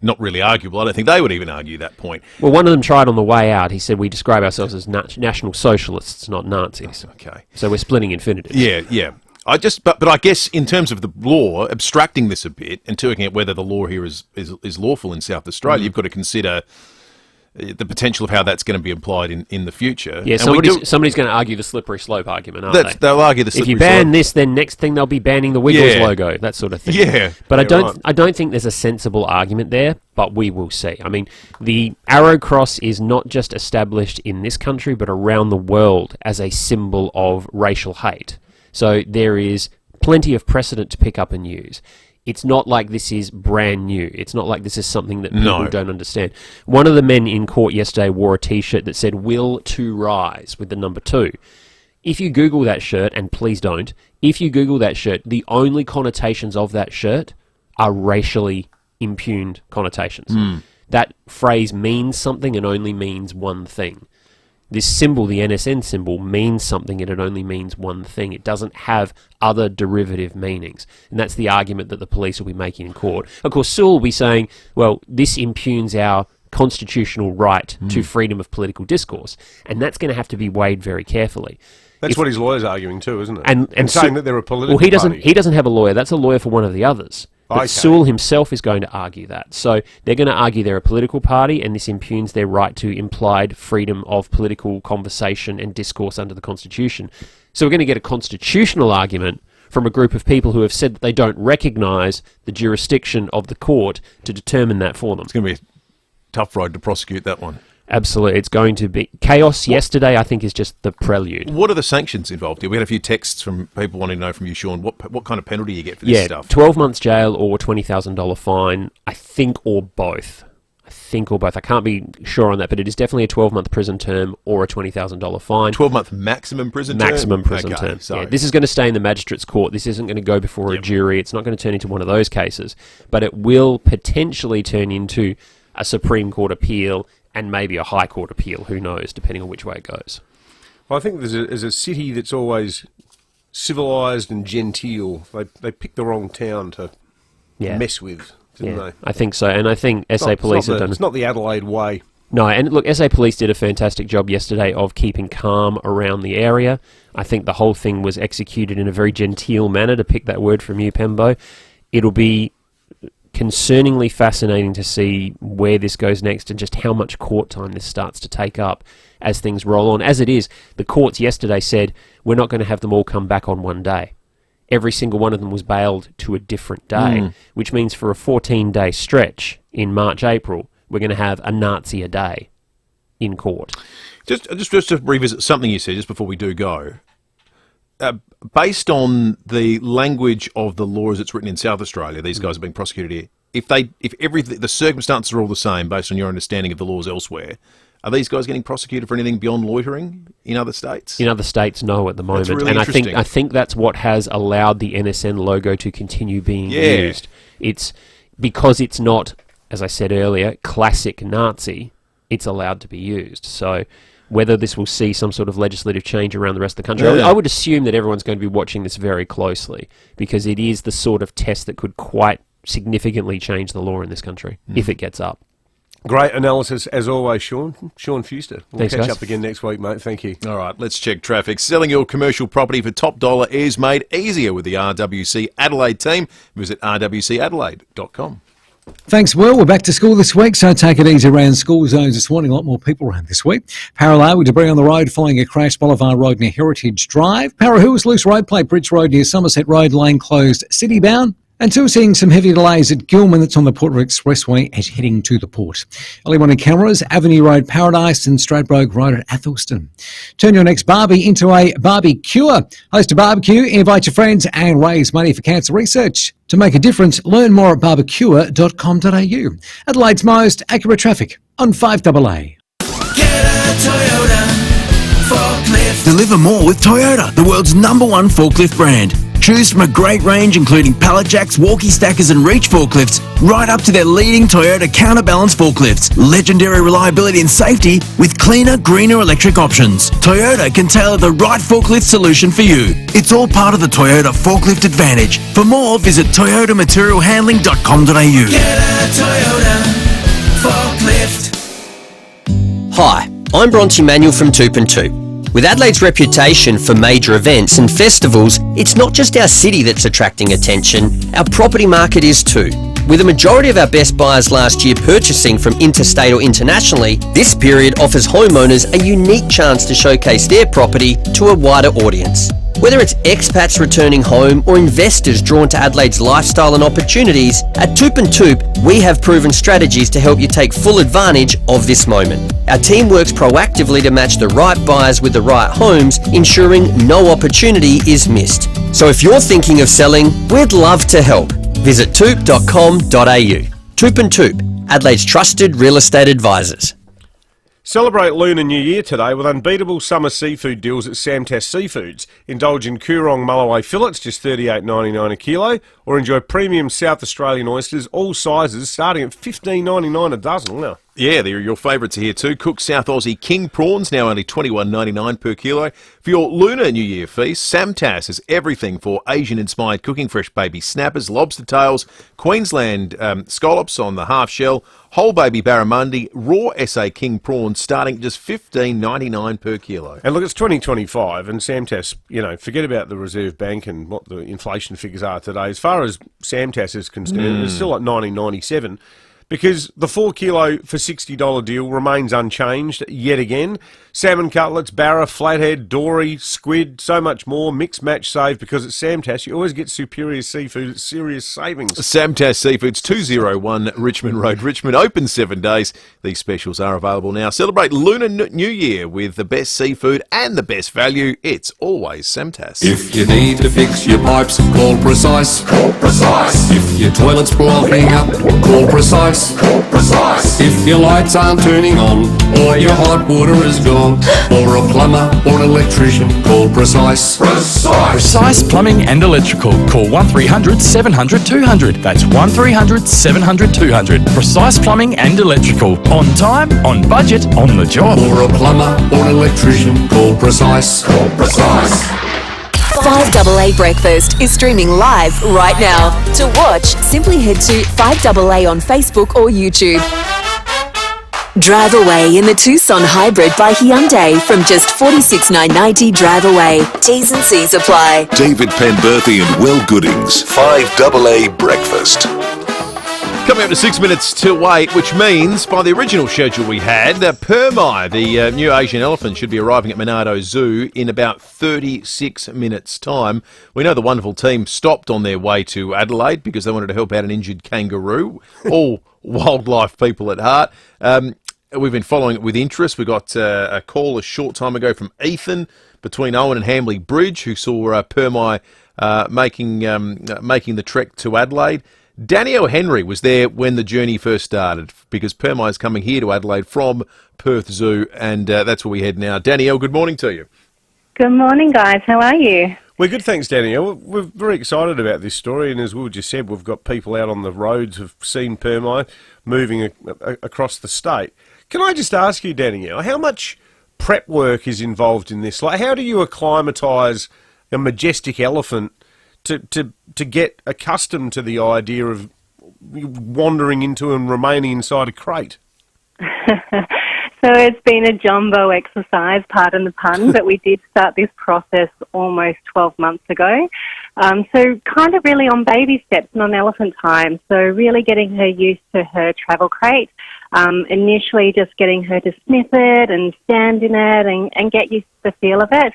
not really arguable. I don't think they would even argue that point. Well, one of them tried on the way out. He said, we describe ourselves as National Socialists, not Nazis. Okay. So we're splitting infinitives. Yeah. But I guess in terms of the law, abstracting this a bit and looking at whether the law here is lawful in South Australia, you've got to consider the potential of how that's going to be applied in the future. Yeah, somebody's going to argue the slippery slope argument, aren't they? They'll argue the slippery slope. If you ban this, then next thing they'll be banning the Wiggles logo, that sort of thing. Yeah. But I don't think there's a sensible argument there, but we will see. I mean, the arrow cross is not just established in this country, but around the world as a symbol of racial hate. So there is plenty of precedent to pick up and use. It's not like this is brand new. It's not like this is something that people don't understand. One of the men in court yesterday wore a T-shirt that said, "Will to rise," with the number 2. If you Google that shirt, and please don't, if you Google that shirt, the only connotations of that shirt are racially impugned connotations. That phrase means something and only means one thing. This symbol, the NSN symbol, means something and it only means one thing. It doesn't have other derivative meanings. And that's the argument that the police will be making in court. Of course, Sewell will be saying, well, this impugns our constitutional right to freedom of political discourse. And that's going to have to be weighed very carefully. That's what his lawyer's arguing too, isn't it? And saying that they're a political party. He doesn't have a lawyer. That's a lawyer for one of the others. But Sewell himself is going to argue that. So they're going to argue they're a political party, and this impugns their right to implied freedom of political conversation and discourse under the Constitution. So we're going to get a constitutional argument from a group of people who have said that they don't recognise the jurisdiction of the court to determine that for them. It's going to be a tough road to prosecute that one. Absolutely. It's going to be chaos. Yesterday, I think, is just the prelude. What are the sanctions involved here? We had a few texts from people wanting to know from you, Sean, what kind of penalty you get for this stuff? 12 months jail or $20,000 fine, I think, or both. I can't be sure on that, but it is definitely a 12-month prison term or a $20,000 fine. 12-month maximum prison term? Maximum prison term. Yeah, this is going to stay in the magistrate's court. This isn't going to go before a jury. It's not going to turn into one of those cases. But it will potentially turn into a Supreme Court appeal and maybe a High Court appeal. Who knows, depending on which way it goes. Well, I think there's a city that's always civilised and genteel. They picked the wrong town to mess with, didn't they? I think so, and I think SA Police have done... It's not the Adelaide way. No, and look, SA Police did a fantastic job yesterday of keeping calm around the area. I think the whole thing was executed in a very genteel manner, to pick that word from you, Pembo. It'll be concerningly fascinating to see where this goes next and just how much court time this starts to take up as things roll on. As it is, the courts yesterday said, we're not going to have them all come back on one day. Every single one of them was bailed to a different day, which means for a 14-day stretch in March, April, we're going to have a Nazi a day in court. Just to revisit something you said just before we do go, based on the language of the law as it's written in South Australia, these guys are being prosecuted here. If the circumstances are all the same based on your understanding of the laws elsewhere, Are these guys getting prosecuted for anything beyond loitering in other states? In other states, no, at the moment. That's really and interesting. I think that's what has allowed the NSN logo to continue being used. It's because it's not, as I said earlier, classic Nazi, it's allowed to be used. So whether this will see some sort of legislative change around the rest of the country, I would assume that everyone's going to be watching this very closely, because it is the sort of test that could quite significantly change the law in this country, if it gets up. Great analysis, as always, Sean. Sean Fuster. We'll Thanks, catch guys. up again next week, mate. Thank you. All right, let's check traffic. Selling your commercial property for top dollar is made easier with the RWC Adelaide team. Visit rwcadelaide.com. Thanks, Will. We're back to school this week, so take it easy around school zones this morning. A lot more people around this week. Parallel with debris on the road following a crash, Boulevard Road near Heritage Drive. Para Hills, loose road plate, Bridge Road near Somerset Road, lane closed, city bound. And two, seeing some heavy delays at Gilman, that's on the Port Expressway as heading to the port. Early morning cameras, Avenue Road Paradise and Stradbroke Road at Athelston. Turn your next Barbie into a Barbie Cure. Host a barbecue, invite your friends and raise money for cancer research. To make a difference, learn more at barbecue.com.au. Adelaide's most accurate traffic on 5AA. Get a Toyota forklift. Deliver more with Toyota, the world's #1 forklift brand. Choose from a great range including pallet jacks, walkie stackers and reach forklifts, right up to their leading Toyota counterbalance forklifts. Legendary reliability and safety with cleaner, greener electric options. Toyota can tailor the right forklift solution for you. It's all part of the Toyota Forklift Advantage. For more, visit toyotamaterialhandling.com.au. Get a Toyota forklift. Hi, I'm Bronte Manuel from Toop and Toop. With Adelaide's reputation for major events and festivals, it's not just our city that's attracting attention, our property market is too. With a majority of our best buyers last year purchasing from interstate or internationally, this period offers homeowners a unique chance to showcase their property to a wider audience. Whether it's expats returning home or investors drawn to Adelaide's lifestyle and opportunities, at Toop and Toop, we have proven strategies to help you take full advantage of this moment. Our team works proactively to match the right buyers with the right homes, ensuring no opportunity is missed. So if you're thinking of selling, we'd love to help. Visit toop.com.au. Toop and Toop, Adelaide's trusted real estate advisors. Celebrate Lunar New Year today with unbeatable summer seafood deals at Samtas Seafoods. Indulge in Coorong Mulloway fillets, just $38.99 a kilo, or enjoy premium South Australian oysters, all sizes, starting at $15.99 a dozen. Wow. Yeah, they're your favourites here too. Cooked South Aussie King prawns, now only $21.99 per kilo. For your Lunar New Year feast, Samtas has everything for Asian-inspired cooking. Fresh baby snappers, lobster tails, Queensland scallops on the half shell, whole baby barramundi, raw SA King prawns starting at just $15.99 per kilo. And look, it's 2025 and Samtas, forget about the Reserve Bank and what the inflation figures are today. As far as Samtas is concerned, it's still at $19.97. Because the 4 kilo for $60 deal remains unchanged yet again. Salmon cutlets, barra, flathead, dory, squid, so much more. Mix, match, save. Because at Samtas, you always get superior seafood at serious savings. Samtas Seafoods, 201 Richmond Road, Richmond. Open 7 days. These specials are available now. Celebrate Lunar New Year with the best seafood and the best value. It's always Samtas. If you need to fix your pipes, call Precise. Call Precise. If your toilet's blocking up, call Precise. Call Precise. If your lights aren't turning on or your hot water is gone, or a plumber or an electrician, call Precise. Precise Plumbing and Electrical. Call 1300 700 200. That's 1300 700 200. Precise Plumbing and Electrical. On time, on budget, on the job. Or a plumber or an electrician, call Precise. Call Precise. 5AA Breakfast is streaming live right now. To watch, simply head to 5AA on Facebook or YouTube. Drive away in the Tucson Hybrid by Hyundai from just $46,990 drive away. T's and C's apply. David Penberthy and Will Goodings. 5AA Breakfast. Coming up to 6 minutes till 8, which means by the original schedule we had, Permai, the new Asian elephant, should be arriving at Monardo Zoo in about 36 minutes' time. We know the wonderful team stopped on their way to Adelaide because they wanted to help out an injured kangaroo. All wildlife people at heart. We've been following it with interest. We got a call a short time ago from Ethan between Owen and Hamley Bridge, who saw Permai making the trek to Adelaide. Danielle Henry was there when the journey first started because Permai's coming here to Adelaide from Perth Zoo, and that's where we head now. Danielle, good morning to you. Good morning, guys. How are you? We're good, thanks, Danielle. We're very excited about this story, and as Will just said, we've got people out on the roads who've seen Permai moving across the state. Can I just ask you, Danielle, how much prep work is involved in this? Like, how do you acclimatise a majestic elephant to get accustomed to the idea of wandering into and remaining inside a crate? So it's been a jumbo exercise, pardon the pun, but we did start this process almost 12 months ago. So kind of really on baby steps and on elephant time. So really getting her used to her travel crate. Initially just getting her to sniff it and stand in it and get used to the feel of it.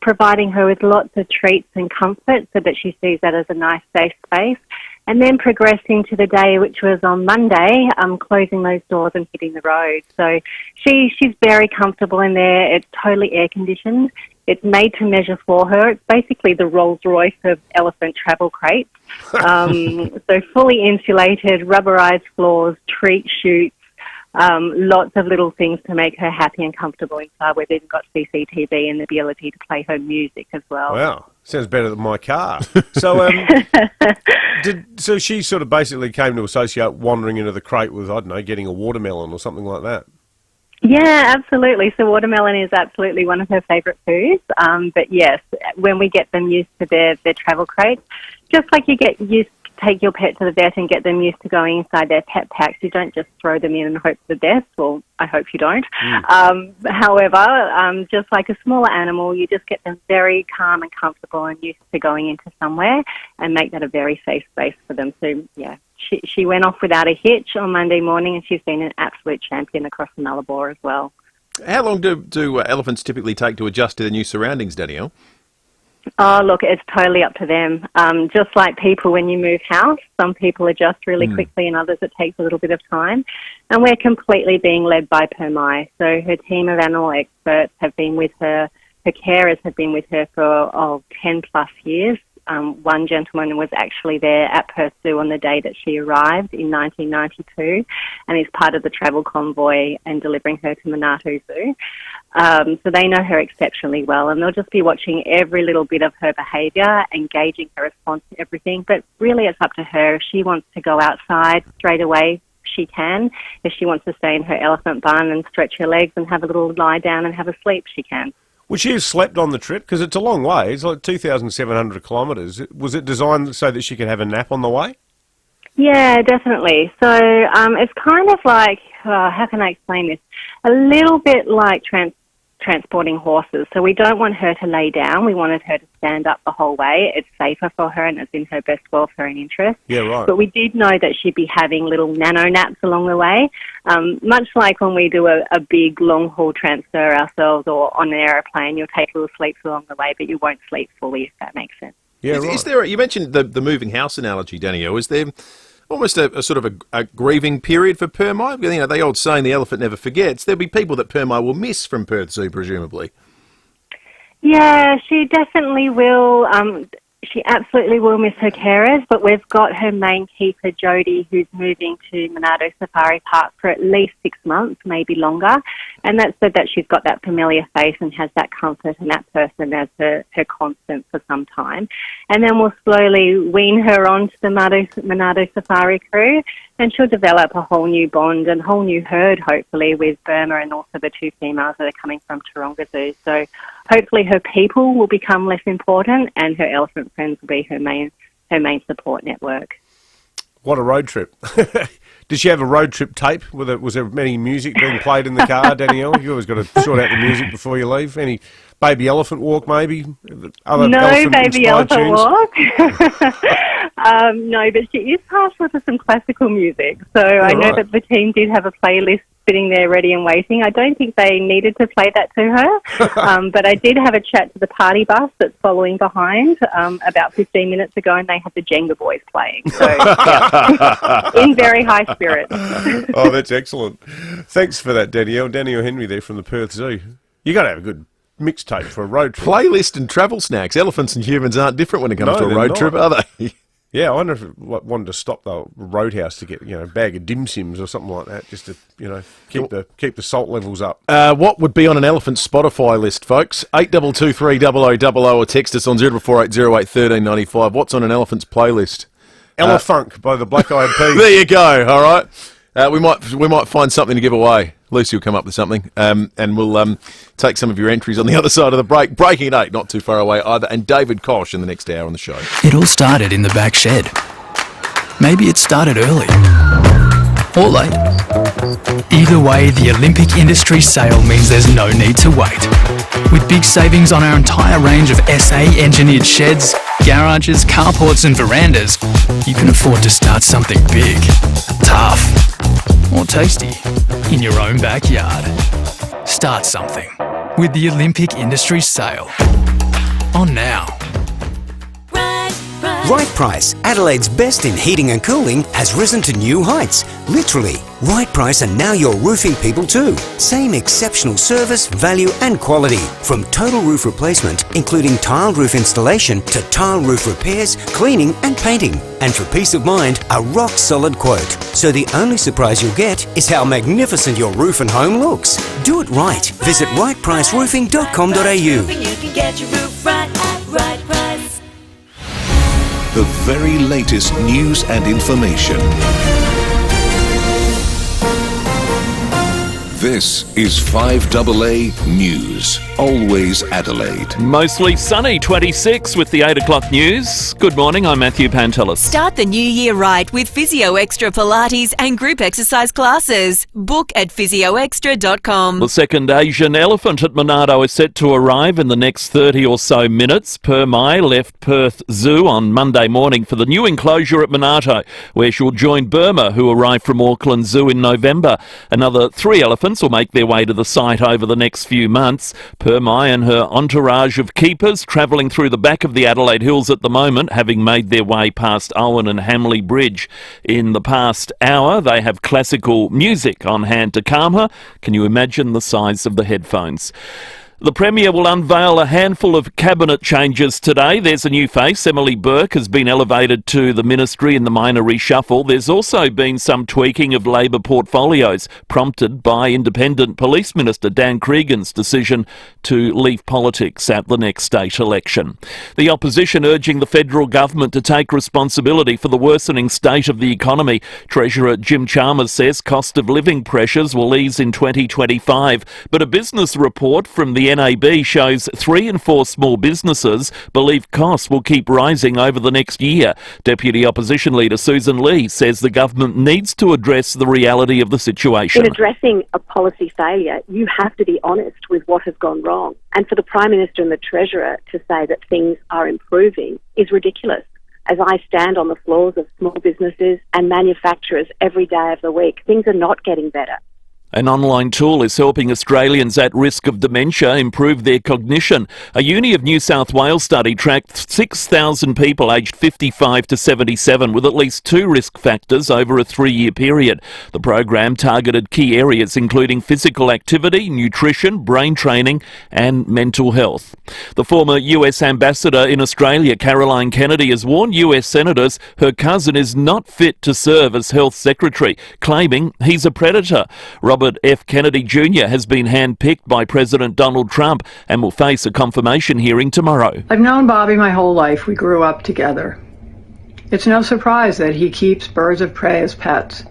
Providing her with lots of treats and comfort so that she sees that as a nice, safe space. And then progressing to the day, which was on Monday, closing those doors and hitting the road. So she's very comfortable in there. It's totally air conditioned. It's made to measure for her. It's basically the Rolls Royce of elephant travel crates. So fully insulated, rubberized floors, treat chutes, lots of little things to make her happy and comfortable inside. We've even got CCTV and the ability to play her music as well. Wow. Sounds better than my car. So, so she sort of basically came to associate wandering into the crate with, I don't know, getting a watermelon or something like that. Yeah, absolutely. So watermelon is absolutely one of her favourite foods. But yes, when we get them used to their travel crates, just like you get used to take your pet to the vet and get them used to going inside their pet packs, you don't just throw them in and hope for the best. Well, I hope you don't. However, just like a smaller animal, you just get them very calm and comfortable and used to going into somewhere and make that a very safe space for them. So, yeah, she went off without a hitch on Monday morning and she's been an absolute champion across the Nullarbor as well. How long do elephants typically take to adjust to their new surroundings, Danielle? Oh, look, it's totally up to them. Just like people when you move house, some people adjust really quickly and others it takes a little bit of time. And we're completely being led by Permai. So her team of animal experts have been with her. Her carers have been with her for 10 plus years. One gentleman was actually there at Perth Zoo on the day that she arrived in 1992 and is part of the travel convoy and delivering her to Monarto Zoo. So they know her exceptionally well and they'll just be watching every little bit of her behaviour, engaging her response to everything. But really it's up to her. If she wants to go outside straight away, she can. If she wants to stay in her elephant bun and stretch her legs and have a little lie down and have a sleep, she can. Would she have slept on the trip? Because it's a long way. It's like 2,700 kilometres. Was it designed so that she could have a nap on the way? Yeah, definitely. So it's kind of like, how can I explain this? A little bit like transporting horses. So we don't want her to lay down. We wanted her to stand up the whole way. It's safer for her and it's in her best welfare and interest. Yeah, right. But we did know that she'd be having little nano naps along the way, much like when we do a big long-haul transfer ourselves or on an aeroplane, you'll take little sleeps along the way, but you won't sleep fully, if that makes sense. Yeah, right. Is there? You mentioned the moving house analogy, Danielle. Is there almost a sort of a grieving period for Permai? You know, the old saying, the elephant never forgets. There'll be people that Permai will miss from Perth Zoo, presumably. Yeah, she definitely will. She absolutely will miss her carers, but we've got her main keeper, Jodie, who's moving to Monarto Safari Park for at least 6 months, maybe longer. And that's so that she's got that familiar face and has that comfort and that person as her constant for some time. And then we'll slowly wean her onto the Monarto Safari crew, and she'll develop a whole new bond and whole new herd, hopefully, with Burma and also the 2 females that are coming from Taronga Zoo. So hopefully her people will become less important and her elephant friends will be her main support network. What a road trip. Did she have a road trip tape? Was there any music being played in the car, Danielle? You always got to sort out the music before you leave. Any baby elephant walk, maybe? No baby elephant walk. No, but she is partial to some classical music. So I know that the team did have a playlist sitting there ready and waiting. I don't think they needed to play that to her, but I did have a chat to the party bus that's following behind about 15 minutes ago, and they had the Jenga Boys playing. So, yeah. In very high spirits. Oh, that's excellent. Thanks for that, Danielle. Danielle Henry there from the Perth Zoo. You got to have a good mixtape for a road trip. Playlist and travel snacks. Elephants and humans aren't different when it comes to a road trip, are they? Yeah, I wonder if it wanted to stop the roadhouse to get a bag of dim sims or something like that, just to keep the salt levels up. What would be on an elephant Spotify list, folks? 8223 or text us on 0480081395. What's on an elephant's playlist? Elefunk by the Black Eyed Peas. There you go. All right, we might find something to give away. Lucy will come up with something, and we'll take some of your entries on the other side of the break. Breaking at 8, not too far away either, and David Kosh in the next hour on the show. It all started in the back shed. Maybe it started early. Or late. Either way, the Olympic Industry sale means there's no need to wait. With big savings on our entire range of SA-engineered sheds, garages, carports and verandas, you can afford to start something big, tough, or tasty in your own backyard. Start something with the Olympic Industry sale. On now. Right Price, Adelaide's best in heating and cooling, has risen to new heights. Literally, Right Price are now your roofing people too. Same exceptional service, value and quality. From total roof replacement, including tiled roof installation, to tile roof repairs, cleaning and painting. And for peace of mind, a rock-solid quote. So the only surprise you'll get is how magnificent your roof and home looks. Do it right. Visit rightpriceroofing.com.au. You can get your roof right at Right Price. The very latest news and information. This is 5AA News. Always Adelaide. Mostly sunny, 26 with the 8 o'clock news. Good morning, I'm Matthew Pantelis. Start the new year right with Physio Extra Pilates and group exercise classes. Book at physioextra.com. The second Asian elephant at Monarto is set to arrive in the next 30 or so minutes. Permai left Perth Zoo on Monday morning for the new enclosure at Monarto, where she'll join Burma, who arrived from Auckland Zoo in November. Another 3 elephants will make their way to the site over the next few months. Permai and her entourage of keepers travelling through the back of the Adelaide Hills at the moment, having made their way past Owen and Hamley Bridge. In the past hour, they have classical music on hand to calm her. Can you imagine the size of the headphones? The Premier will unveil a handful of cabinet changes today. There's a new face. Emily Burke has been elevated to the ministry in the minor reshuffle. There's also been some tweaking of Labor portfolios, prompted by Independent Police Minister Dan Cregan's decision to leave politics at the next state election. The opposition urging the federal government to take responsibility for the worsening state of the economy. Treasurer Jim Chalmers says cost of living pressures will ease in 2025, but a business report from the NAB shows 3 in 4 small businesses believe costs will keep rising over the next year. Deputy Opposition Leader Susan Lee says the government needs to address the reality of the situation. In addressing a policy failure, you have to be honest with what has gone wrong. And for the Prime Minister and the Treasurer to say that things are improving is ridiculous. As I stand on the floors of small businesses and manufacturers every day of the week, things are not getting better. An online tool is helping Australians at risk of dementia improve their cognition. A Uni of New South Wales study tracked 6,000 people aged 55 to 77 with at least 2 risk factors over a 3-year period. The program targeted key areas including physical activity, nutrition, brain training and mental health. The former US ambassador in Australia, Caroline Kennedy, has warned US senators her cousin is not fit to serve as health secretary, claiming he's a predator. Robert F. Kennedy Jr. has been handpicked by President Donald Trump and will face a confirmation hearing tomorrow. I've known Bobby my whole life. We grew up together. It's no surprise that he keeps birds of prey as pets,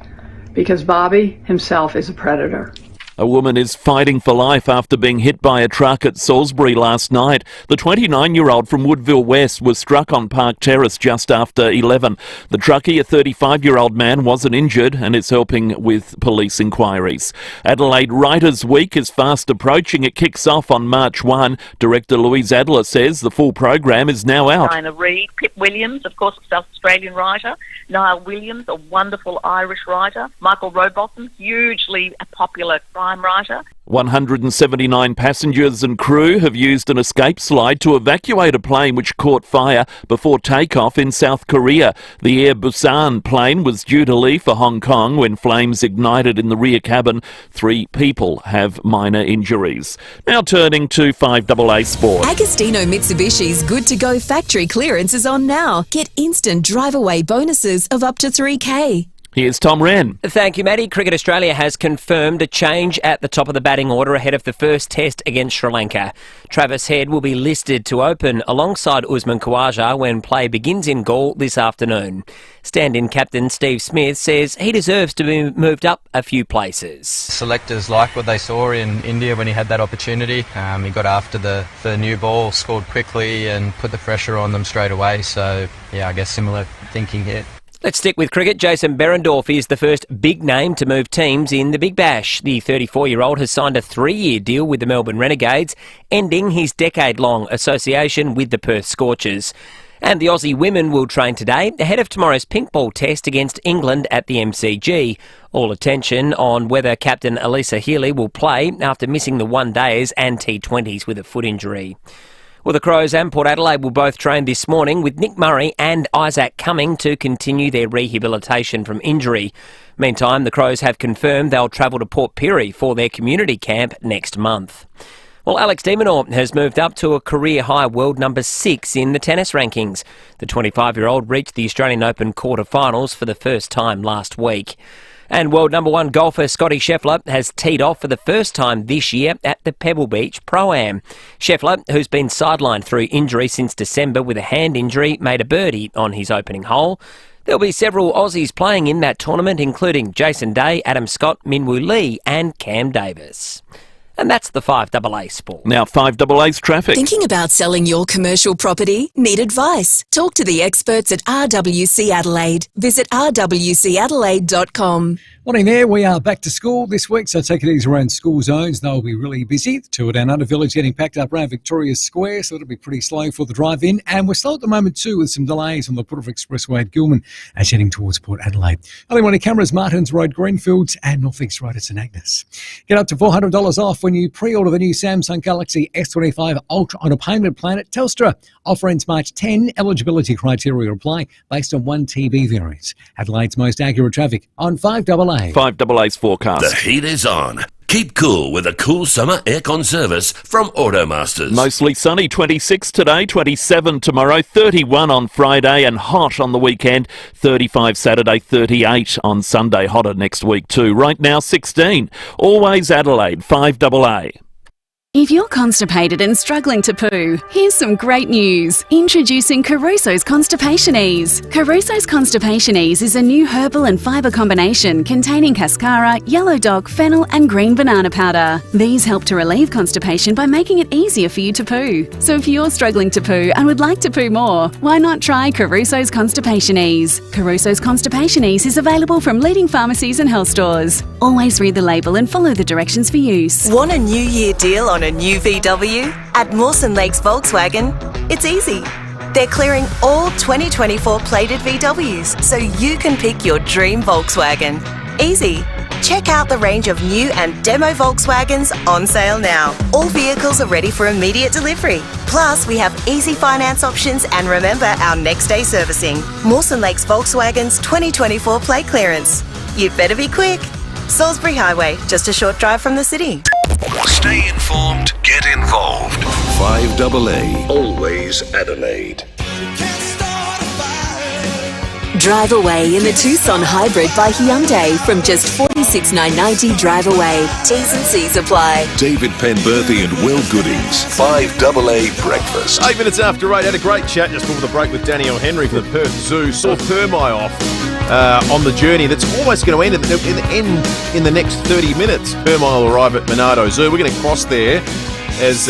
because Bobby himself is a predator. A woman is fighting for life after being hit by a truck at Salisbury last night. The 29-year-old from Woodville West was struck on Park Terrace just after 11. The truckie, a 35-year-old man, wasn't injured and is helping with police inquiries. Adelaide Writers' Week is fast approaching. It kicks off on March 1. Director Louise Adler says the full program is now out. Diana Reid, Pip Williams, of course, a South Australian writer, Niall Williams, a wonderful Irish writer, Michael Robotham, hugely a popular crime writer. 179 passengers and crew have used an escape slide to evacuate a plane which caught fire before takeoff in South Korea. The Air Busan plane was due to leave for Hong Kong when flames ignited in the rear cabin. 3 people have minor injuries. Now turning to 5AA Sport. Agostino Mitsubishi's Good to Go factory clearance is on now. Get instant drive-away bonuses of up to $3,000. Here's Tom Wren. Thank you, Matty. Cricket Australia has confirmed a change at the top of the batting order ahead of the first test against Sri Lanka. Travis Head will be listed to open alongside Usman Khawaja when play begins in Galle this afternoon. Stand-in captain Steve Smith says he deserves to be moved up a few places. Selectors like what they saw in India when he had that opportunity. He got after the new ball, scored quickly and put the pressure on them straight away. So, yeah, I guess similar thinking here. Let's stick with cricket. Jason Behrendorff is the first big name to move teams in the Big Bash. The 34-year-old has signed a 3-year deal with the Melbourne Renegades, ending his decade-long association with the Perth Scorchers. And the Aussie women will train today ahead of tomorrow's pink ball test against England at the MCG. All attention on whether captain Elisa Healy will play after missing the one-days and T20s with a foot injury. Well, the Crows and Port Adelaide will both train this morning with Nick Murray and Isaac Cumming to continue their rehabilitation from injury. Meantime, the Crows have confirmed they'll travel to Port Pirie for their community camp next month. Well, Alex de Minaur has moved up to a career-high world number 6 in the tennis rankings. The 25-year-old reached the Australian Open quarter-finals for the first time last week. And world number 1 golfer Scotty Scheffler has teed off for the first time this year at the Pebble Beach Pro-Am. Scheffler, who's been sidelined through injury since December with a hand injury, made a birdie on his opening hole. There'll be several Aussies playing in that tournament, including Jason Day, Adam Scott, Minwoo Lee and Cam Davis. And that's the 5AA Sport. Now 5AA's traffic. Thinking about selling your commercial property? Need advice? Talk to the experts at RWC Adelaide. Visit rwcadelaide.com. Morning there. We are back to school this week, so take it easy around school zones. They'll be really busy. The tour down Under Village getting packed up around Victoria Square, so it'll be pretty slow for the drive-in. And we're slow at the moment too with some delays on the Port Expressway at Gilman as heading towards Port Adelaide. Early morning cameras, Martins Road, Greenfields and North East Road at St Agnes. Get up to $400 off when you pre-order the new Samsung Galaxy S25 Ultra on a payment plan at Telstra. Offer ends March 10. Eligibility criteria apply based on 1 TB variants. Adelaide's most accurate traffic on 5AA. 5AA's forecast. The heat is on. Keep cool with a cool summer aircon service from Automasters. Mostly sunny, 26 today, 27 tomorrow, 31 on Friday and hot on the weekend, 35 Saturday, 38 on Sunday, hotter next week too. Right now, 16. Always Adelaide, 5AA. If you're constipated and struggling to poo, here's some great news. Introducing Caruso's Constipation Ease. Caruso's Constipation Ease is a new herbal and fibre combination containing cascara, yellow dock, fennel and green banana powder. These help to relieve constipation by making it easier for you to poo. So if you're struggling to poo and would like to poo more, why not try Caruso's Constipation Ease? Caruso's Constipation Ease is available from leading pharmacies and health stores. Always read the label and follow the directions for use. Want a New Year deal on a new VW? At Mawson Lakes Volkswagen, it's easy. They're clearing all 2024 plated VWs so you can pick your dream Volkswagen. Easy. Check out the range of new and demo Volkswagens on sale now. All vehicles are ready for immediate delivery. Plus, we have easy finance options and remember our next day servicing. Mawson Lakes Volkswagen's 2024 plate clearance. You'd better be quick. Salisbury Highway, just a short drive from the city. Stay informed, get involved. 5AA, always Adelaide. Drive away in the Tucson Hybrid by Hyundai from just $46,990 drive away. T's and C's apply. David Penberthy and Will Goodings. 5AA Breakfast. 8 minutes after 8, had a great chat just before the break with Danielle Henry from the Perth Zoo. Saw Permai off on the journey that's almost going to end in the next 30 minutes. Permai will arrive at Monardo Zoo. We're going to cross there as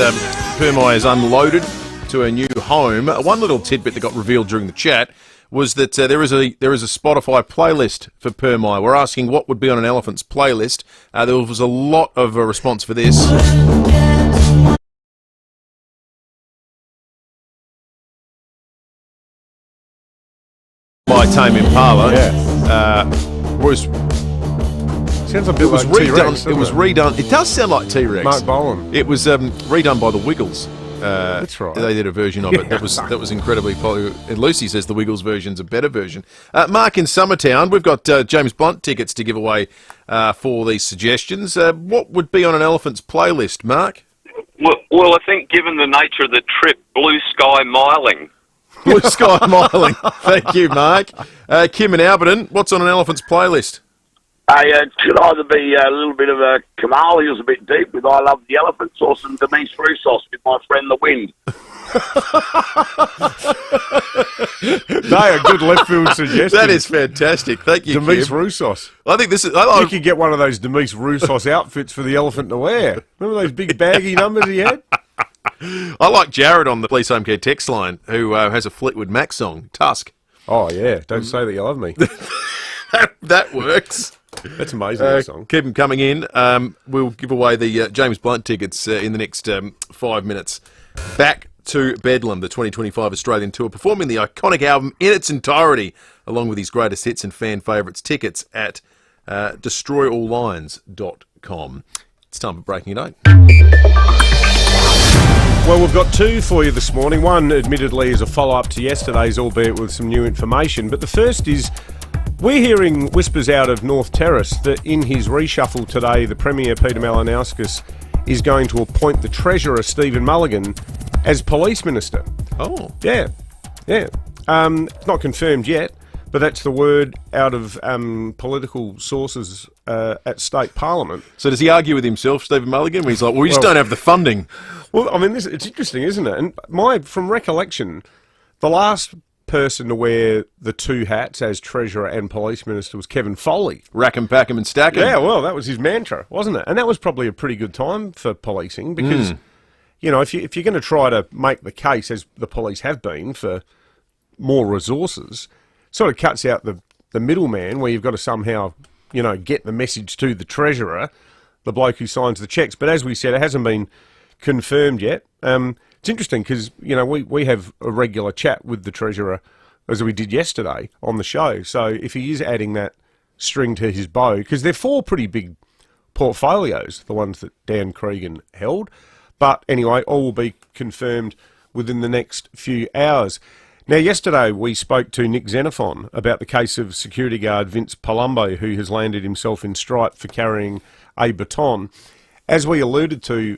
Permai is unloaded to her new home. One little tidbit that got revealed during the chat was that there is a Spotify playlist for Permai. We're asking what would be on an elephant's playlist. There was a lot of a response for this. By Tame Impala. Yeah. Was Sounds a bit It was like T-Rex, redone. doesn't It was redone. It does sound like T-Rex. Mark Bolan. It was redone by the Wiggles. That's right. They did a version of it that was incredibly popular. And Lucy says the Wiggles version's a better version. Mark in Summertown, we've got James Blunt tickets to give away for these suggestions. What would be on an elephant's playlist, Mark? Well, I think given the nature of the trip, blue sky miling. Blue sky miling. Thank you, Mark. Kim in Alberton, what's on an elephant's playlist? It could either be a little bit of a Kamali, a bit deep with I Love the Elephants, or some Denise Roussos with My Friend the Wind. They are good left field suggestions. That is fantastic. Thank you, Denise Kim. Roussos. I think this is... You could get one of those Denise Roussos outfits for the elephant to wear. Remember those big baggy numbers he had? I like Jared on the Police Home Care text line, who has a Fleetwood Mac song, Tusk. Oh, yeah. Don't say that you love me. That works. That's amazing, that song. Keep them coming in. We'll give away the James Blunt tickets in the next 5 minutes. Back to Bedlam, the 2025 Australian Tour, performing the iconic album in its entirety, along with his greatest hits and fan favourites. Tickets at destroyalllines.com. It's time for Breaking It 8. Well, we've got two for you this morning. One, admittedly, is a follow-up to yesterday's, albeit with some new information. But the first is, we're hearing whispers out of North Terrace that in his reshuffle today, the Premier, Peter Malinauskas, is going to appoint the Treasurer, Stephen Mulligan, as Police Minister. Oh. Yeah. Not confirmed yet, but that's the word out of political sources at State Parliament. So does he argue with himself, Stephen Mulligan, when he's like, well, we just don't have the funding? Well, I mean, it's interesting, isn't it? And from recollection, the last person to wear the two hats as Treasurer and Police Minister was Kevin Foley. Rack 'em, pack 'em and stack 'em. Yeah, well, that was his mantra, wasn't it? And that was probably a pretty good time for policing because, you know, if you're going to try to make the case, as the police have been, for more resources, sort of cuts out the middleman where you've got to somehow, you know, get the message to the Treasurer, the bloke who signs the cheques. But as we said, it hasn't been confirmed yet. It's interesting because, you know, we have a regular chat with the Treasurer, as we did yesterday on the show. So if he is adding that string to his bow, because they're four pretty big portfolios, the ones that Dan Cregan held. But anyway, all will be confirmed within the next few hours. Now, yesterday we spoke to Nick Xenophon about the case of security guard Vince Palumbo, who has landed himself in stripe for carrying a baton. As we alluded to,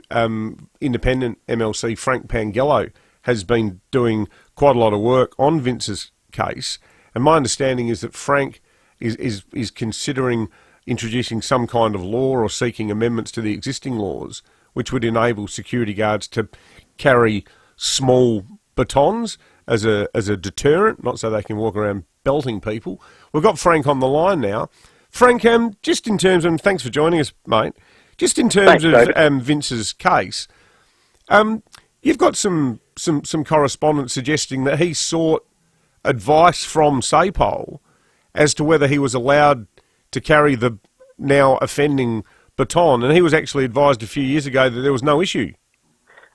independent MLC Frank Pangello has been doing quite a lot of work on Vince's case, and my understanding is that Frank is considering introducing some kind of law or seeking amendments to the existing laws which would enable security guards to carry small batons as a deterrent, not so they can walk around belting people. We've got Frank on the line now. Frank, just in terms, and thanks for joining us, mate. Just in terms of Vince's case, you've got some correspondence suggesting that he sought advice from SAPOL as to whether he was allowed to carry the now offending baton, and he was actually advised a few years ago that there was no issue.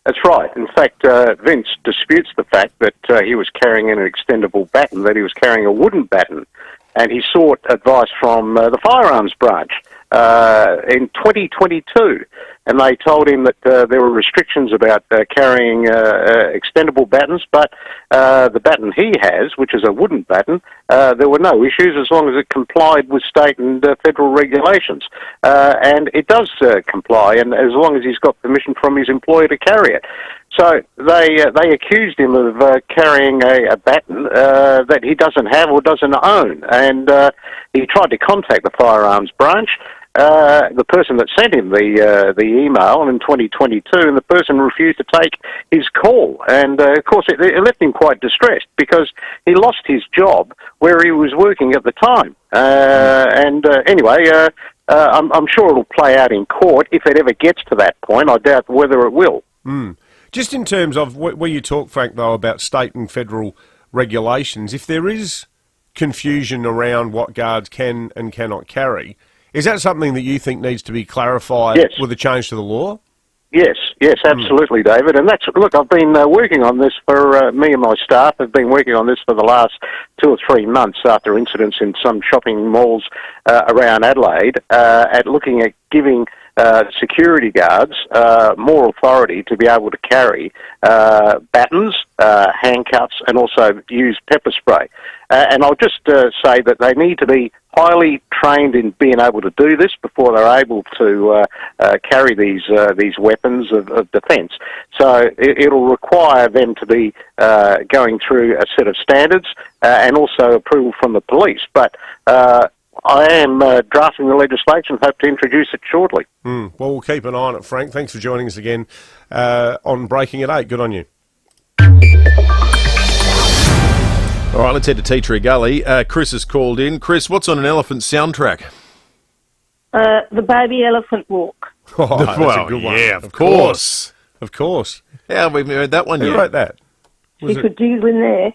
That's right. In fact, Vince disputes the fact that he was carrying an extendable baton, that he was carrying a wooden baton, and he sought advice from the firearms branch in 2022, and they told him that there were restrictions about carrying extendable batons, but the baton he has, which is a wooden baton, there were no issues as long as it complied with state and federal regulations. And it does comply, and as long as he's got permission from his employer to carry it. So they accused him of carrying a baton that he doesn't have or doesn't own, and he tried to contact the firearms branch. The person that sent him the email in 2022, and the person refused to take his call. And of course, it left him quite distressed because he lost his job where he was working at the time. Anyway, I'm sure it'll play out in court if it ever gets to that point. I doubt whether it will. Just in terms of where you talk, Frank, though, about state and federal regulations, if there is confusion around what guards can and cannot carry, is that something that you think needs to be clarified with a change to the law? Yes, absolutely, David. And look, I've been working on this for, me and my staff have been working on this for the last 2 or 3 months after incidents in some shopping malls around Adelaide, at looking at giving security guards more authority to be able to carry batons, handcuffs, and also use pepper spray. And I'll just say that they need to be highly trained in being able to do this before they're able to carry these weapons of defence. So it'll require them to be going through a set of standards and also approval from the police. But I am drafting the legislation, hope to introduce it shortly. Well, we'll keep an eye on it, Frank. Thanks for joining us again on Breaking at 8. Good on you. All right, let's head to Tea Tree Gully. Chris has called in. Chris, what's on an elephant soundtrack? The baby elephant walk. Oh, that's a good one. Yeah, of course. Of course. How have we heard that one yet? Who wrote that? You could do in there.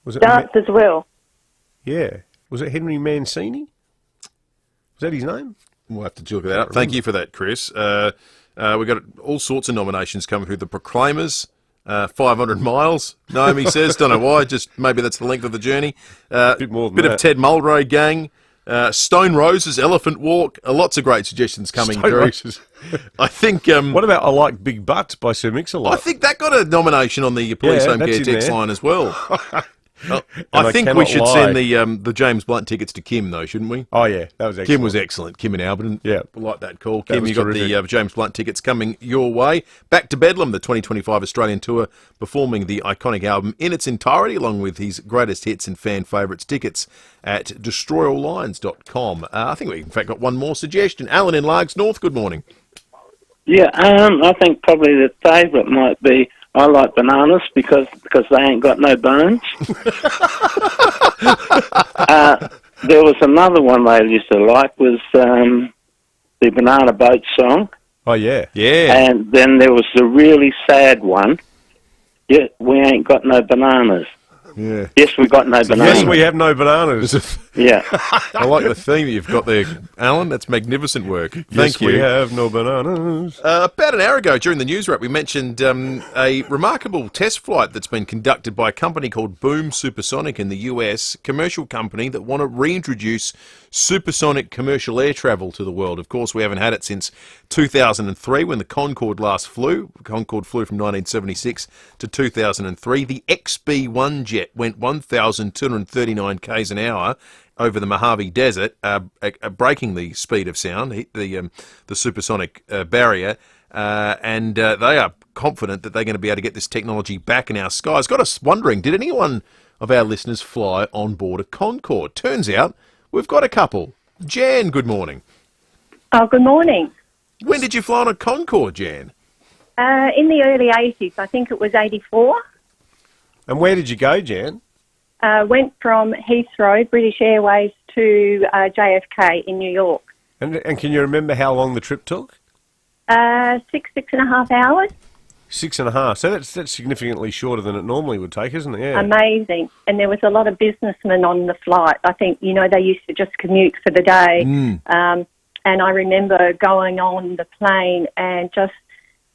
Was it Dance as well. Yeah. Was it Henry Mancini? Was that his name? We'll have to look that up. Thank you for that, Chris. We've got all sorts of nominations coming through. The Proclaimers, 500 miles, Naomi says. Don't know why, just maybe that's the length of the journey. Bit more than that. Of Ted Mulray Gang. Stone Roses, Elephant Walk. Lots of great suggestions coming through. Roses. I think... what about I Like Big Butts by Sir Mix-a-Lot? I think that got a nomination on the Police Home Care text line as well. I think we should send the James Blunt tickets to Kim, though, shouldn't we? Oh, yeah, that was excellent. Kim was excellent. Kim in Alberton. Yeah. I like that call. Kim, you got the James Blunt tickets coming your way. Back to Bedlam, the 2025 Australian Tour, performing the iconic album in its entirety, along with his greatest hits and fan favourites. Tickets at destroyallines.com. I think we, in fact, got one more suggestion. Alan in Largs North, good morning. Yeah, I think probably the favourite might be I Like Bananas because they ain't got no bones. There was another one they used to like was the Banana Boat song. Oh, yeah. Yeah. And then there was the really sad one. Yeah, we ain't got no bananas. Yeah. Yes, we got no bananas. Yes, we have no bananas. Yeah. I like the theme that you've got there, Alan. That's magnificent work. Thank you. We have no bananas. About an hour ago during the news wrap, we mentioned a remarkable test flight that's been conducted by a company called Boom Supersonic in the US, commercial company that want to reintroduce supersonic commercial air travel to the world. Of course, we haven't had it since 2003 when the Concorde last flew. Concorde flew from 1976 to 2003. The XB-1 jet went 1,239 k's an hour over the Mojave Desert, breaking the speed of sound, hit the supersonic barrier, and they are confident that they're going to be able to get this technology back in our skies. Got us wondering, did anyone of our listeners fly on board a Concorde? Turns out we've got a couple. Jan, good morning. Oh, good morning. When did you fly on a Concorde, Jan? In the early 80s, I think it was 84. And where did you go, Jan? Went from Heathrow, British Airways, to JFK in New York. And can you remember how long the trip took? 6.5 hours. 6.5. So that's significantly shorter than it normally would take, isn't it? Yeah. Amazing. And there was a lot of businessmen on the flight. I think, they used to just commute for the day. And I remember going on the plane and just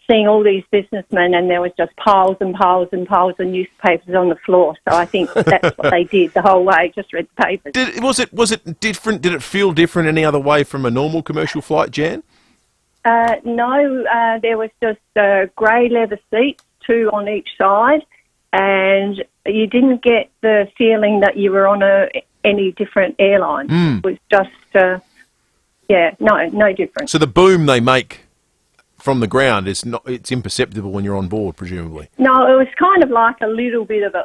seeing all these businessmen, and there was just piles and piles and piles of newspapers on the floor. So I think that's what they did the whole way, just read the papers. Was it different? Did it feel different any other way from a normal commercial flight, Jan? No, there was just grey leather seats, 2 on each side, and you didn't get the feeling that you were on any different airline. It was just, no different. So the boom they make from the ground it's imperceptible when you're on board, presumably. No, it was kind of like a little bit of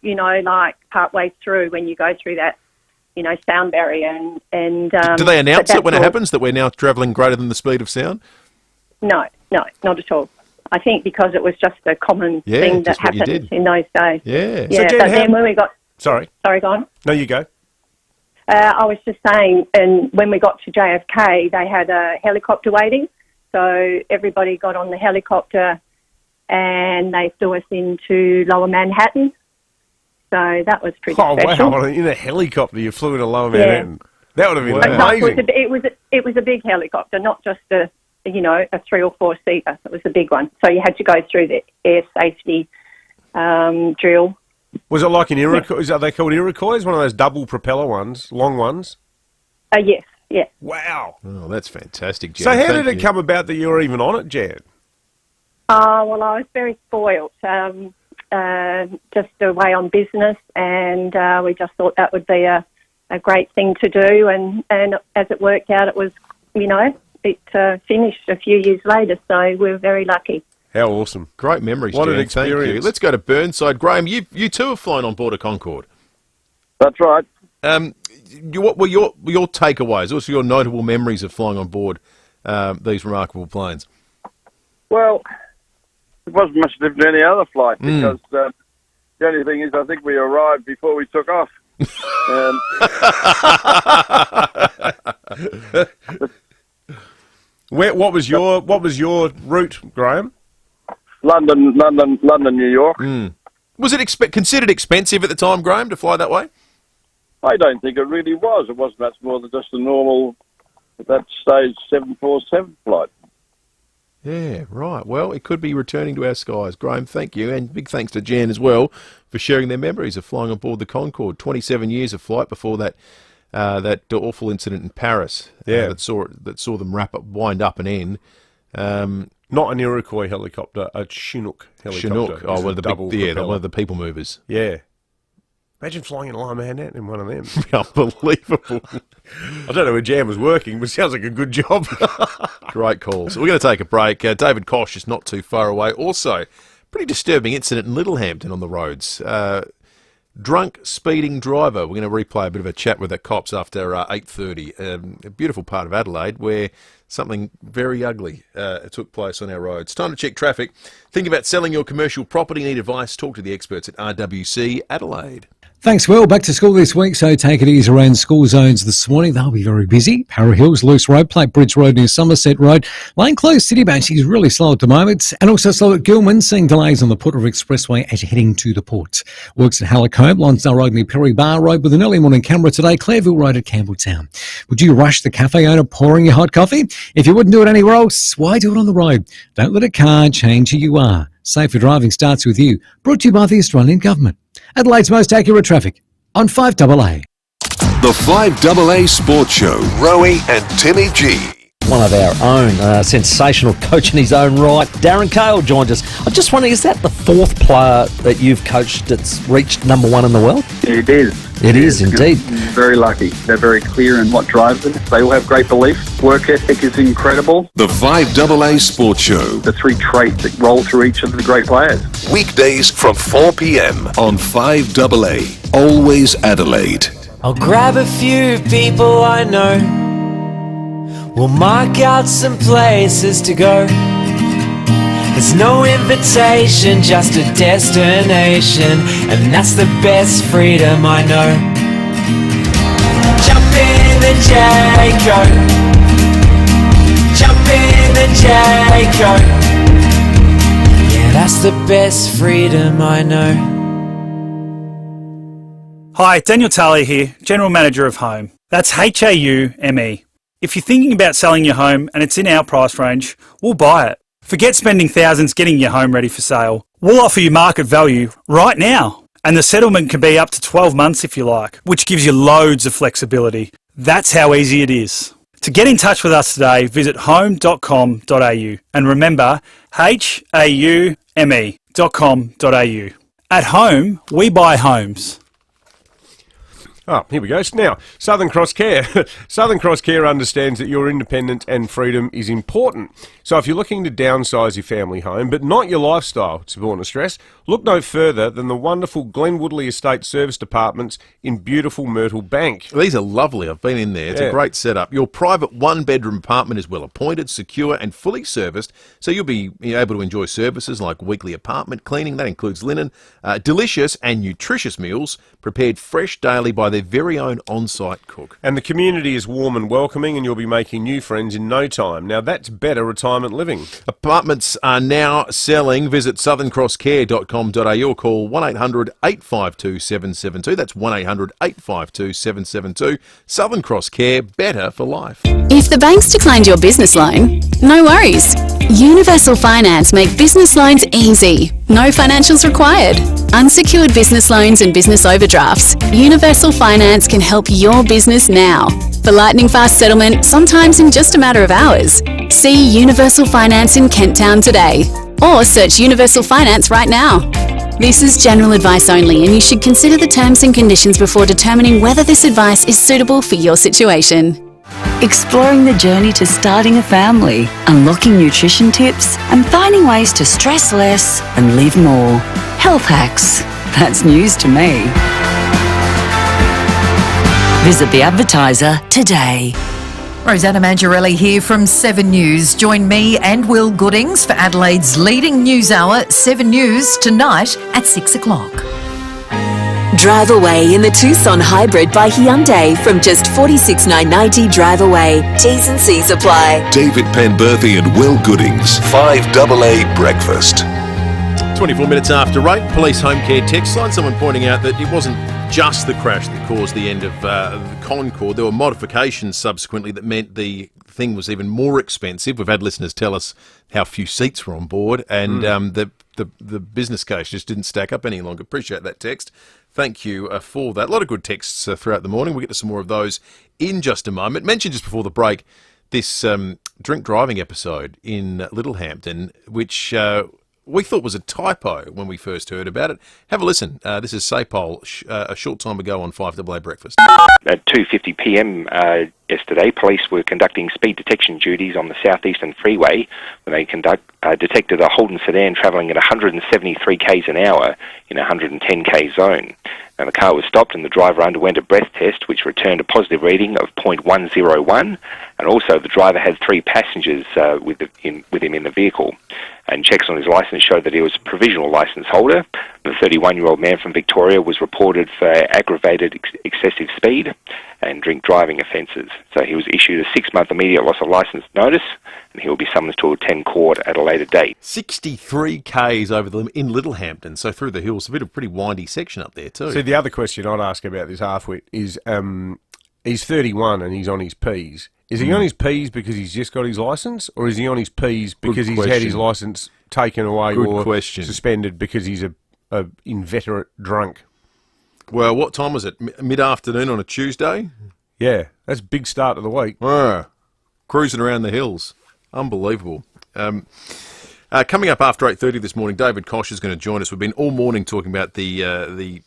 like partway through when you go through that, sound barrier and do they announce it when it happens that we're now travelling greater than the speed of sound? No, not at all. I think because it was just a common thing that happened in those days. Yeah. Yeah, so Jen, then when we got... Sorry, go on. No, you go. I was just saying, and when we got to JFK, they had a helicopter waiting. So everybody got on the helicopter and they flew us into Lower Manhattan. So that was pretty special. Wow, in a helicopter you flew into Lower Manhattan. That would have been amazing. It was a big helicopter, not just a you know, a 3 or 4 seater. It was a big one. So you had to go through the air safety drill. Was it like an Iroquois? Are they called Iroquois? One of those double propeller ones, long ones? Yes, yeah. Wow. Oh, that's fantastic, Jan. So how Thank did it you. come about that you were even on it, Jan? Well, I was very spoilt, just away on business, and we just thought that would be a great thing to do. And as it worked out, it was, you know, it finished a few years later, so we were very lucky. How awesome. Great memories, What Jan. an experience. Thank you. Let's go to Burnside. Graham, you too have flown on board a Concorde. That's right. What were your takeaways? What's your notable memories of flying on board these remarkable planes? Well, it wasn't much different than any other flight because the only thing is I think we arrived before we took off. What was your route, Graham? London, New York. Was it considered expensive at the time, Graham, to fly that way? I don't think it really was. It wasn't much more than just a normal, at that stage, 747 flight. Yeah, right. Well, it could be returning to our skies. Graham, thank you. And big thanks to Jan as well for sharing their memories of flying on board the Concorde. 27 years of flight before that awful incident in Paris that saw them wind up and end. Not an Iroquois helicopter, a Chinook helicopter. Chinook. Oh, one of the people movers. Yeah. Imagine flying in Lime Manhattan in one of them. Unbelievable. I don't know where Jan was working, but it sounds like a good job. Great call. So we're going to take a break. David Kosh is not too far away. Also, pretty disturbing incident in Littlehampton on the roads. Drunk speeding driver. We're going to replay a bit of a chat with the cops after 8:30. A beautiful part of Adelaide where something very ugly took place on our roads. Time to check traffic. Think about selling your commercial property. Need advice? Talk to the experts at RWC Adelaide. Thanks, Will. Back to school this week, so take it easy around school zones this morning. They'll be very busy. Para Hills, Loose Road, Plate Bridge Road near Somerset Road. Lane closed, City Bank is really slow at the moment. And also slow at Gilman, seeing delays on the Port River Expressway as you're heading to the port. Works at Hallicombe, Lonsdale Road near Perry Bar Road with an early morning camera today, Clareville Road at Campbelltown. Would you rush the cafe owner pouring your hot coffee? If you wouldn't do it anywhere else, why do it on the road? Don't let a car change who you are. Safer driving starts with you. Brought to you by the Australian Government. Adelaide's most accurate traffic on 5AA. The 5AA Sports Show. Rowie and Timmy G. One of our own, sensational coach in his own right, Darren Cale joins us. I'm just wondering, is that the fourth player that you've coached that's reached number one in the world? It is. It is indeed. Very lucky. They're very clear in what drives them. They all have great belief. Work ethic is incredible. The 5AA Sports Show. The three traits that roll through each of the great players. Weekdays from 4 p.m. on 5AA. Always Adelaide. I'll grab a few people I know. We'll mark out some places to go. There's no invitation, just a destination, and that's the best freedom I know. Jump in the Jayco. Jump in the Jayco. Yeah, that's the best freedom I know. Hi, Daniel Talia here, General Manager of Home. That's HAUME. If you're thinking about selling your home and it's in our price range, we'll buy it. Forget spending thousands getting your home ready for sale. We'll offer you market value right now. And the settlement can be up to 12 months if you like, which gives you loads of flexibility. That's how easy it is. To get in touch with us today, visit home.com.au and remember HAUME.com.au. At Home, we buy homes. Oh, here we go. Now, Southern Cross Care. Southern Cross Care understands that your independence and freedom is important. So if you're looking to downsize your family home, but not your lifestyle, it's important to stress, look no further than the wonderful Glen Woodley Estate Service Departments in beautiful Myrtle Bank. These are lovely. I've been in there. It's a great setup. Your private one-bedroom apartment is well appointed, secure and fully serviced, so you'll be able to enjoy services like weekly apartment cleaning. That includes linen, delicious and nutritious meals prepared fresh daily by their very own on-site cook. And the community is warm and welcoming, and you'll be making new friends in no time. Now, that's better retirement living. Apartments are now selling. Visit southerncrosscare.com.au or call 1-800-852-772. That's 1-800-852-772. Southern Cross Care, better for life. If the bank's declined your business loan, No worries. Universal Finance make business loans easy. No financials required. Unsecured business loans and business overdrafts. Universal Finance can help your business now. For lightning fast settlement, sometimes in just a matter of hours. See Universal Finance in Kent Town today. Or search Universal Finance right now. This is general advice only, and you should consider the terms and conditions before determining whether this advice is suitable for your situation. Exploring the journey to starting a family, unlocking nutrition tips, and finding ways to stress less and live more. Health hacks. That's news to me. Visit The Advertiser today. Rosanna Mangiarelli here from 7 News. Join me and Will Goodings for Adelaide's leading news hour, 7 News, tonight at 6 o'clock. Drive away in the Tucson Hybrid by Hyundai from just $46,990 drive away. T's and C's apply. David Penberthy and Will Goodings, 5AA Breakfast. 24 minutes after 8, police home care text line. Someone pointing out that it wasn't just the crash that caused the end of the Concorde. There were modifications subsequently that meant the thing was even more expensive. We've had listeners tell us how few seats were on board, and the business case just didn't stack up any longer. Appreciate that text. Thank you for that. A lot of good texts throughout the morning. We'll get to some more of those in just a moment. Mentioned just before the break this drink driving episode in Littlehampton, which we thought was a typo when we first heard about it. Have a listen. This is Sapole a short time ago on 5AA Breakfast. At 2:50 p.m. Yesterday, police were conducting speed detection duties on the southeastern freeway when they detected a Holden sedan travelling at 173 k's an hour in a 110 k zone. Now, the car was stopped and the driver underwent a breath test, which returned a positive reading of 0.101, and also the driver had 3 passengers with him in the vehicle. And checks on his licence showed that he was a provisional licence holder. The 31-year-old man from Victoria was reported for aggravated excessive speed and drink driving offences. So he was issued a 6-month immediate loss of licence notice, and he will be summoned to attend court at a later date. 63 k's over in Littlehampton, so through the hills. A bit of a pretty windy section up there too. See, the other question I'd ask about this halfwit is, he's 31 and he's on his P's. Is he on his P's because he's just got his licence, or is he on his P's because he's had his licence taken away or suspended because he's a inveterate drunk? Well, what time was it? Mid-afternoon on a Tuesday? Yeah, that's a big start of the week. Cruising around the hills. Unbelievable. Coming up after 8:30 this morning, David Koch is going to join us. We've been all morning talking about the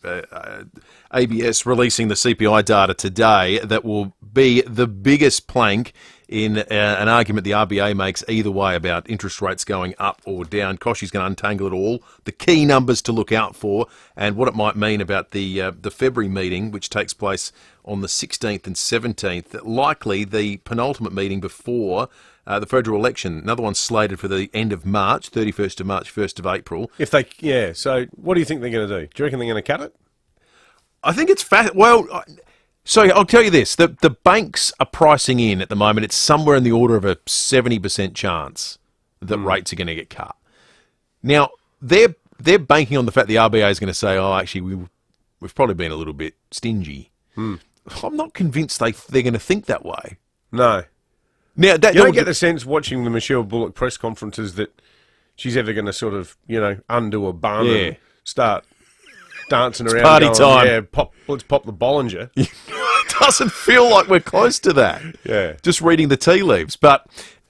ABS releasing the CPI data today that will be the biggest plank in an argument the RBA makes either way about interest rates going up or down. Koch is going to untangle it all, the key numbers to look out for, and what it might mean about the February meeting, which takes place on the 16th and 17th, likely the penultimate meeting before the federal election. Another one slated for the end of March, 31st of March, 1st of April. So what do you think they're going to do? Do you reckon they're going to cut it? I think it's so I'll tell you this, the banks are pricing in at the moment, it's somewhere in the order of a 70% chance that rates are going to get cut. Now, they're banking on the fact the RBA is going to say, actually, we've probably been a little bit stingy. I'm not convinced they're going to think that way. No. Now, you don't get the sense watching the Michelle Bullock press conferences that she's ever going to sort of, undo a bun and start dancing around. Party time. Yeah, let's pop the Bollinger. It doesn't feel like we're close to that. Yeah. Just reading the tea leaves. But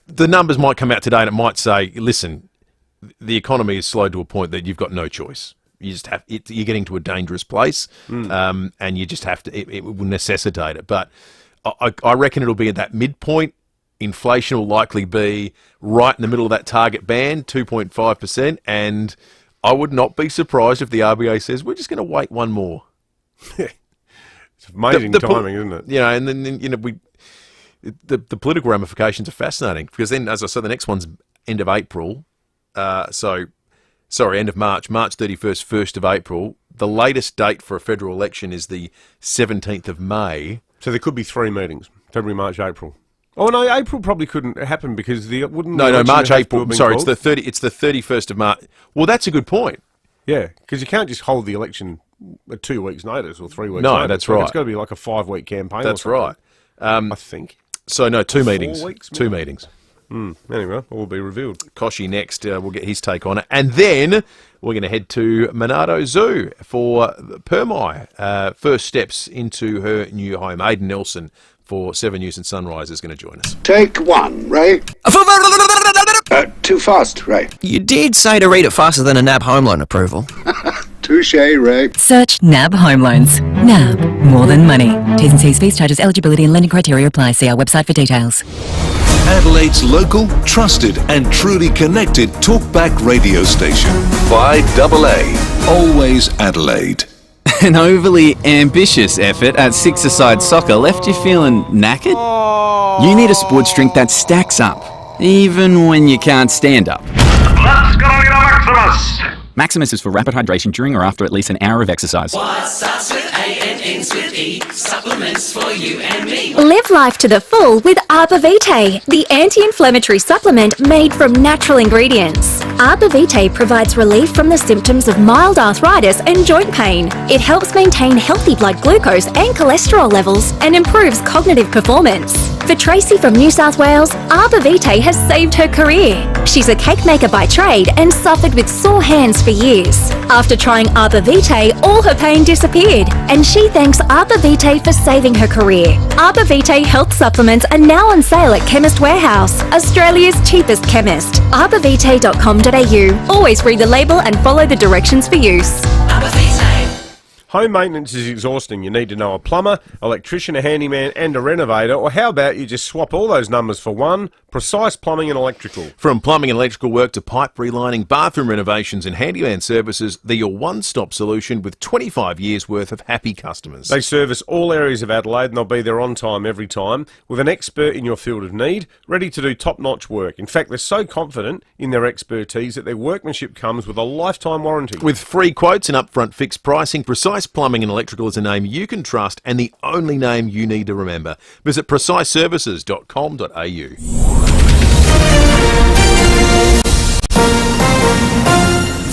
the numbers might come out today and it might say, listen, the economy is slowed to a point that you've got no choice. You just have you're getting to a dangerous place, and you just have to. It will necessitate it. But I reckon it'll be at that midpoint. Inflation will likely be right in the middle of that target band, 2.5%, and I would not be surprised if the RBA says we're just going to wait one more. It's amazing timing, isn't it? And then the political ramifications are fascinating because then, as I said, the next one's end of April. End of March, March 31st, 1st of April. The latest date for a federal election is the 17th of May. So there could be 3 meetings: February, March, April. Oh no, April probably couldn't happen because March, April. Sorry, it's the 31st of March. Well, that's a good point. Yeah, because you can't just hold the election at 2 weeks' notice or 3 weeks. No, that's right. It's got to be like a 5-week campaign. That's right. I think. So no, 2 4 meetings. weeks, 2 meetings. Anyway, all will be revealed. Koshy next, we'll get his take on it. And then we're going to head to Monarto Zoo for Permai. First steps into her new home. Aidan Nelson for 7 News and Sunrise is going to join us. Take one, Ray. Too fast, Ray. You did say to read it faster than a NAB home loan approval. Touche, Ray. Search NAB Home Loans. NAB, more than money. T's and C's, fees, charges, eligibility and lending criteria apply. See our website for details. Adelaide's local, trusted and truly connected talkback radio station. 5AA. Always Adelaide. An overly ambitious effort at six-a-side soccer left you feeling knackered? You need a sports drink that stacks up, even when you can't stand up. Let's go get a Maximus! Maximus is for rapid hydration during or after at least an hour of exercise. What starts with A and ends with E? Supplements for you and me. Live life to the full with Arbor Vitae, the anti-inflammatory supplement made from natural ingredients. Arbor Vitae provides relief from the symptoms of mild arthritis and joint pain. It helps maintain healthy blood glucose and cholesterol levels and improves cognitive performance. For Tracy from New South Wales, Arbor Vitae has saved her career. She's a cake maker by trade and suffered with sore hands for years. After trying Arbor Vitae, all her pain disappeared, and she thanks Arbor Vitae for saving her career. Arbor Vitae health supplements are now on sale at Chemist Warehouse, Australia's cheapest chemist. arborvitae.com.au. Always read the label and follow the directions for use. Arbor Vitae. Home maintenance is exhausting. You need to know a plumber, electrician, a handyman and a renovator, or how about you just swap all those numbers for one? Precise Plumbing and Electrical. From plumbing and electrical work to pipe relining, bathroom renovations and handyman services, they're your one-stop solution with 25 years' worth of happy customers. They service all areas of Adelaide and they'll be there on time every time with an expert in your field of need, ready to do top-notch work. In fact, they're so confident in their expertise that their workmanship comes with a lifetime warranty. With free quotes and upfront fixed pricing, Precise Plumbing and Electrical is a name you can trust and the only name you need to remember. Visit preciseservices.com.au.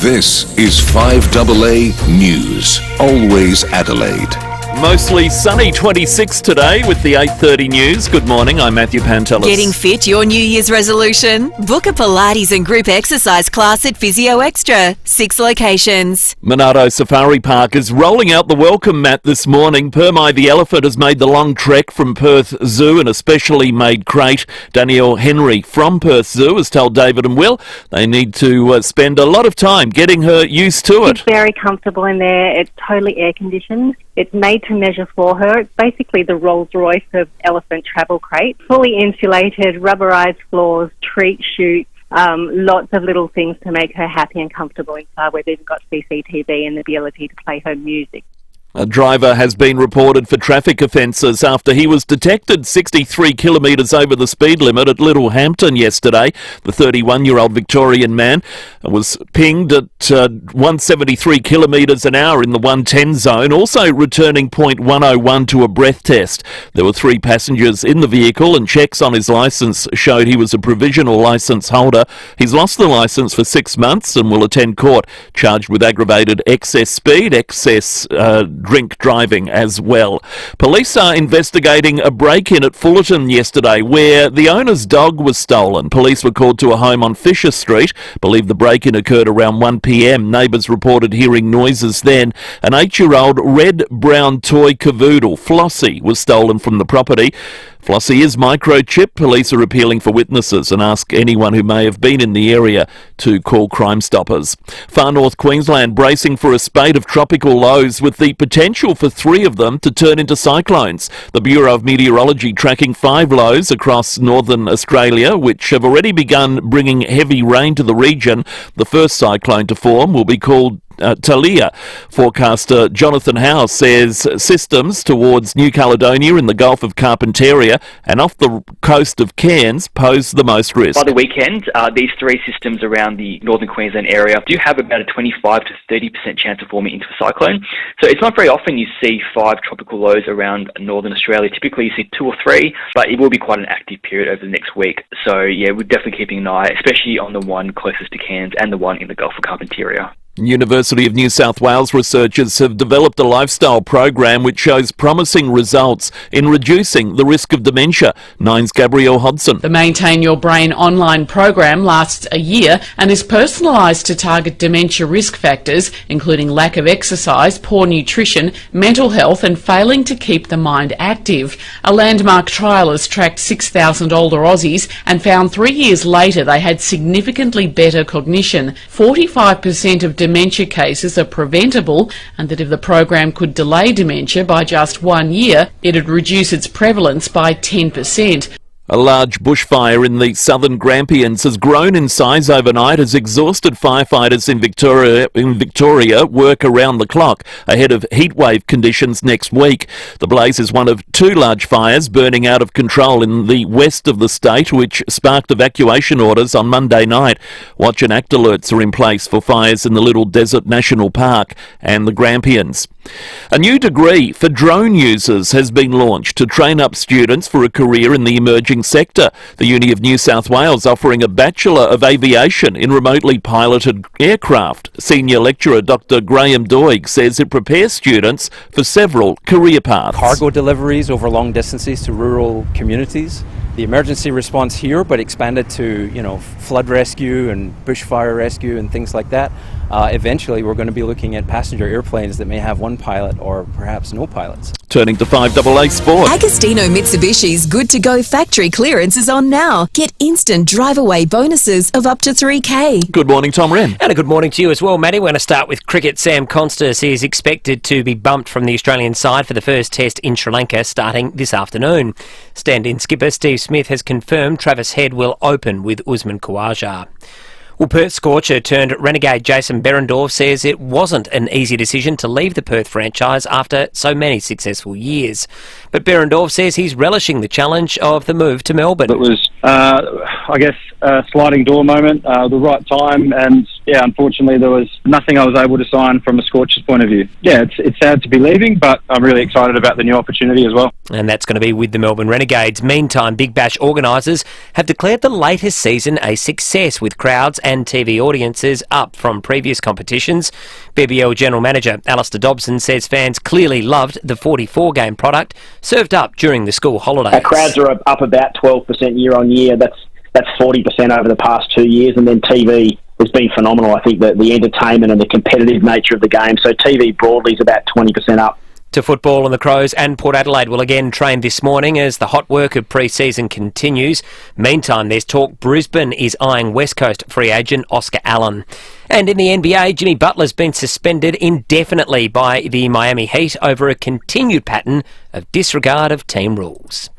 This is 5AA News. Always Adelaide. Mostly sunny 26 today with the 8:30 news. Good morning, I'm Matthew Pantelis. Getting fit, your New Year's resolution? Book a Pilates and group exercise class at FIVEAA Extra. 6 locations. Monarto Safari Park is rolling out the welcome mat this morning. Permai the elephant has made the long trek from Perth Zoo in a specially made crate. Danielle Henry from Perth Zoo has told David and Will they need to spend a lot of time getting her used to it. It's very comfortable in there. It's totally air conditioned. It's made to measure for her. It's basically the Rolls-Royce of elephant travel crate. Fully insulated, rubberized floors, treat chutes, lots of little things to make her happy and comfortable inside. We've even got CCTV and the ability to play her music. A driver has been reported for traffic offences after he was detected 63 kilometres over the speed limit at Littlehampton yesterday. The 31-year-old Victorian man was pinged at 173 kilometres an hour in the 110 zone, also returning .101 to a breath test. There were 3 passengers in the vehicle and checks on his licence showed he was a provisional licence holder. He's lost the licence for 6 months and will attend court, charged with aggravated excess speed, excess drink driving as well. Police are investigating a break-in at Fullerton yesterday where the owner's dog was stolen. Police were called to a home on Fisher Street. Believe the break-in occurred around 1 p.m. Neighbours reported hearing noises then. An 8-year-old red-brown toy cavoodle, Flossie, was stolen from the property. Flossie is microchipped. Police are appealing for witnesses and ask anyone who may have been in the area to call Crime Stoppers. Far North Queensland bracing for a spate of tropical lows with the potential for 3 of them to turn into cyclones. The Bureau of Meteorology tracking 5 lows across northern Australia, which have already begun bringing heavy rain to the region. The first cyclone to form will be called Talia. Forecaster Jonathan Howe says systems towards New Caledonia in the Gulf of Carpentaria and off the coast of Cairns pose the most risk. By the weekend, these 3 systems around the northern Queensland area do have about a 25 to 30% chance of forming into a cyclone. So it's not very often you see 5 tropical lows around northern Australia. Typically you see 2 or 3, but it will be quite an active period over the next week. So yeah, we're definitely keeping an eye, especially on the one closest to Cairns and the one in the Gulf of Carpentaria. University of New South Wales researchers have developed a lifestyle program which shows promising results in reducing the risk of dementia. Nine's Gabrielle Hodson. The Maintain Your Brain online program lasts a year and is personalised to target dementia risk factors, including lack of exercise, poor nutrition, mental health and failing to keep the mind active. A landmark trial has tracked 6,000 older Aussies and found 3 years later they had significantly better cognition. 45% of dementia cases are preventable, and that if the program could delay dementia by just 1 year, it'd reduce its prevalence by 10%. A large bushfire in the southern Grampians has grown in size overnight as exhausted firefighters in Victoria work around the clock ahead of heatwave conditions next week. The blaze is one of 2 large fires burning out of control in the west of the state, which sparked evacuation orders on Monday night. Watch and act alerts are in place for fires in the Little Desert National Park and the Grampians. A new degree for drone users has been launched to train up students for a career in the emerging sector. The Uni of New South Wales offering a Bachelor of Aviation in remotely piloted aircraft. Senior lecturer Dr Graham Doig says it prepares students for several career paths. Cargo deliveries over long distances to rural communities. The emergency response here, but expanded to, flood rescue and bushfire rescue and things like that. Eventually, we're going to be looking at passenger airplanes that may have one pilot or perhaps no pilots. Turning to 5AA Sport. Agostino Mitsubishi's Good to Go factory clearance is on now. Get instant drive-away bonuses of up to $3,000. Good morning, Tom Wren. And a good morning to you as well, Matty. We're going to start with cricket. Sam Constas is expected to be bumped from the Australian side for the first test in Sri Lanka starting this afternoon. Stand-in skipper Steve Smith has confirmed Travis Head will open with Usman Khawaja. Well, Perth scorcher turned renegade Jason Behrendorff says it wasn't an easy decision to leave the Perth franchise after so many successful years. But Behrendorff says he's relishing the challenge of the move to Melbourne. It was, a sliding door moment, the right time, and unfortunately there was nothing I was able to sign from a scorcher's point of view. It's sad to be leaving, but I'm really excited about the new opportunity as well. And that's going to be with the Melbourne Renegades. Meantime, Big Bash organisers have declared the latest season a success with crowds and TV audiences up from previous competitions. BBL General Manager Alistair Dobson says fans clearly loved the 44-game product served up during the school holidays. Our crowds are up about 12% year on year. That's 40% over the past 2 years, and then TV has been phenomenal. I think that the entertainment and the competitive nature of the game. So TV broadly is about 20% up. To football, and the Crows and Port Adelaide will again train this morning as the hot work of pre-season continues. Meantime, there's talk Brisbane is eyeing West Coast free agent Oscar Allen. And in the NBA, Jimmy Butler's been suspended indefinitely by the Miami Heat over a continued pattern of disregard of team rules.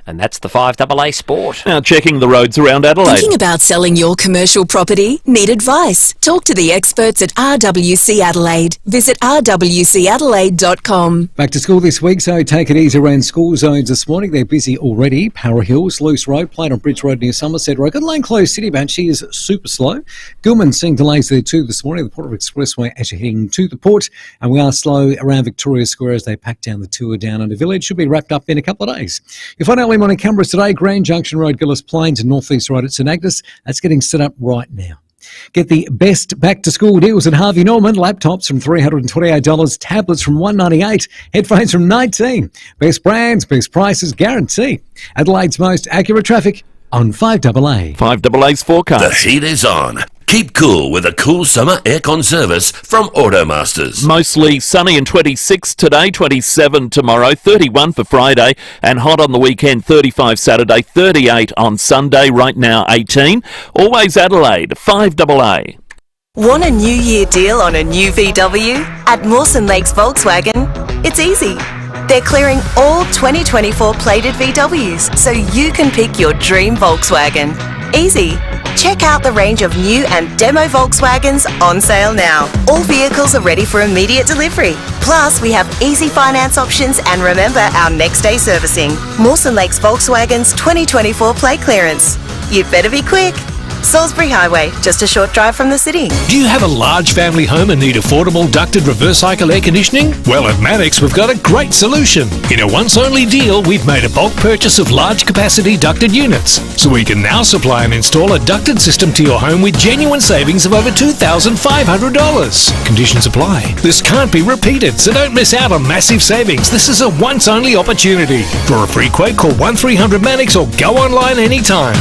And that's the 5AA Sport. Now checking the roads around Adelaide. Thinking about selling your commercial property? Need advice? Talk to the experts at RWC Adelaide. Visit rwcadelaide.com. Back to school this week, so take it easy around school zones this morning. They're busy already. Para Hills, Loose Road, Plain on Bridge Road near Somerset Road. Good Lane Close, City Banshee is super slow. Gilman seeing delays there too this morning. The Port Expressway as you're heading to the port. And we are slow around Victoria Square as they pack down the tour down under Village. Should be wrapped up in a couple of days. You'll find out morning cameras today, Grand Junction Road, Gillis Plains and North East Road at St Agnes. That's getting set up right now. Get the best back-to-school deals at Harvey Norman. Laptops from $328, tablets from $198, headphones from $19. Best brands, best prices, guaranteed. Adelaide's most accurate traffic on 5AA. 5AA's forecast. The heat is on. Keep cool with a cool summer aircon service from Automasters. Mostly sunny and 26 today, 27 tomorrow, 31 for Friday, and hot on the weekend, 35 Saturday, 38 on Sunday, right now 18. Always Adelaide, 5AA. Want a New Year deal on a new VW? At Mawson Lakes Volkswagen, it's easy. They're clearing all 2024 plated VWs so you can pick your dream Volkswagen. Easy. Check out the range of new and demo Volkswagens on sale now. All vehicles are ready for immediate delivery. Plus, we have easy finance options and remember our next day servicing. Mawson Lakes Volkswagen's 2024 plate clearance. You'd better be quick. Salisbury Highway, just a short drive from the city. Do you have a large family home and need affordable ducted reverse cycle air conditioning? Well, at Mannix, we've got a great solution. In a once-only deal, we've made a bulk purchase of large capacity ducted units. So we can now supply and install a ducted system to your home with genuine savings of over $2,500. Conditions apply. This can't be repeated, so don't miss out on massive savings. This is a once-only opportunity. For a free quote, call 1300 Mannix or go online anytime.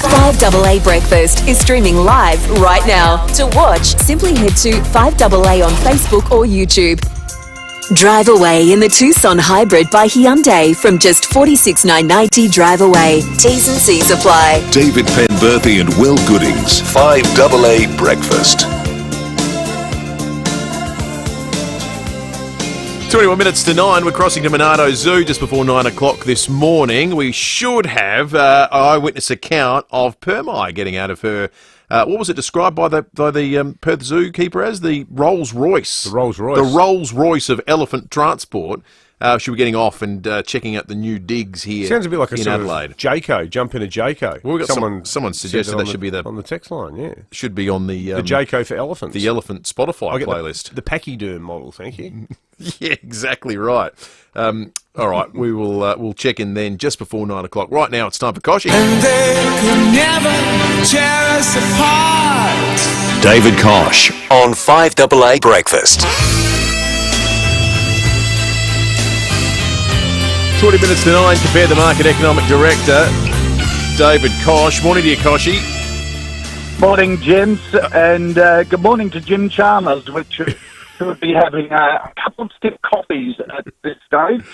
5AA Breakfast is streaming live right now. To watch, simply head to 5AA on Facebook or YouTube. Drive away in the Tucson Hybrid by Hyundai from just $46,990 drive away. T's and C's apply. David Penberthy and Will Goodings, 5AA Breakfast. 21 minutes to 9, we're crossing to Monarto Zoo just before 9 o'clock this morning. We should have an eyewitness account of Permai getting out of her, what was it described by the Perth zookeeper as? The Rolls Royce. The Rolls Royce. The Rolls Royce of elephant transport. She'll be getting off and checking out the new digs here. Sounds a bit like a in sort Adelaide. of Jayco, jump in a Jayco. Well, we've got someone suggested that should be on the text line. Yeah, should be on the Jayco for elephants, the elephant Spotify playlist. The pachyderm model, thank you. Yeah, exactly right. All right, we will we'll check in then just before 9 o'clock. Right now, it's time for Koshi. And they could never tear us apart. David Kosh on 5AA Breakfast. 20 minutes to 9, Compare the Market Economic Director, David Kosh. Morning to you, Koshi. Morning, James, and good morning to Jim Chalmers, which should be having a couple of stiff coffees at this stage.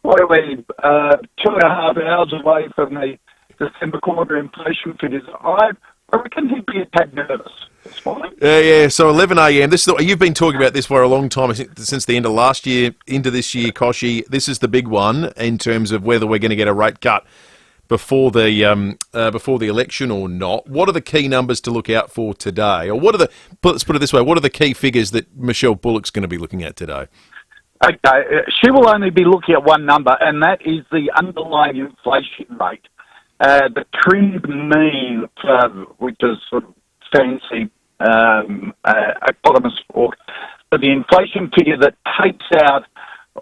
What are we, 2.5 hours away from the December quarter inflation figures? I reckon he'd be a tad nervous this morning. Yeah, so 11 a.m. You've been talking about this for a long time, since the end of last year into this year, Koshi. This is the big one in terms of whether we're going to get a rate cut before the election or not. What are the key numbers to look out for today? Or let's put it this way, what are the key figures that Michelle Bullock's going to be looking at today? Okay, she will only be looking at one number, and that is the underlying inflation rate. The trend mean, which is sort of fancy economist talk, but the inflation figure that takes out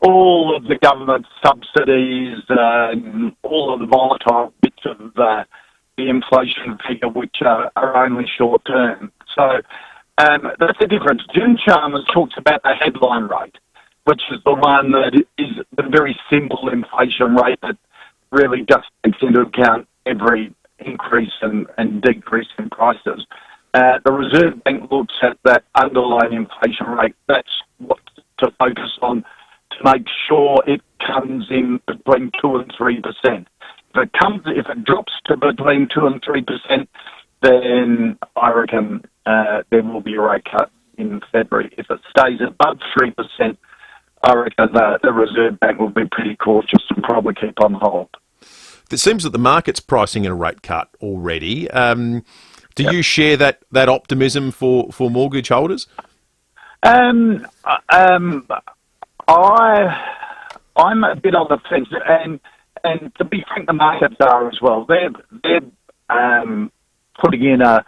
all of the government subsidies, all of the volatile bits of the inflation figure, which are only short term. So that's the difference. Jim Chalmers talks about the headline rate, which is the one that is the very simple inflation rate that really just takes into account every increase and decrease in prices. The Reserve Bank looks at that underlying inflation rate. That's what to focus on to make sure it comes in between 2 and 3%. If it drops to between 2 and 3%, then I reckon there will be a rate cut in February. If it stays above 3%, I reckon the Reserve Bank will be pretty cautious and probably keep on hold. It seems that the market's pricing in a rate cut already. Do you share that optimism for mortgage holders? I'm a bit on the fence, and to be frank, the markets are as well. They're putting in a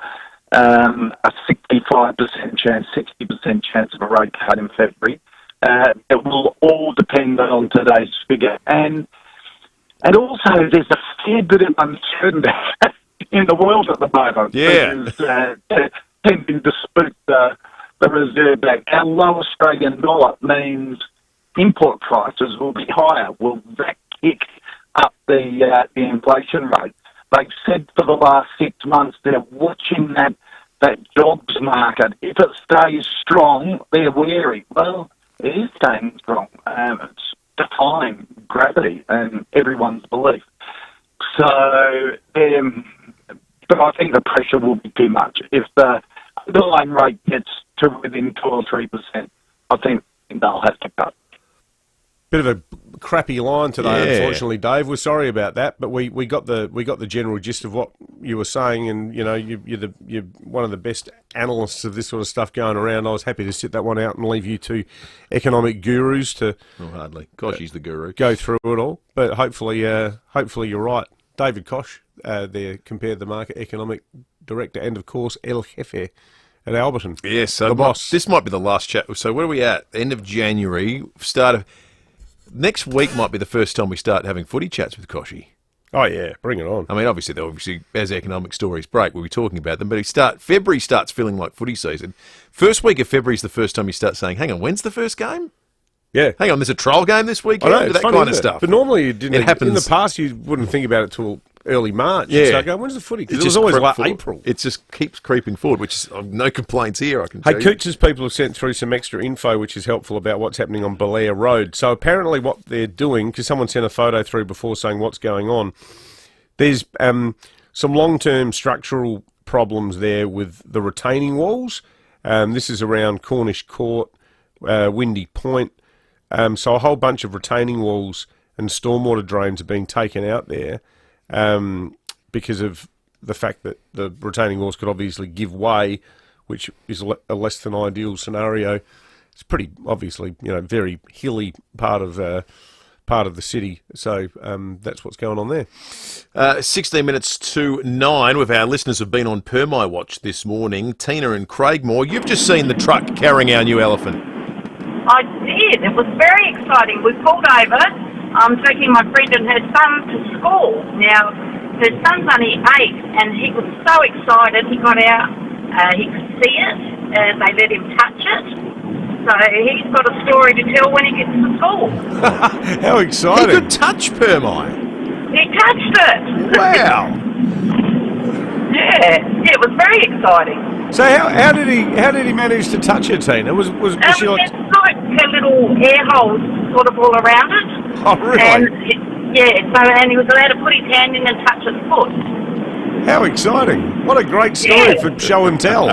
65% chance, 60% chance of a rate cut in February. It will all depend on today's figure, and also there's a fair bit of uncertainty in the world at the moment. Yeah, tending to spook the Reserve Bank. Our low Australian dollar means import prices will be higher. Will that kick up the inflation rate? They've said for the last 6 months they're watching that jobs market. If it stays strong, they're wary. Well, it is staying strong. It's defying gravity and everyone's belief. So, but I think the pressure will be too much. If the underlying rate gets to within 2 or 3%, I think they'll have to cut. Bit of a crappy line today, Yeah. unfortunately, Dave. We're sorry about that, but we got the general gist of what you were saying, and you know you're one of the best analysts of this sort of stuff going around. I was happy to sit that one out and leave you two economic gurus to hardly. Kosh, he's the guru. Go through it all, but hopefully you're right. David Kosh, there compared the market economic director, and of course El Jefe at Alberton. Yes, so the boss. This might be the last chat. So where are we at? End of January, start of next week might be the first time we start having footy chats with Koshy. Oh yeah, bring it on. I mean, obviously, as economic stories break, we'll be talking about them. But February starts feeling like footy season. First week of February is the first time you start saying, "Hang on, when's the first game?" Yeah, hang on, there's a trial game this weekend. I know, that funny, kind of isn't it? stuff. But normally you didn't. It happens in the past. You wouldn't think about it till early March. Yeah. You'd start going, when's the footy? Because it was just always crept like forward. April. It just keeps creeping forward, which is no complaints here. I can Hey, tell you. Cooch's people have sent through some extra info, which is helpful about what's happening on Belair Road. So apparently what they're doing, because someone sent a photo through before saying what's going on, there's some long-term structural problems there with the retaining walls. This is around Cornish Court, Windy Point. So a whole bunch of retaining walls and stormwater drains are being taken out there because of the fact that the retaining walls could obviously give way, which is a less than ideal scenario. It's pretty obviously, very hilly part of the city. So that's what's going on there. 16 minutes to 9. With our listeners have been on Permi Watch this morning. Tina and Craigmore, you've just seen the truck carrying our new elephant. I did. It was very exciting. We pulled over, taking my friend and her son to school. Now, her son's only 8, and he was so excited. He got out, he could see it, and they let him touch it. So he's got a story to tell when he gets to school. How exciting. He could touch Permi. He touched it. Wow. Yeah, it was very exciting. So how did he manage to touch it, Tina? Was she like... There's like her little air holes sort of all around it. Oh, really? And he was allowed to put his hand in and touch its foot. How exciting. What a great story for show and tell.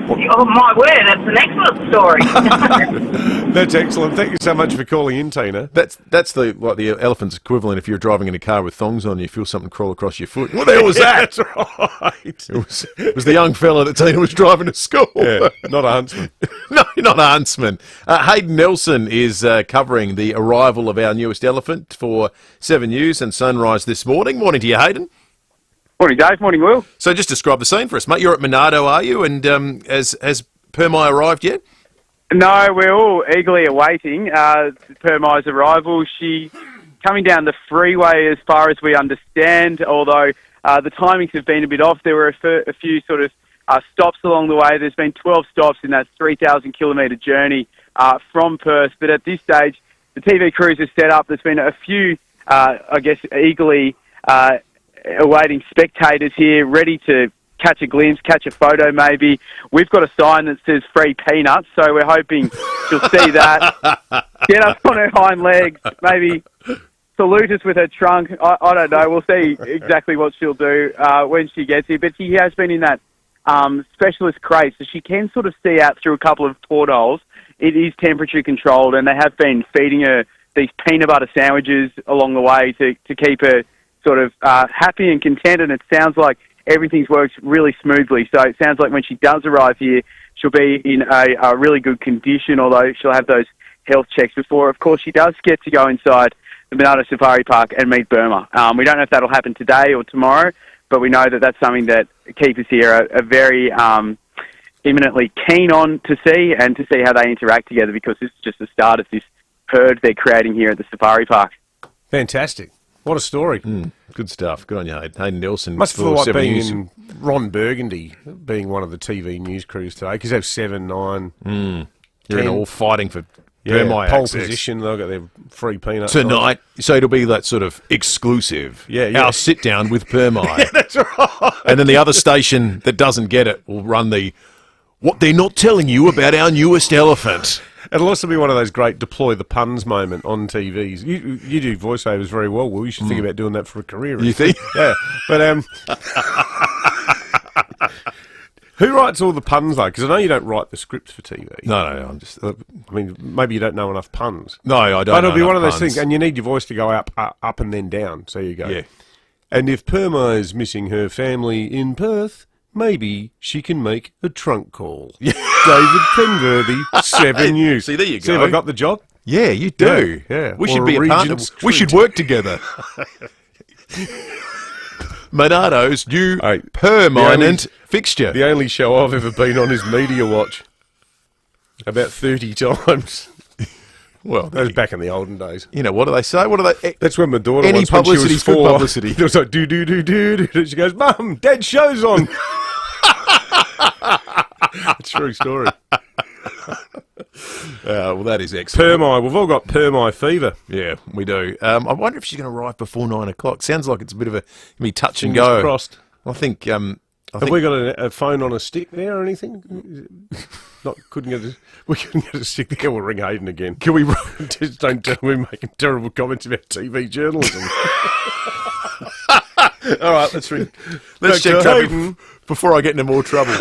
Oh, my word, that's an excellent story. That's excellent. Thank you so much for calling in, Tina. That's the elephant's equivalent if you're driving in a car with thongs on, you feel something crawl across your foot. What the hell was that? That's right. It was the young fella that Tina was driving to school. Yeah, not a huntsman. No, not a huntsman. Hayden Nelson is covering the arrival of our newest elephant for 7 News and Sunrise this morning. Morning to you, Hayden. Morning, Dave. Morning, Will. So just describe the scene for us, mate. You're at Monardo, are you? And has Permi arrived yet? No, we're all eagerly awaiting Permi's arrival. She's coming down the freeway as far as we understand, although the timings have been a bit off. There were a few sort of stops along the way. There's been 12 stops in that 3,000-kilometre journey from Perth. But at this stage, the TV crews are set up. There's been a few, eagerly awaiting spectators here, ready to catch a glimpse, catch a photo maybe. We've got a sign that says free peanuts, so we're hoping she'll see that, get up on her hind legs, maybe salute us with her trunk. I don't know. We'll see exactly what she'll do when she gets here. But she has been in that specialist crate, so she can sort of see out through a couple of portholes. It is temperature controlled, and they have been feeding her these peanut butter sandwiches along the way to keep her sort of happy and content, and it sounds like everything's worked really smoothly. So it sounds like when she does arrive here, she'll be in a really good condition, although she'll have those health checks before. Of course, she does get to go inside the Monardo Safari Park and meet Burma. We don't know if that'll happen today or tomorrow, but we know that that's something that keepers here are very imminently keen on to see, and to see how they interact together, because this is just the start of this herd they're creating here at the Safari Park. Fantastic. What a story. Good stuff. Good on you, Hayden Nelson. Must feel like being News. in Ron Burgundy, being one of the TV news crews today, because they have 7, 9, You're in 10. all fighting for Permi pole position. They've got their free peanuts tonight. So it'll be that sort of exclusive. Yeah. Our sit down with Permi. Yeah, that's right. And then the other station that doesn't get it will run the what they're not telling you about our newest elephant. It'll also be one of those great deploy the puns moment on TVs. You do voiceovers very well, Will. You should think about doing that for a career. You think? Yeah. But Who writes all the puns, though? Because I know you don't write the scripts for TV. No, I'm just... I mean, maybe you don't know enough puns. No, I don't. But it'll know be one enough of those puns. things, and you need your voice to go up and then down. So you go. Yeah. And if Perma is missing her family in Perth, maybe she can make a trunk call. David Penworthy, 7 News. See, there you go. See if I got the job? Yeah, you do. Yeah. We Or should be a partner. Regent's We should treat. work together. Monardo's new permanent fixture. The only show I've ever been on is Media Watch. About 30 times. Well, that was back in the olden days. You know, what do they say? What do they... That's when my daughter Any was, when she was publicity's good 4. publicity. It was like, do. She goes, Mum, Dad's show's on. It's a true story. Well, that is excellent. Permi. We've all got Permi fever. Yeah, we do. I wonder if she's going to arrive before 9 o'clock. Sounds like it's a bit of a touch and Fingers go. crossed. I think... Have we got a phone on a stick there or anything? Couldn't get a stick there. We'll ring Hayden again. Can we... Just don't tell me making terrible comments about TV journalism. All right, let's check Hayden before I get into more trouble.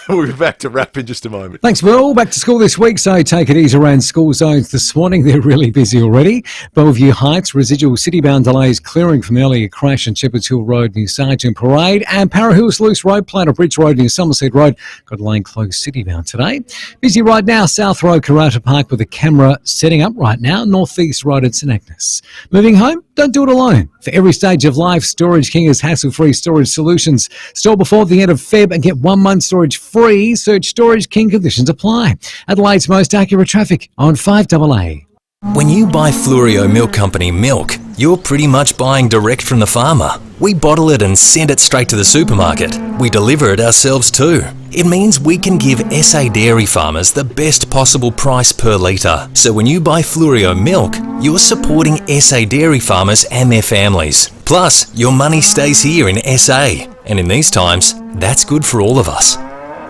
We'll be back to wrap in just a moment. Thanks, Will. Back to school this week, so take it easy around school zones this morning. They're really busy already. Bellevue Heights, residual city-bound delays clearing from earlier crash on Shepherds Hill Road near Sargent Parade, and Para Hills Loose Road, Platter Bridge Road near Somerset Road. Got a lane closed city-bound today. Busy right now, South Road, Karata Park with a camera setting up right now, North East Road at St Agnes. Moving home? Don't do it alone. For every stage of life, Storage King has hassle-free storage solutions. Store before the end of Feb and get 1 month storage free. Search Storage King, conditions apply. Adelaide's most accurate traffic on 5AA. When you buy Fluorio Milk Company milk, you're pretty much buying direct from the farmer. We bottle it and send it straight to the supermarket. We deliver it ourselves too. It means we can give SA dairy farmers the best possible price per litre. So when you buy Fluorio milk, you're supporting SA dairy farmers and their families. Plus, your money stays here in SA. And in these times, that's good for all of us.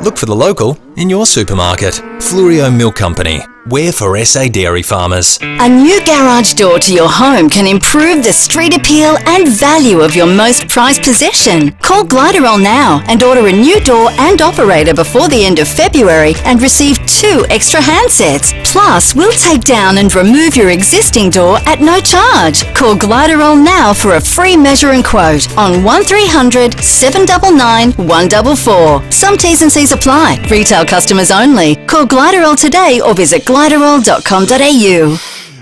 Look for the local in your supermarket. Fluorio Milk Company. We're for SA dairy farmers. A new garage door to your home can improve the street appeal and value of your most prized possession. Call Gliderol now and order a new door and operator before the end of February and receive 2 extra handsets. Plus, we'll take down and remove your existing door at no charge. Call Gliderol now for a free measure and quote on 1300 799 144. Some T's and C's apply. Retail customers only. Call Gliderol today or visit gliderol.com.au.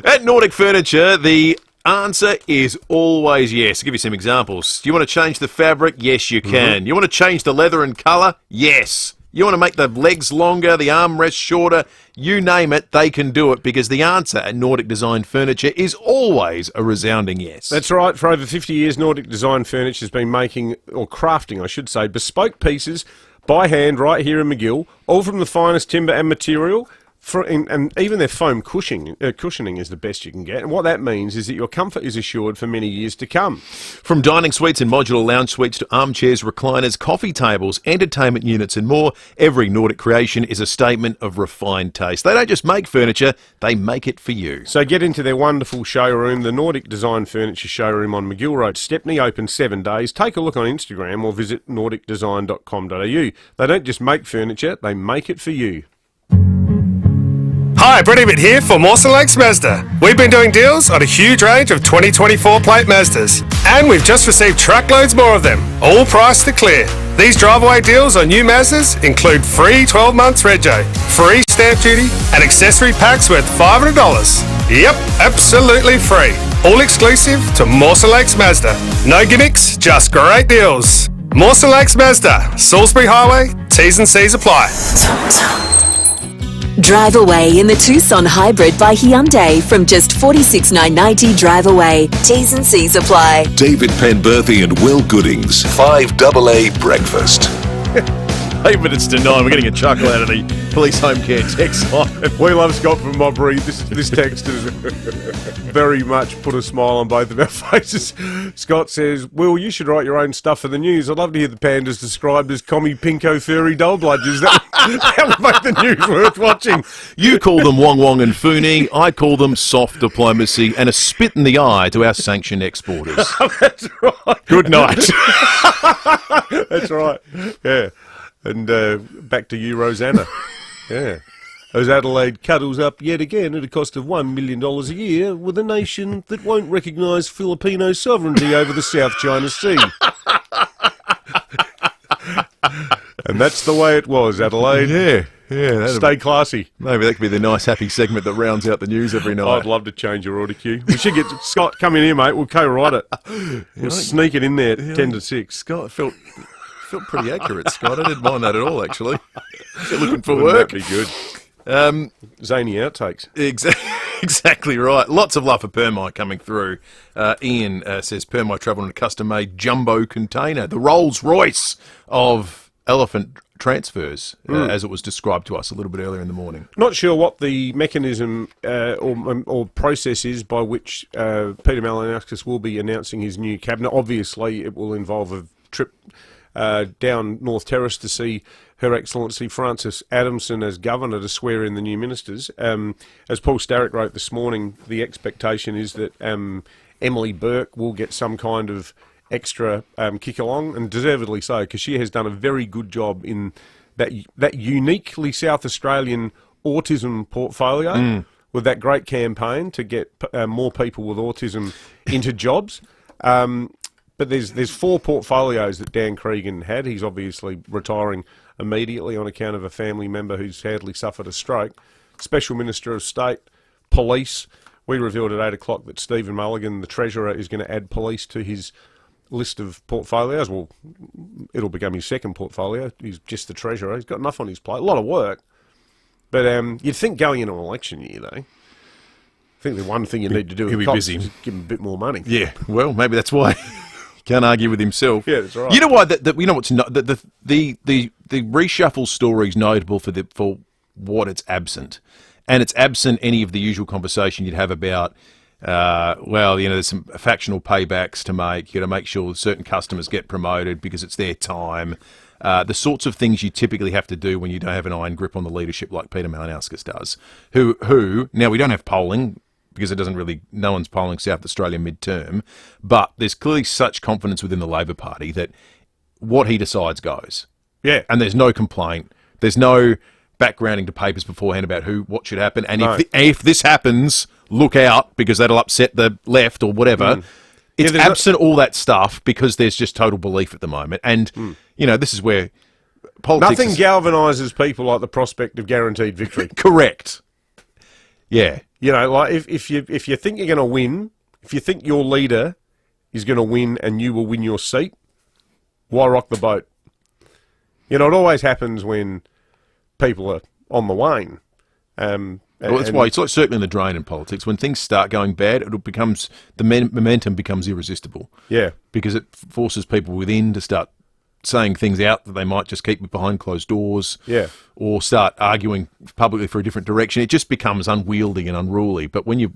At Nordic Furniture, the answer is always yes. I'll give you some examples. Do you want to change the fabric? Yes, you can. You want to change the leather and colour? Yes. You want to make the legs longer, the armrests shorter? You name it, they can do it, because the answer at Nordic Design Furniture is always a resounding yes. That's right. For over 50 years, Nordic Design Furniture has been making, or crafting, I should say, bespoke pieces by hand right here in McGill, all from the finest timber and material. And even their foam cushioning is the best you can get. And what that means is that your comfort is assured for many years to come. From dining suites and modular lounge suites to armchairs, recliners, coffee tables, entertainment units and more, every Nordic creation is a statement of refined taste. They don't just make furniture, they make it for you. So get into their wonderful showroom, the Nordic Design Furniture Showroom on McGill Road, Stepney, open 7 days. Take a look on Instagram or visit nordicdesign.com.au. They don't just make furniture, they make it for you. Hi, Brett Ebbett here for Mawson Lakes Mazda. We've been doing deals on a huge range of 2024 plate Mazdas, and we've just received truckloads more of them, all priced to clear. These drive-away deals on new Mazdas include free 12 months rego, free stamp duty, and accessory packs worth $500. Yep, absolutely free. All exclusive to Mawson Lakes Mazda. No gimmicks, just great deals. Mawson Lakes Mazda, Salisbury Highway, T's and C's apply. Drive away in the Tucson Hybrid by Hyundai from just $46,990 drive away. T's and C's apply. David Penberthy and Will Goodings, 5AA Breakfast. 8 minutes to 9. We're getting a chuckle out of the Police Home Care text line. We love Scott from Mobbery. This text has very much put a smile on both of our faces. Scott says, Will, you should write your own stuff for the news. I'd love to hear the pandas described as commie pinko furry doll bludgers. That would make the news worth watching. You call them wong wong and fooning. I call them soft diplomacy and a spit in the eye to our sanctioned exporters. That's right. Good night. That's right. Yeah. And back to you, Rosanna. Yeah. As Adelaide cuddles up yet again at a cost of $1 million a year with a nation that won't recognise Filipino sovereignty over the South China Sea. And that's the way it was, Adelaide. Yeah. Stay classy. Maybe that could be the nice, happy segment that rounds out the news every night. I'd love to change your order queue. We should get Scott, come in here, mate. We'll co-write it. We'll sneak it in there 10 to 6. Scott felt pretty accurate, Scott. I didn't mind that at all, actually. If you're looking for work. That'd be good. Zany outtakes. Exactly right. Lots of love for Permai coming through. Ian says Permai travel in a custom-made jumbo container, the Rolls-Royce of elephant transfers, as it was described to us a little bit earlier in the morning. Not sure what the mechanism or process is by which Peter Malinauskas will be announcing his new cabinet. Obviously, it will involve a trip down North Terrace to see Her Excellency Francis Adamson as Governor to swear in the new ministers. As Paul Starrick wrote this morning, the expectation is that Emily Burke will get some kind of extra kick along, and deservedly so, because she has done a very good job in that uniquely South Australian autism portfolio with that great campaign to get more people with autism into jobs. But there's 4 portfolios that Dan Cregan had. He's obviously retiring immediately on account of a family member who's sadly suffered a stroke. Special Minister of State, Police. We revealed at 8 o'clock that Stephen Mulligan, the Treasurer, is going to add police to his list of portfolios. Well, it'll become his second portfolio. He's just the Treasurer. He's got enough on his plate. A lot of work. But you'd think going into an election year, though, I think the one thing you need to do He'll with be cops busy. is give him a bit more money. Yeah, well, maybe that's why. Can't argue with himself. Yeah, that's right. You know why? You know what's not the reshuffle story is notable for what it's absent, and it's absent any of the usual conversation you'd have about. There's some factional paybacks to make. You got to make sure certain customers get promoted because it's their time. The sorts of things you typically have to do when you don't have an iron grip on the leadership like Peter Malinauskas does. Who now we don't have polling, because no one's polling South Australia midterm, but there's clearly such confidence within the Labor Party that what he decides goes. Yeah. And there's no complaint. There's no backgrounding to papers beforehand about what should happen. And if this happens, look out, because that'll upset the left or whatever. It's absent all that stuff because there's just total belief at the moment. And, this is where politics... Nothing galvanises people like the prospect of guaranteed victory. Correct. Yeah. Like if you think you're going to win, if you think your leader is going to win and you will win your seat, why rock the boat? It always happens when people are on the wane. That's why it's certainly in the drain in politics. When things start going bad, the momentum becomes irresistible. Yeah. Because it forces people within to start saying things out that they might just keep behind closed doors, or start arguing publicly for a different direction. It just becomes unwieldy and unruly. But when you're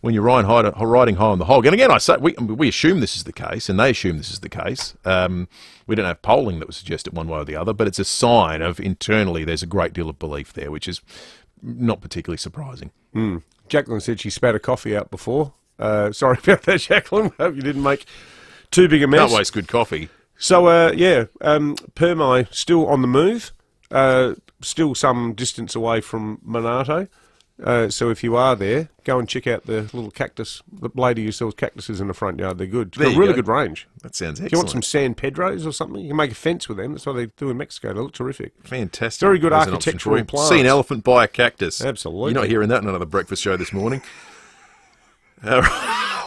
riding high on the hog, and again I say we assume this is the case, and they assume this is the case. We don't have polling that would suggest it one way or the other, but it's a sign of internally there's a great deal of belief there, which is not particularly surprising. Jacqueline said she spat a coffee out before. Sorry about that, Jacqueline. Hope you didn't make too big a mess. Can't waste good coffee. So, Permai still on the move, still some distance away from Monarto. So if you are there, go and check out the little cactus, the lady who sells cactuses in the front yard. They're good. It's got a really good range. That sounds excellent. If you want some San Pedros or something, you can make a fence with them. That's what they do in Mexico. They look terrific. Fantastic. Very good There's an option architectural for you. plants. See an elephant buy a cactus. Absolutely. You're not hearing that in another breakfast show this morning. All right.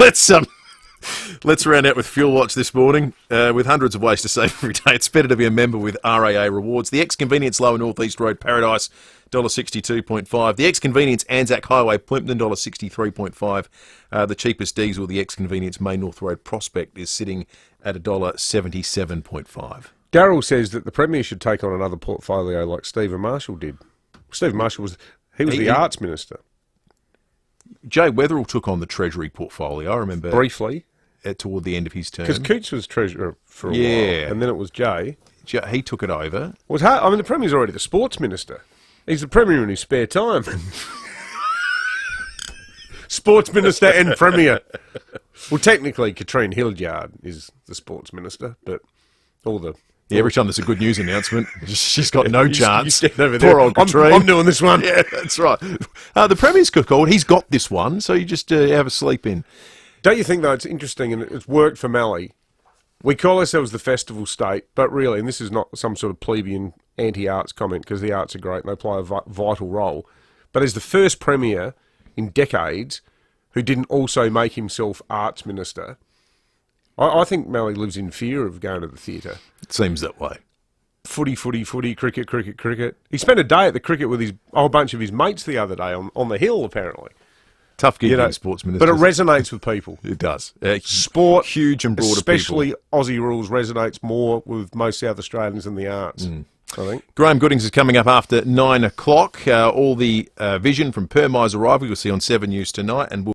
Let's round out with Fuel Watch this morning. With hundreds of ways to save every day, it's better to be a member with RAA Rewards. The Ex-Convenience Lower North East Road Paradise, $1.62.5. The Ex-Convenience Anzac Highway Plympton, $1.63.5. The cheapest diesel, the Ex-Convenience Main North Road Prospect, is sitting at $1.77.5. Darryl says that the Premier should take on another portfolio like Stephen Marshall did. Stephen Marshall was the arts minister. Jay Weatherill took on the Treasury portfolio, I remember. Briefly. Toward the end of his term. Because Coots was treasurer for a while, and then it was Jay. He took it over. The Premier's already the sports minister. He's the Premier in his spare time. Sports minister and Premier. Well, technically, Katrine Hildyard is the sports minister, but all the... Yeah, every time there's a good news announcement, she's got no chance. You over there. Poor old Katrine. I'm doing this one. Yeah, that's right. The Premier's called. He's got this one, so you just have a sleep in. Don't you think, though, it's interesting, and it's worked for Mallee. We call ourselves the festival state, but really, and this is not some sort of plebeian anti-arts comment, because the arts are great and they play a vital role, but as the first Premier in decades who didn't also make himself arts minister, I think Mallee lives in fear of going to the theatre. It seems that way. Footy, cricket. He spent a day at the cricket with a whole bunch of his mates the other day on the hill, apparently. Tough gig being sports minister. But it resonates with people. It does. Sport, huge and broader especially people. Aussie rules, resonates more with most South Australians than the arts, I think. Graham Goodings is coming up after 9 o'clock. All the vision from Per Mai's arrival you'll see on 7 News tonight, and we'll